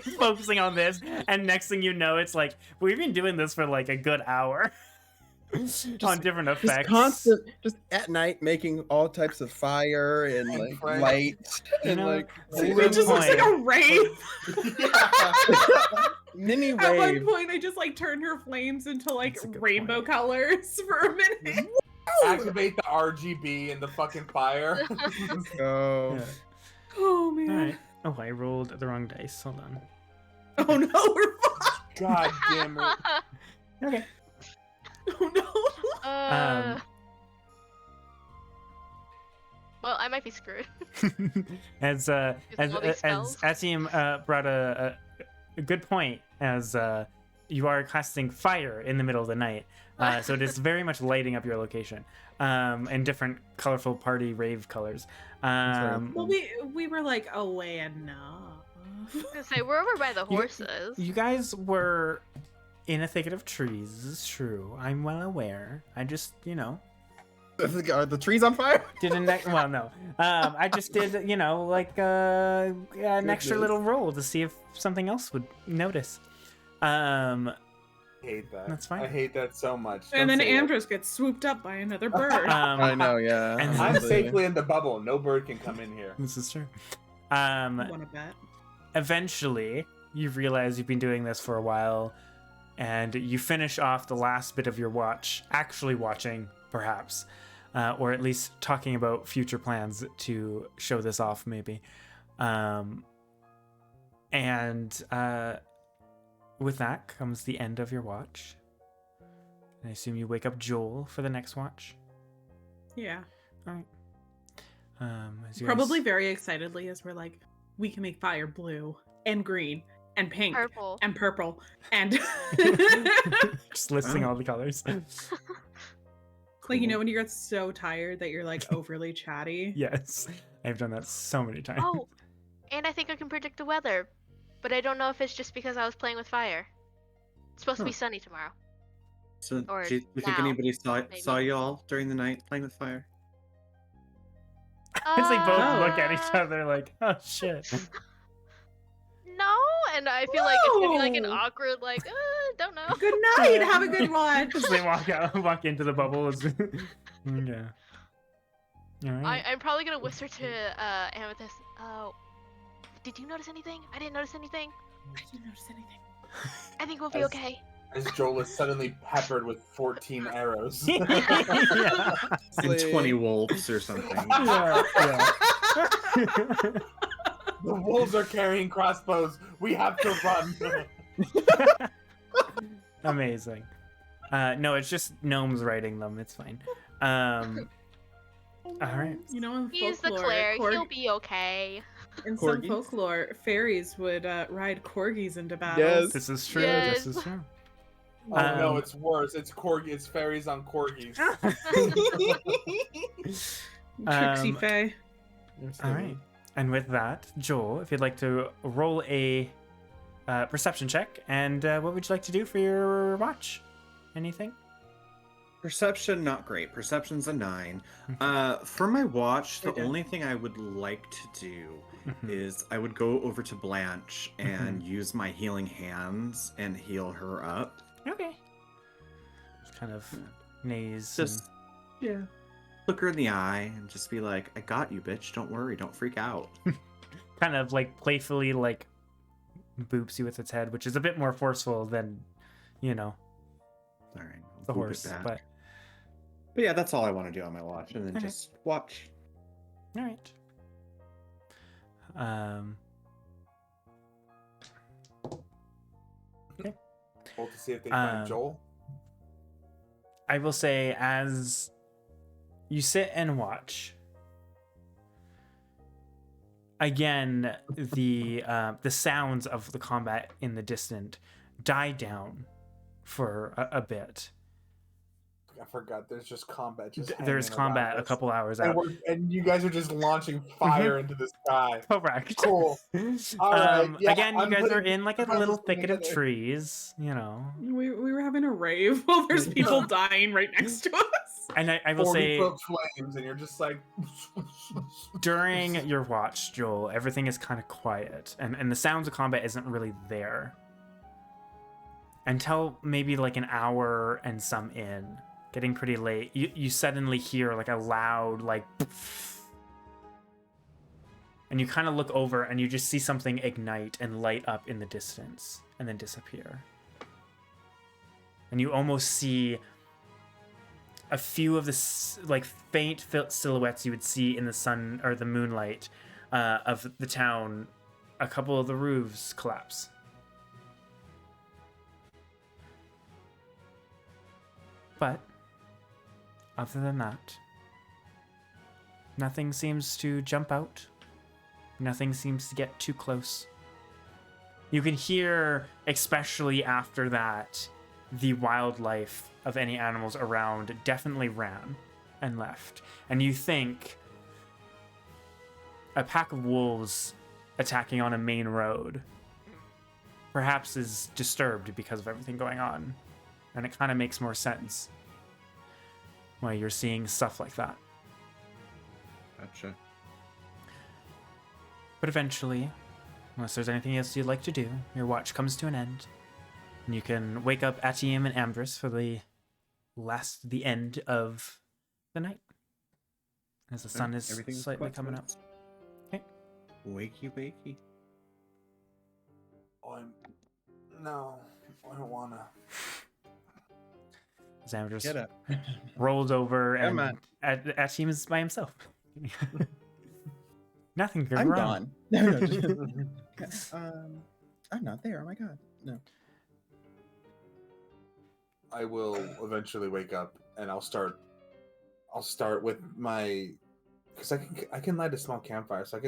been focusing on this, and next thing you know, it's like we've been doing this for like a good hour on different Just effects. constant, just at night making all types of fire and And like friends. light You and know, like It just looks like a rave. mini At one rave. point, I just like turned her flames into like That's a good rainbow point. colors for a minute. Activate the RGB in the fucking fire. Oh, Yeah. Oh man. All right. Oh, I rolled the wrong dice. Hold on. Oh no, we're fucked. God damn it! Okay. Oh no. Well, I might be screwed. as all these spells. Atium brought a good point, as you are casting fire in the middle of the night, so it is very much lighting up your location in different colorful party rave colors. Well, we were like away enough. I was gonna say we're over by the horses. You guys were in a thicket of trees. This is true. I'm well aware. I just, are the trees on fire? didn't. Well, no. I just did, like an extra Goodness. little roll to see if something else would notice. I hate that. That's fine. I hate that so much. And then Don't say that. Amdrus gets swooped up by another bird. I know, yeah. And I'm Absolutely. safely in the bubble. No bird can come in here. This is true. Want to bet? Eventually, you realize you've been doing this for a while, and you finish off the last bit of your watch, actually watching, perhaps, or at least talking about future plans to show this off, maybe. And with that comes the end of your watch. And I assume you wake up Joel for the next watch. Yeah. All right. As you Probably guys- very excitedly as we're like, we can make fire blue and green and pink Purple. and purple and just listing all the colors. Like, Cool. when you get so tired that you're like overly chatty. Yes, I've done that so many times. Oh, and I think I can predict the weather, but I don't know if it's just because I was playing with fire. It's supposed to be Huh. sunny tomorrow. So, Or do you think now, anybody saw maybe. you all during the night playing with fire? As they both Oh. look at each other like, oh shit. No, and I feel like it's gonna be like an No. awkward, like, don't know. Good night. Have a good watch. As they walk into the bubble. Yeah. All right. I'm probably gonna whisper to Amethyst. Oh, did you notice anything? I didn't notice anything. I didn't notice anything. I think we'll be As- okay. As Joel is suddenly peppered with 14 arrows. Yeah. And 20 wolves or something. Yeah. The wolves are carrying crossbows. We have to run. Amazing. No, it's just gnomes writing them. It's fine. All right. In He's the folklore, cleric. He'll be okay. in some Corgis? folklore, fairies would ride corgis into battle. Yes. This is true. Yes. This is true. Oh no, Um, it's worse. It's corgi. It's fairies on corgis. Trixie Um, Faye. All right. And with that, Joel, if you'd like to roll a perception check, and what would you like to do for your watch? Anything? Perception, not great. Perception's a 9. For my watch, the only thing I would like to do is I would go over to Blanche and use my healing hands and heal her up. Okay. Just kind of naze. Just, yeah. Look her in the eye and just be like, I got you, bitch. Don't worry. Don't freak out. Kind of like playfully like boops you with its head, which is a bit more forceful than, All right. I'll the boop it horse. back. But But yeah, that's all I want to do on my watch. And then Okay. just watch. all right. Well, to see if they find Um, Joel. I will say, as you sit and watch, again, the sounds of the combat in the distant die down for a bit. I forgot. There's just combat. Just There's hanging around combat a us. couple hours And, out. and you guys are just launching fire into the sky. Correct. Cool. All right, yeah, Again, you I'm guys are putting in like a puzzles little thicket of together. trees, We were having a rave while there's people dying right next to us. And I will 40 say, foot flames, and you're just like. during your watch, Joel, everything is kind of quiet, and the sounds of combat isn't really there until maybe like an hour and some in, getting pretty late. You suddenly hear like a loud like, and you kind of look over and you just see something ignite and light up in the distance and then disappear. And you almost see a few of the like faint silhouettes you would see in the sun or the moonlight of the town. A couple of the roofs collapse. But other than that, nothing seems to jump out. Nothing seems to get too close. You can hear, especially after that, the wildlife of any animals around definitely ran and left. And you think a pack of wolves attacking on a main road perhaps is disturbed because of everything going on. And it kind of makes more sense why you're seeing stuff like that. Gotcha. But eventually, unless there's anything else you'd like to do, your watch comes to an end. And you can wake up Atium and Amdrus for the end of the night. As the sun is Everything's slightly quite coming up. nice. Okay. Wakey, wakey. No, I don't wanna. As Amdrus Get up. rolls over Come and Atium is by himself. Nothing could go I'm wrong. gone. No, just, I'm not there. Oh my god. No. I will eventually wake up, and I'll start with my, because I can light a small campfire, so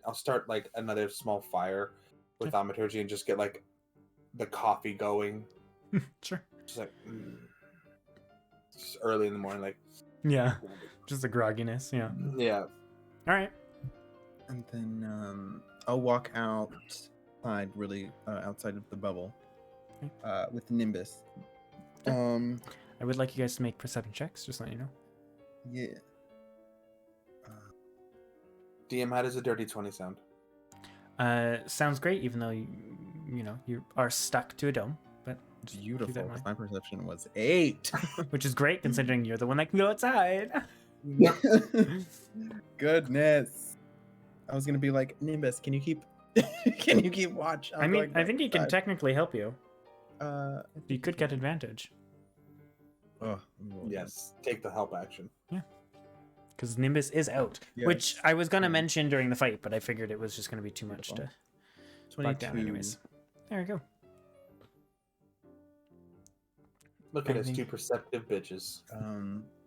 I'll start like another small fire with thaumaturgy and just get like the coffee going. Sure. Just like just early in the morning, like. Yeah. Just a grogginess. Yeah. Yeah. All right. And then I'll walk outside, really outside of the bubble, with Nimbus. I would like you guys to make perception checks. Just let you know. Yeah. DM, how does a dirty 20 sound? Sounds great, even though you are stuck to a dome. But Beautiful. keep that in 'cause mind. my perception was 8. Which is great considering you're the one that can go outside. Goodness. I was gonna be like, Nimbus, can you keep can you keep watch? I mean, I think he can technically help you. technically. You could get advantage. Oh, Yes. Take the help action. Because Nimbus is out. Which Yes. I was going to mention during the fight, but I figured it was just going to be too much to lock 22. down anyways. There we go. Look at us, Anything? 2 perceptive bitches.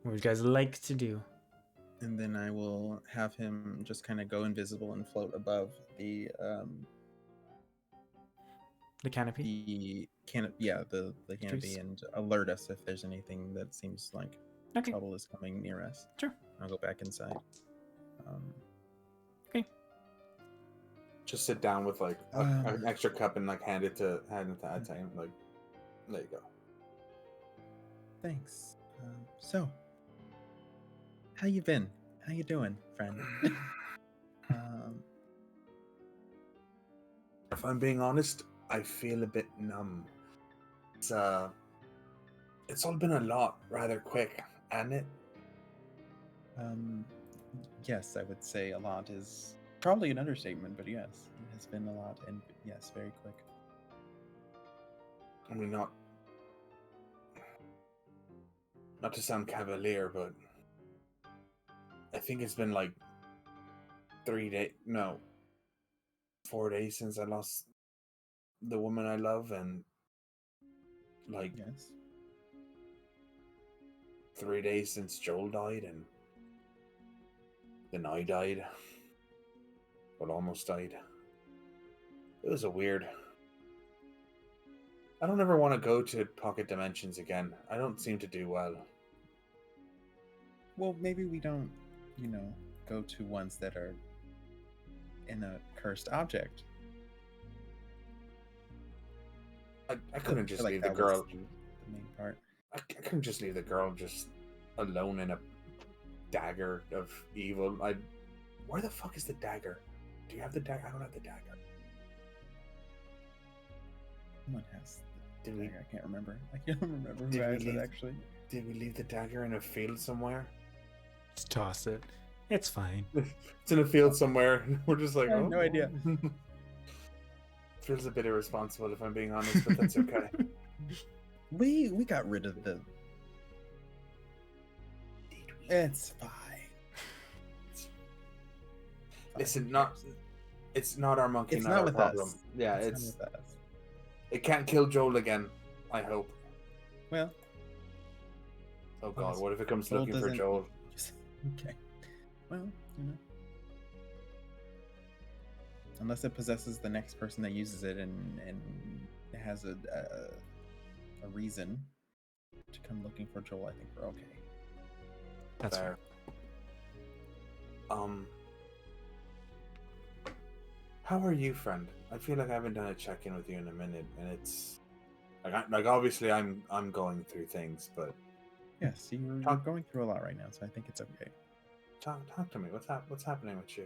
What would you guys like to do? And then I will have him just kind of go invisible and float above the The canopy? the canopy Trees. and alert us if there's anything that seems like Okay. trouble is coming near us. Sure. I'll go back inside. Just sit down with like an extra cup and like hand it to him. Like, there you go. Thanks. So, how you been? How you doing, friend? If I'm being honest, I feel a bit numb. It's all been a lot rather quick, hasn't it? Yes, I would say a lot is probably an understatement, but yes, it has been a lot, and yes, very quick. I mean, not to sound cavalier, but I think it's been like 4 days since I lost the woman I love, and like Yes. 3 days since Joel died, and then I died. Well, almost died. It was a weird. I don't ever want to go to pocket dimensions again. I don't seem to do well. Well, maybe we don't, go to ones that are in a cursed object. I couldn't just feel leave the that was girl. the main part. I couldn't just leave the girl just alone in a dagger of evil. Where the fuck is the dagger? Do you have the dagger? I don't have the dagger. Someone has. Did we? I can't remember. I can't remember who Did we has it leave- actually. Did we leave the dagger in a field somewhere? Just toss it. It's fine. It's in a field somewhere. We're just like, I have no idea. Feels a bit irresponsible if I'm being honest, but that's okay. We got rid of the. It's fine. Listen, it's not our monkey, It's not not our with problem. us. Yeah, It's it's not with us. it can't kill Joel again. I hope. Well, Oh Well, God, what if it comes Joel looking for doesn't- Joel? okay. Well, unless it possesses the next person that uses it and it has a reason to come looking for Joel, I think we're okay. That's Fair. How are you, friend? I feel like I haven't done a check-in with you in a minute, and it's like obviously I'm going through things, but Yes, you're Talk- going through a lot right now, so I think it's okay. talk to me. What's happening with you?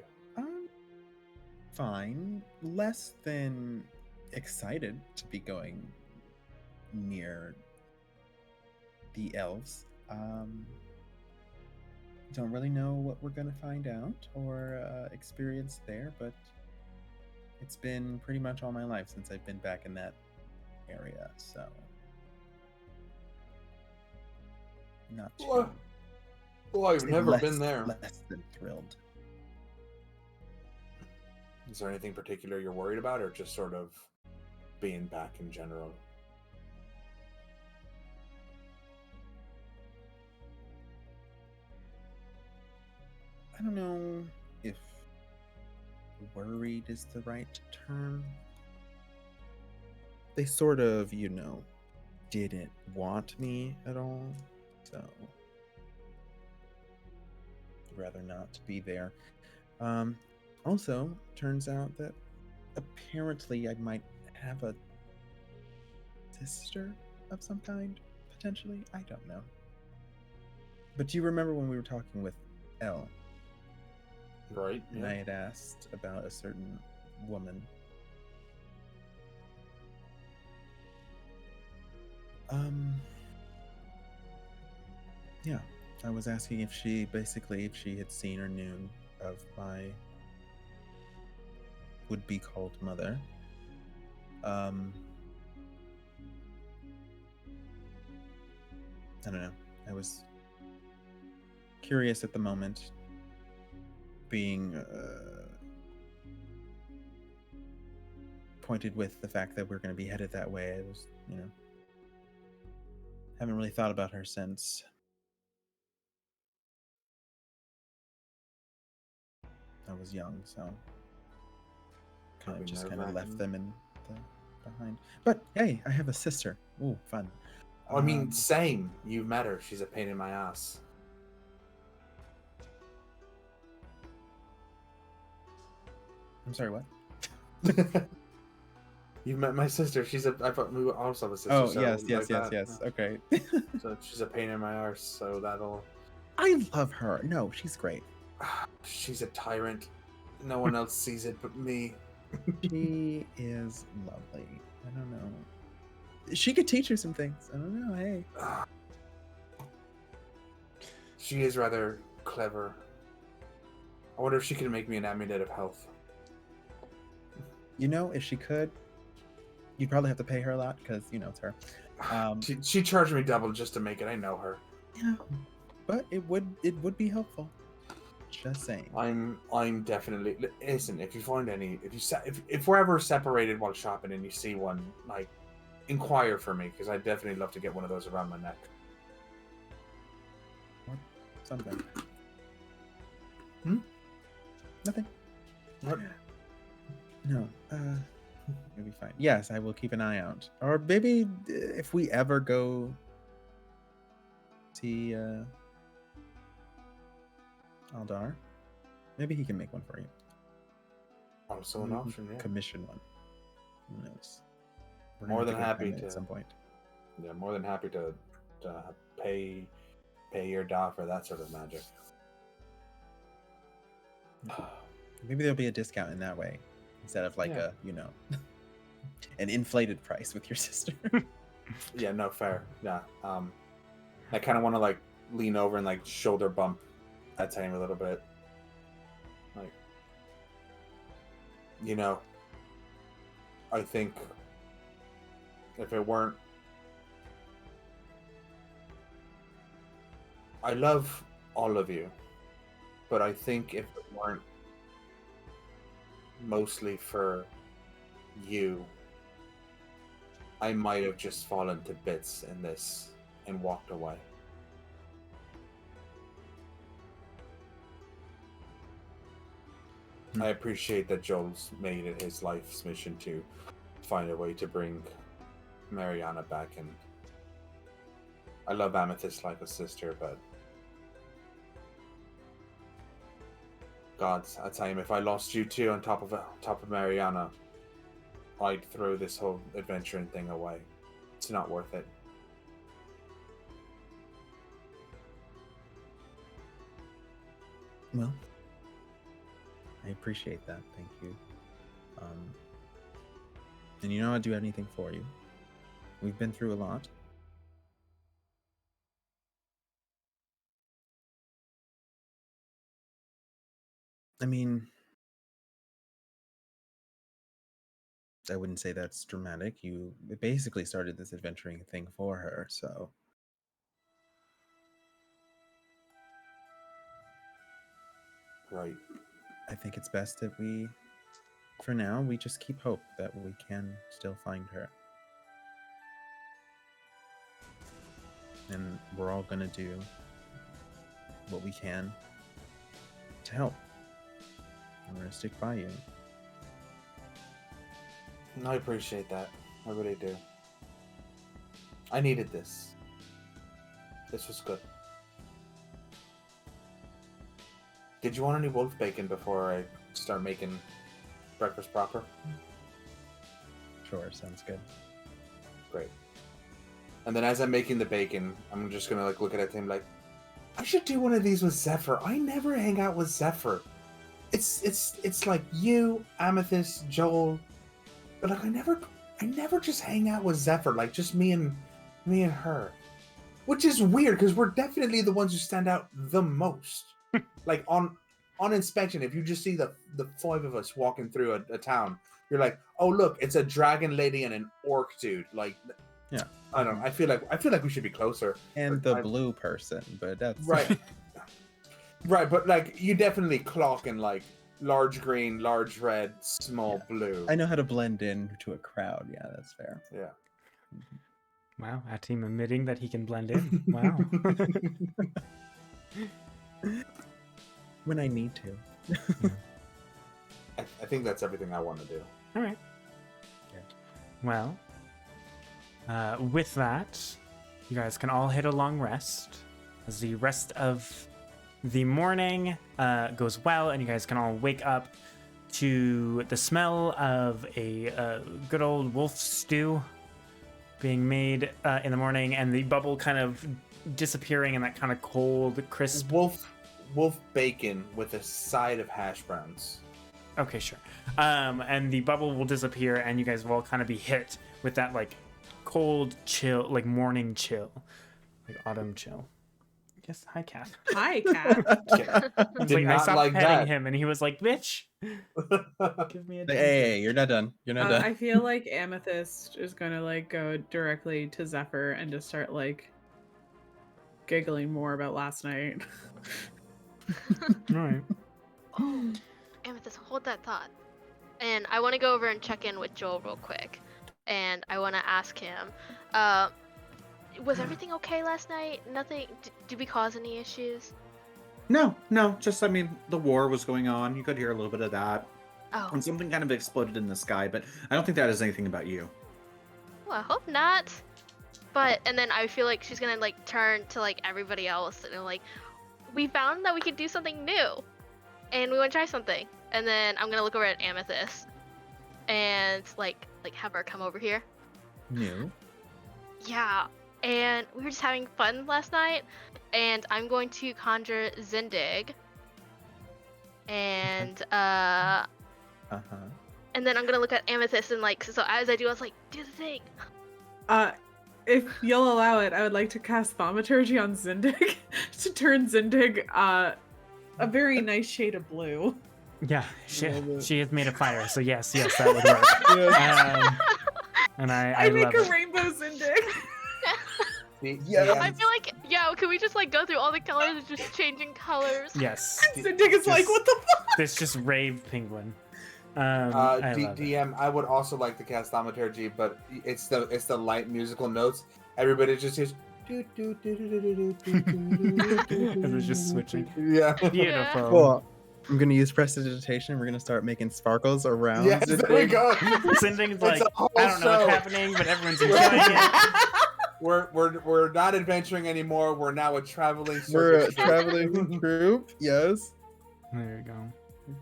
Fine. Less than excited to be going near the elves. Don't really know what we're gonna find out or experience there, but it's been pretty much all my life since I've been back in that area, so not too. Well, I've never less- been there. Less than thrilled. Is there anything particular you're worried about, or just sort of being back in general? I don't know if worried is the right term. They sort of, didn't want me at all So, I'd rather not be there. Also, turns out that apparently I might have a sister of some kind, potentially. I don't know. But do you remember when we were talking with Elle? Right. And Yeah. I had asked about a certain woman. Yeah, I was asking if she had seen or knew of my would-be called mother. I don't know. I was curious at the moment, being pointed with the fact that we're going to be headed that way. I was, haven't really thought about her since. I was young, so kind Probably of left nerve-wracking. them behind. But hey, I have a sister. Ooh, fun. I mean, same. You've met her. She's a pain in my ass. I'm sorry, what? You've met my sister. I thought we also have a sister. Oh, so yes. like that. Okay. So she's a pain in my arse. So that'll. I love her. No, she's great. She's a tyrant. No one else sees it but me. She is lovely. I don't know. She could teach her some things. I don't know. Hey. She is rather clever. I wonder if she can make me an amulet of health. If she could, you'd probably have to pay her a lot because it's her. She charged me double just to make it. I know her. Yeah, but it would be helpful. Just saying. I'm definitely listen. If you find any, if we're ever separated while shopping and you see one, like, inquire for me because I'd definitely love to get one of those around my neck. Something. Nothing. What? No. It'll be fine. Yes, I will keep an eye out. Or maybe if we ever go see Aldar, maybe he can make one for you. Also an option, yeah. Commission one. Who knows? We're More gonna than have to go happy find it to. at some point. Yeah, more than happy to pay your da for that sort of magic. Maybe there'll be a discount in that way instead of like Yeah. an inflated price with your sister. Yeah, no, fair. Yeah. I kind of want to like lean over and like shoulder bump that time a little bit. Like, I think if it weren't, I love all of you, but I think if it weren't mostly for you, I might have just fallen to bits in this and walked away. I appreciate that Joel's made it his life's mission to find a way to bring Mariana back, and I love Amethyst like a sister, but God, I tell you, if I lost you two on top of Mariana, I'd throw this whole adventuring thing away. It's not worth it. Well, I appreciate that. Thank you. And I'd do anything for you. We've been through a lot. I mean, I wouldn't say that's dramatic. You basically started this adventuring thing for her, so. Right. I think it's best that for now, we just keep hope that we can still find her. And we're all gonna do what we can to help. And we're gonna stick by you. I appreciate that. I really do. I needed this. This was good. Did you want any wolf bacon before I start making breakfast proper? Sure, sounds good. Great. And then as I'm making the bacon, I'm just gonna like look at it and like, I should do one of these with Zephyr. I never hang out with Zephyr. It's like you, Amethyst, Joel, but like I never just hang out with Zephyr. Like just me and her, which is weird because we're definitely the ones who stand out the most. Like on inspection, if you just see the five of us walking through a town, you're like, oh look, it's a dragon lady and an orc dude. Like, Yeah. I don't know. I feel like we should be closer. And But the blue person, but that's Right. Right, but like you definitely clock in like large green, large red, small blue. I know how to blend in to a crowd. Yeah, that's fair. Yeah. Wow, our team admitting that he can blend in. Wow. When I need to. I think that's everything I want to do. All right. Well, with that, you guys can all hit a long rest as the rest of the morning goes well, and you guys can all wake up to the smell of a good old wolf stew being made in the morning, and the bubble kind of disappearing in that kind of cold, crisp. Wolf bacon with a side of hash browns. Okay, sure. And the bubble will disappear, and you guys will all kind of be hit with that like cold chill, like morning chill, like autumn chill. Yes, hi, Cat. Hi, Cat. Did I not stopped like petting that. him, and he was like, "Bitch, give me a." Hey, you're not done. You're not done. I feel like Amethyst is gonna like go directly to Zephyr and just start like giggling more about last night. All right. Amethyst, hold that thought. And I want to go over and check in with Joel real quick. And I want to ask him, was everything okay last night? Nothing, did we cause any issues? No, just, I mean, the war was going on. You could hear a little bit of that. Oh, And something kind of exploded in the sky, but I don't think that is anything about you. well, I hope not. But, and then I feel like she's gonna like turn to like everybody else and like, we found that we could do something new. And we want to try something. And then I'm gonna look over at Amethyst and like have her come over here. New. Yeah, and we were just having fun last night, and I'm going to conjure Zindig. And Uh-huh. and then I'm gonna look at Amethyst and like, so as I do, I was like, do the thing. If you'll allow it, I would like to cast Thaumaturgy on Zindig to turn Zindig a very nice shade of blue. Yeah, she is made of fire, so yes, that would work. And I make love a it. rainbow Zindig. Yeah. I feel like, yeah, can we just like go through all the colors and just changing colors? Yes, Zindig is like, what the fuck? this just rave penguin. I love it. DM, I would also like to cast Thaumaturgy, but it's the light musical notes. Everybody just hears. And it's just switching. Yeah. Beautiful. Cool. I'm gonna use prestidigitation. We're gonna start making sparkles around. Yes, there we go. Zindag's like, a whole I don't know show. what's happening, but everyone's enjoying it. We're not adventuring anymore. We're now a traveling. We're a circus troupe. traveling group. Yes. There you go.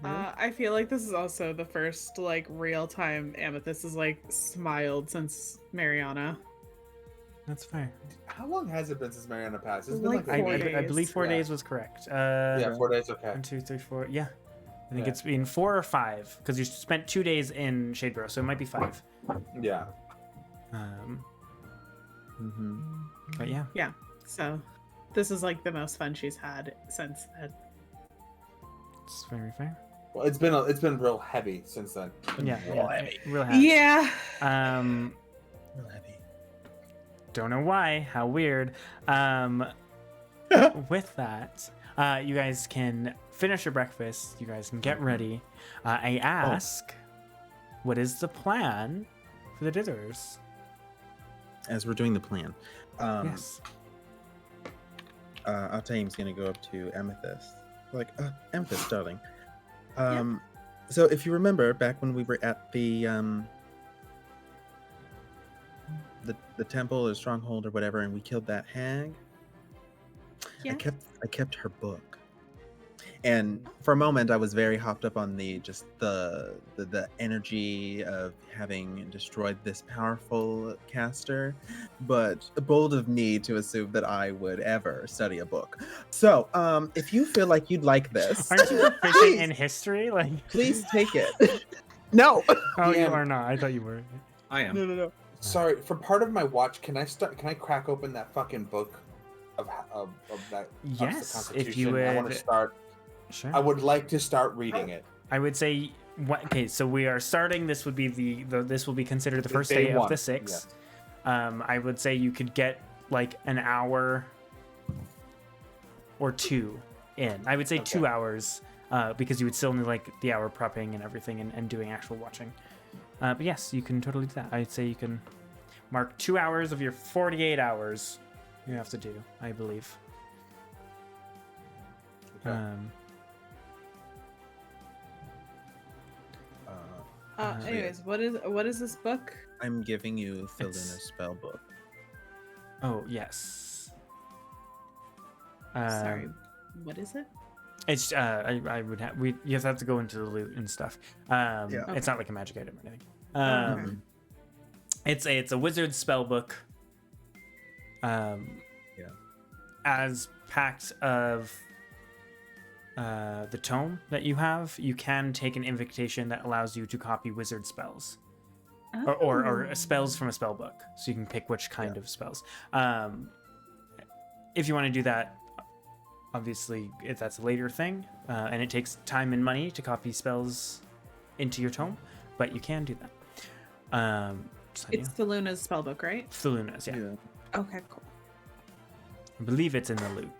I feel like this is also the first like real time Amethyst has like smiled since Mariana. That's fair. How long has it been since Mariana passed? It's been Like like 4 I days. believe 4 Yeah. days was correct. yeah, 4 days. Okay. 1, 2, 3, 4. Yeah. I think Yeah. it's been 4 or 5 because you spent 2 days in Shadeborough, so it might be 5. Yeah. But yeah. Yeah. So this is like the most fun she's had since then. It's very fair. Well, it's been real heavy since then. Yeah. Real heavy. Real happy. Yeah. Real heavy. Don't know why. How weird. With that, you guys can finish your breakfast. You guys can get ready. I ask, what is the plan for the Ditherers? As we're doing the plan, Yes. Altaim's gonna go up to Amethyst. Like, Amethyst, darling. So if you remember back when we were at the temple or stronghold or whatever, and we killed that hag, Yeah. I kept her book. And for a moment, I was very hopped up on the energy of having destroyed this powerful caster, but bold of me to assume that I would ever study a book. So, if you feel like you'd like this, Aren't you proficient in history? Like, please take it. No. oh, you DM. are not. I thought you were. I am. No. Sorry, for part of my watch, can I crack open that fucking book of that? Yes, of if you Constitution? I want would- to start. Sure. I would like to start reading it. I would say, okay, so we are starting. This would be this will be considered the first Day day of one, the 6th. yes. I would say you could get like an hour or 2 in. I would say 2 hours because you would still need like the hour prepping and everything and doing actual watching. But yes, you can totally do that. I'd say you can mark 2 hours of your 48 hours you have to do, I believe. Okay. Anyways, what is this book? I'm giving you Philuna's It's- spell book. Oh, yes. Sorry, what is it? It's I would have you have to go into the loot and stuff. It's not like a magic item or anything. It's a wizard spell book. As packed of the tome that you have, you can take an invitation that allows you to copy wizard spells. Or spells from a spell book, so you can pick which kind of spells. If you want to do that, obviously, if that's a later thing, and it takes time and money to copy spells into your tome, but you can do that. So, It's Philuna's spellbook, right? Philuna's, yeah. Okay, cool. I believe it's in the loot.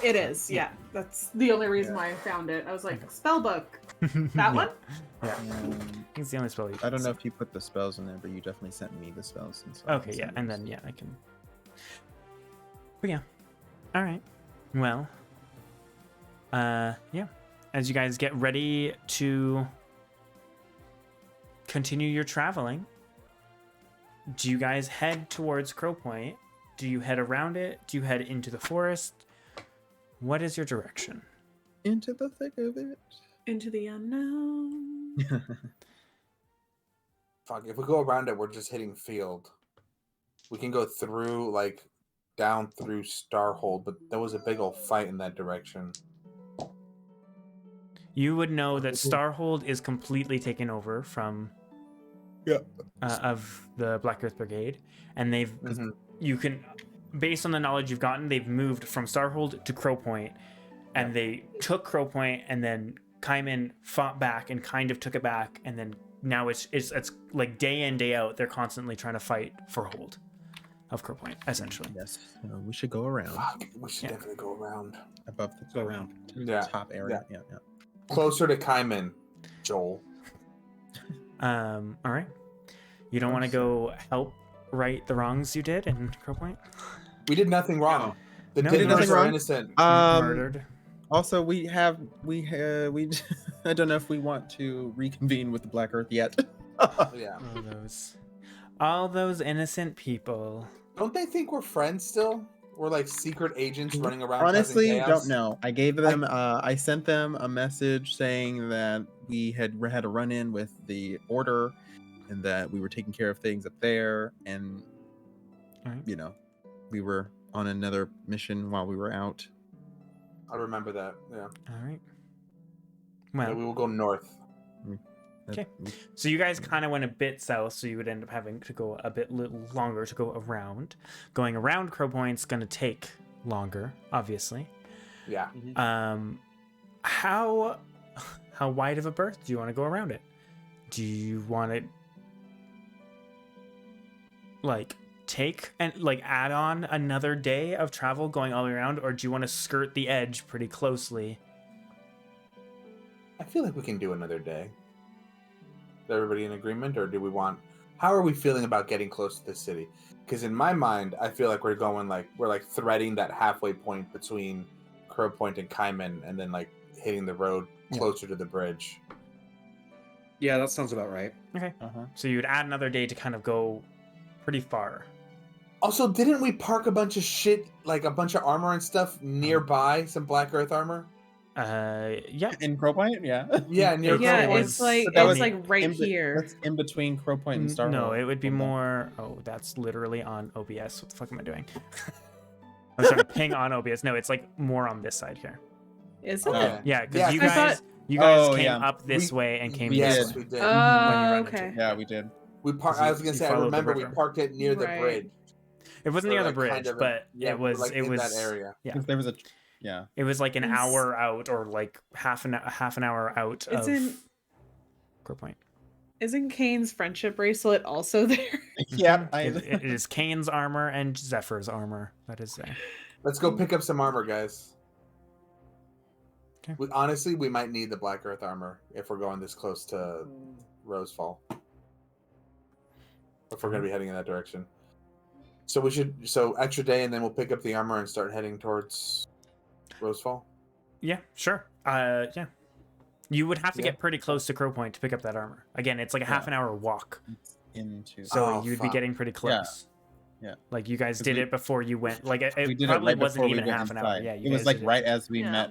It is, yeah. That's the only reason why I found it. I was like, spellbook. That one? Yeah, it's the only spell you can I don't know see. if you put the spells in there, but you definitely sent me the spells. And so I Okay, can yeah, send and those. then I can. But yeah, all right. Well, yeah. As you guys get ready to continue your traveling, do you guys head towards Crow Point? Do you head around it? Do you head into the forest? What is your direction? Into the thick of it. Into the unknown. Fuck, if we go around it, we're just hitting field. We can go through, like, down through Starhold, but there was a big old fight in that direction. You would know that Starhold is completely taken over from of the Black Earth Brigade, and they've you can, based on the knowledge you've gotten, they've moved from Starhold to Crow Point, and they took Crow Point, and then Kaiman fought back and kind of took it back, and then now it's like day in day out they're constantly trying to fight for hold of Crow Point, essentially. Yes. So we should go around. Fuck, we should definitely go around. Above the Go around. top area. Yeah. Closer to Kaiman, Joel. All right. You don't want to go help right the wrongs you did in Crow Point? We did nothing wrong. The No, Ditherers nothing are wrong. innocent. Murdered. Also, we I don't know if we want to reconvene with the Black Earth yet. Yeah. All those innocent people. Don't they think we're friends still? We're like secret agents running around. Honestly, causing chaos? don't know. I gave them. I sent them a message saying that we had a run-in with the Order, and that we were taking care of things up there, and Alright. we were on another mission while we were out. I remember that. Yeah. All right. Yeah, Well, we will go north. Okay. so you guys kind of went a bit south, so you would end up having to go a bit little longer to go around. Going around Crow Point's going to take longer, obviously. Yeah. How wide of a berth do you want to go around it? Do you want to like take and like add on another day of travel going all the way around, or do you want to skirt the edge pretty closely? I feel like we can do another day. Is everybody in agreement, or do we want? How are we feeling about getting close to the city? Because in my mind, I feel like we're threading that halfway point between Crow Point and Kaiman, and then like hitting the road closer to the bridge. Yeah, that sounds about right. Okay. So you would add another day to kind of go pretty far. Also, didn't we park a bunch of shit, like a bunch of armor and stuff nearby? Some Black Earth armor. Yeah. In Crow Point, yeah. Yeah, near Yeah, Crow it's like But that was right in here. That's in between Crow Point and Star. No, it would be more. Oh, that's literally on OBS. What the fuck am I doing? I was trying to ping on OBS. No, it's like more on this side here. Is it? Okay. Yeah, because Yeah, you I guys, thought- came yeah. up this way and came we this Yes, way. we did. when you Oh, ran into okay. it. Yeah, we did. We parked. you- I was gonna you say. I followed the remember we river. parked it near the Right. bridge. It wasn't Or, near the like, bridge, kind of but yeah, it was. like it in was that area. Yeah. 'Cause there was a yeah. It was like an It's- hour out, or like half an hour out of Isn't Crow Point. isn't Kane's friendship bracelet also there? Yeah, It is Kane's armor and Zephyr's armor. That is there. Let's go pick up some armor, guys. Okay. Honestly, we might need the Black Earth armor if we're going this close to Rosefall. If we're going to be heading in that direction. So we should extra day, and then we'll pick up the armor and start heading towards Rosefall. Yeah, sure. Yeah. You would have to Yeah. get pretty close to Crow Point to pick up that armor. Again, it's like a half an hour walk, Into so Oh, you'd be fuck. getting pretty close. Yeah. Like you guys 'Cause did we- it before you went. Like it we did it probably right wasn't before we even went half an hour. inside. Yeah, It you was guys like did it. right as we Yeah. met.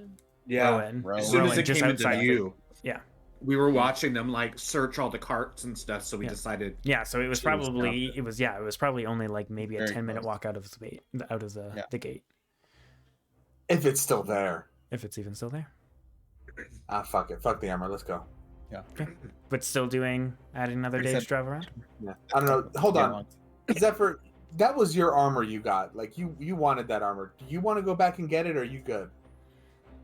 Rowan. Rowan. As soon as Rowan, it just came into outside of it. view, Yeah. we were watching them like search all the carts and stuff. So we Yeah. decided. Yeah, so it was She was probably down. it was probably only like maybe a Very 10-minute close. walk out of the Yeah. the gate, If it's still there. if it's even still there. Fuck it. Fuck the armor. Let's go. But still adding another Like I day's said- drive around. Yeah. I don't know. Hold Yeah, on. Zephyr, that was your armor you got. Like, you wanted that armor. Do you want to go back and get it, or are you good?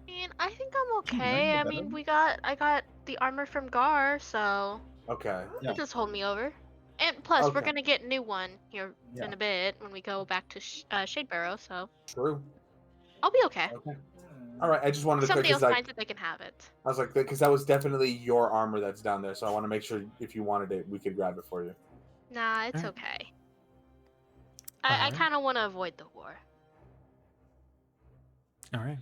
And I think I'm you okay. I better. mean, I got the armor from Gar, so Okay. Yeah. just hold me over. And plus, we're Okay. gonna get a new one here Yeah. in a bit when we go back to Shadebarrow, so True. I'll be okay. Okay. All right. I just wanted to Somebody quick else because finds it, they can have it. I was like, because that was definitely your armor that's down there. So I want to make sure if you wanted it, we could grab it for you. Nah, it's Alright. okay. I Alright. kind of want to avoid the war. All right.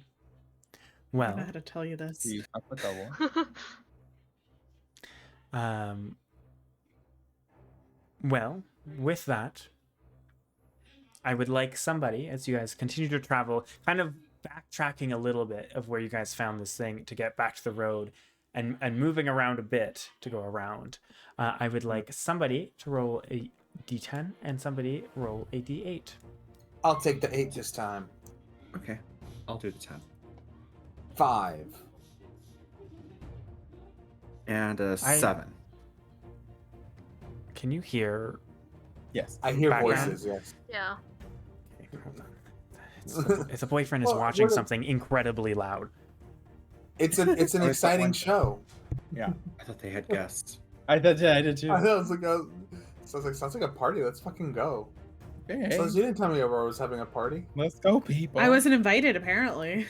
I Well, don't know how to tell you this. Do you have a double? well, with that, I would like somebody, as you guys continue to travel, kind of backtracking a little bit of where you guys found this thing to get back to the road and moving around a bit to go around. I would like somebody to roll a d10 and somebody roll a d8. I'll take the 8 this time. Okay, I'll do the 10 5. and a 7. Can you hear? Yes. I hear Background? voices. Yes. Yeah. Okay, hold on. If the boyfriend is Well, watching what a- something incredibly loud. It's an exciting show. Yeah. I thought they had guests. I did too. I know. It's like sounds like a party. Let's fucking go. Hey, So you didn't tell me Aurora was having a party. let's go, people. I wasn't invited, apparently.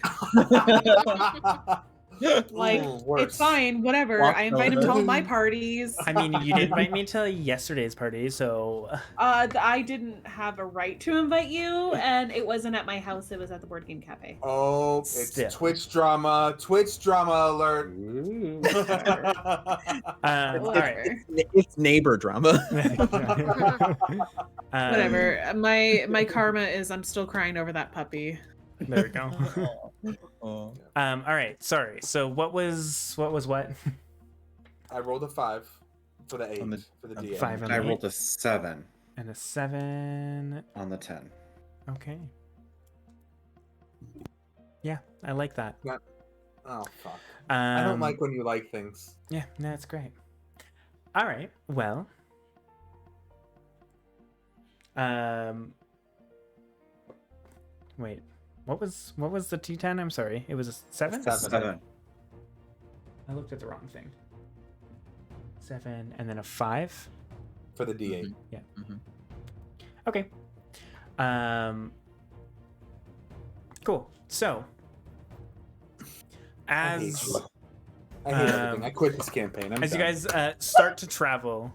Like, Ooh, worse. it's fine, whatever. Walk I invite him to all my over. parties. I mean, you did invite me to yesterday's party, so I didn't have a right to invite you, and it wasn't at my house. It was at the board game cafe. Oh, it's Still. Twitch drama. Twitch drama alert. all right. It's neighbor drama. Whatever. My karma is I'm still crying over that puppy. There we go. Oh. All right. Sorry. So what was what? I rolled a 5 for the 8 On the- for the on the DM. 5 and I a rolled a 7 and a 7. on the 10. Okay. Yeah, I like that. Oh fuck! I I don't like when you like things. Yeah, no, it's great. All right. Well. Wait. What was the T10? I'm sorry. It was a 7? 7. I looked at the wrong thing. 7 and then a 5. For the D8. Okay. Cool. So, I hate as you. I hate everything. Um, I quit this campaign. I'm as you done. guys start to travel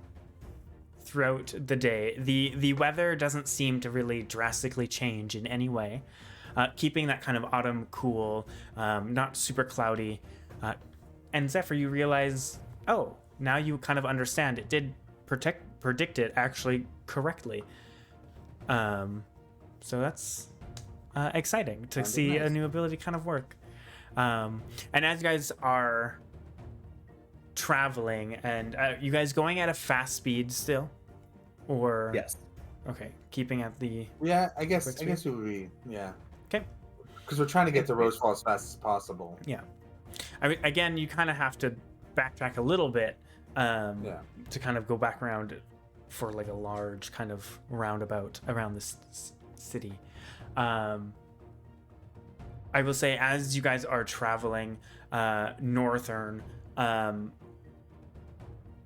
throughout the day, the weather doesn't seem to really drastically change in any way, keeping that kind of autumn cool, not super cloudy. And Zephyr, you realize, oh, now you kind of understand. It did predict it actually correctly. So that's exciting to Sounded see a nice. new ability kind of work. And as you guys are traveling, and you guys going at a fast speed still, or Yes. okay, keeping at the Yeah, I guess Quick it would be, yeah. okay. Because we're trying to get to Rosefall as fast as possible. I mean, again, you kind of have to backtrack a little bit Yeah. to kind of go back around for like a large kind of roundabout around this city. I will say, as you guys are traveling northern,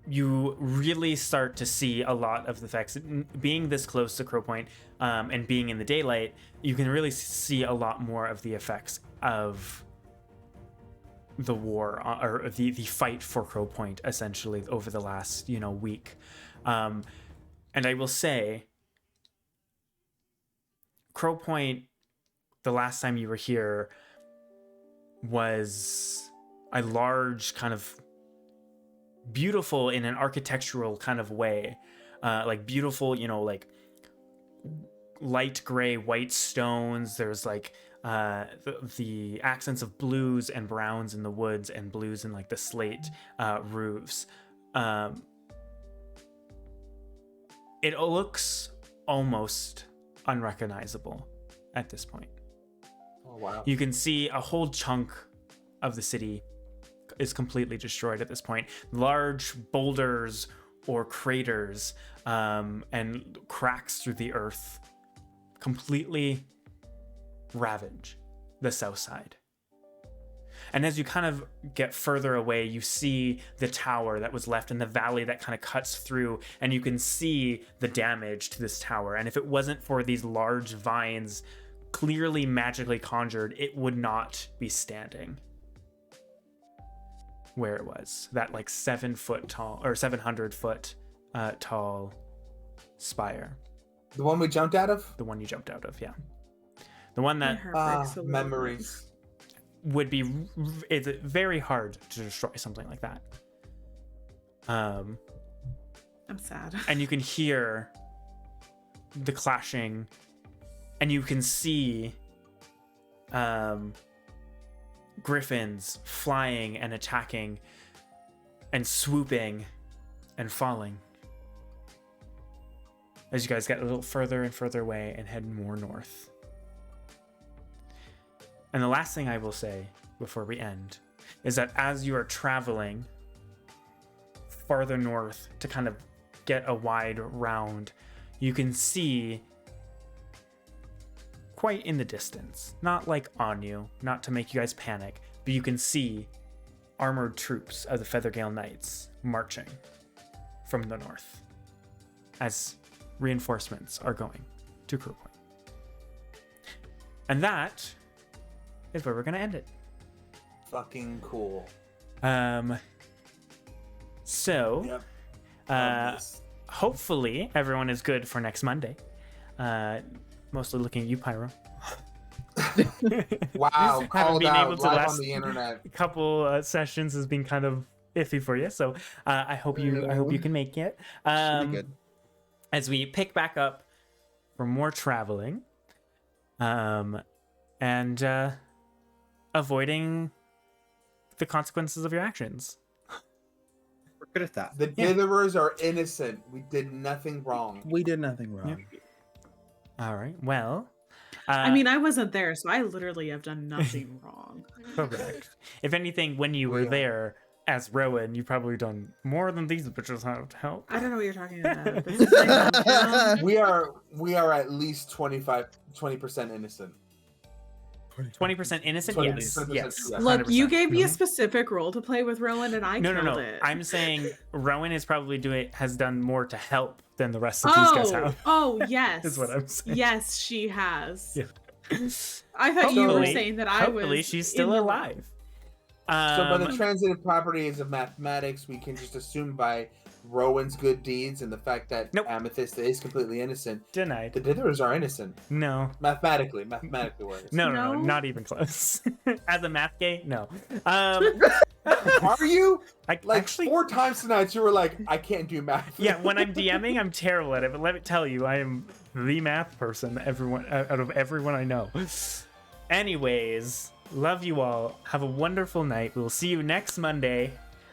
you really start to see a lot of the effects. Being this close to Crow Point and being in the daylight, you can really see a lot more of the effects of the war or the fight for Crow Point, essentially, over the last week. And I will say, Crow Point, the last time you were here, was a large kind of beautiful in an architectural kind of way, like beautiful, like light gray, white stones. There's like the accents of blues and browns in the woods and blues in like the slate roofs. It looks almost unrecognizable at this point. Oh, wow. You can see a whole chunk of the city is completely destroyed at this point. Large boulders or craters and cracks through the earth completely ravage the south side. And as you kind of get further away, you see the tower that was left in the valley that kind of cuts through, and you can see the damage to this tower. And if it wasn't for these large vines clearly magically conjured, it would not be standing where it was. That like 7-foot tall or 700-foot tall spire. The one we jumped out of? The one you jumped out of, yeah. The one that Memories. would be, it's very hard to destroy something like that. I'm sad. And you can hear the clashing, and you can see griffins flying and attacking and swooping and falling as you guys get a little further and further away and head more north. And the last thing I will say before we end is that as you are traveling farther north to kind of get a wide round, you can see quite in the distance, not like on you, not to make you guys panic, but you can see armored troops of the Feathergale Knights marching from the north as reinforcements are going to Crow Point. And that is where we're going to end it. Fucking cool. So, Yep. Yes. hopefully everyone is good for next Monday. Mostly looking at you, Pyro. Wow, Haven't called been out able to live last on the internet. a couple sessions has been kind of iffy for you, so I hope you can make it. Should be good. As we pick back up for more traveling, and avoiding the consequences of your actions. We're good at that. The Ditherers are innocent. We did nothing wrong. We did nothing wrong. All right. Well, I mean, I wasn't there, so I literally have done nothing wrong. correct. If anything, when you were there as Rowan, you've probably done more than these bitches have to help. I don't know what you're talking about. This is like hometown. We are at least 20% innocent. 20% innocent? 20% Yes. yes. Yes. Look, you 100%. gave me a specific role to play with Rowan, and I No. killed it. I'm saying Rowan is probably has done more to help than the rest of these guys have. Oh, yes. Is what I'm saying. Yes, she has. Yeah. I thought you were Hopefully- saying that I was. Hopefully she's still in the- alive. So by the transitive properties of mathematics, we can just assume by Rowan's good deeds and the fact that Nope. Amethyst is completely innocent, Denied. the Ditherers are innocent. No. Mathematically, we're innocent. No, No. not even close. As a math gay, no. Are you? I Like actually, 4 times tonight, you were like, I can't do math. yeah, when I'm DMing, I'm terrible at it. But let me tell you, I am the math person. Everyone out of everyone I know. Anyways, love you all. Have a wonderful night. We'll see you next Monday.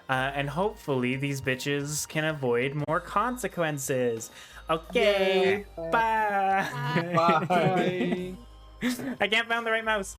And hopefully these bitches can avoid more consequences. Okay, bye. Bye. I can't find the right mouse.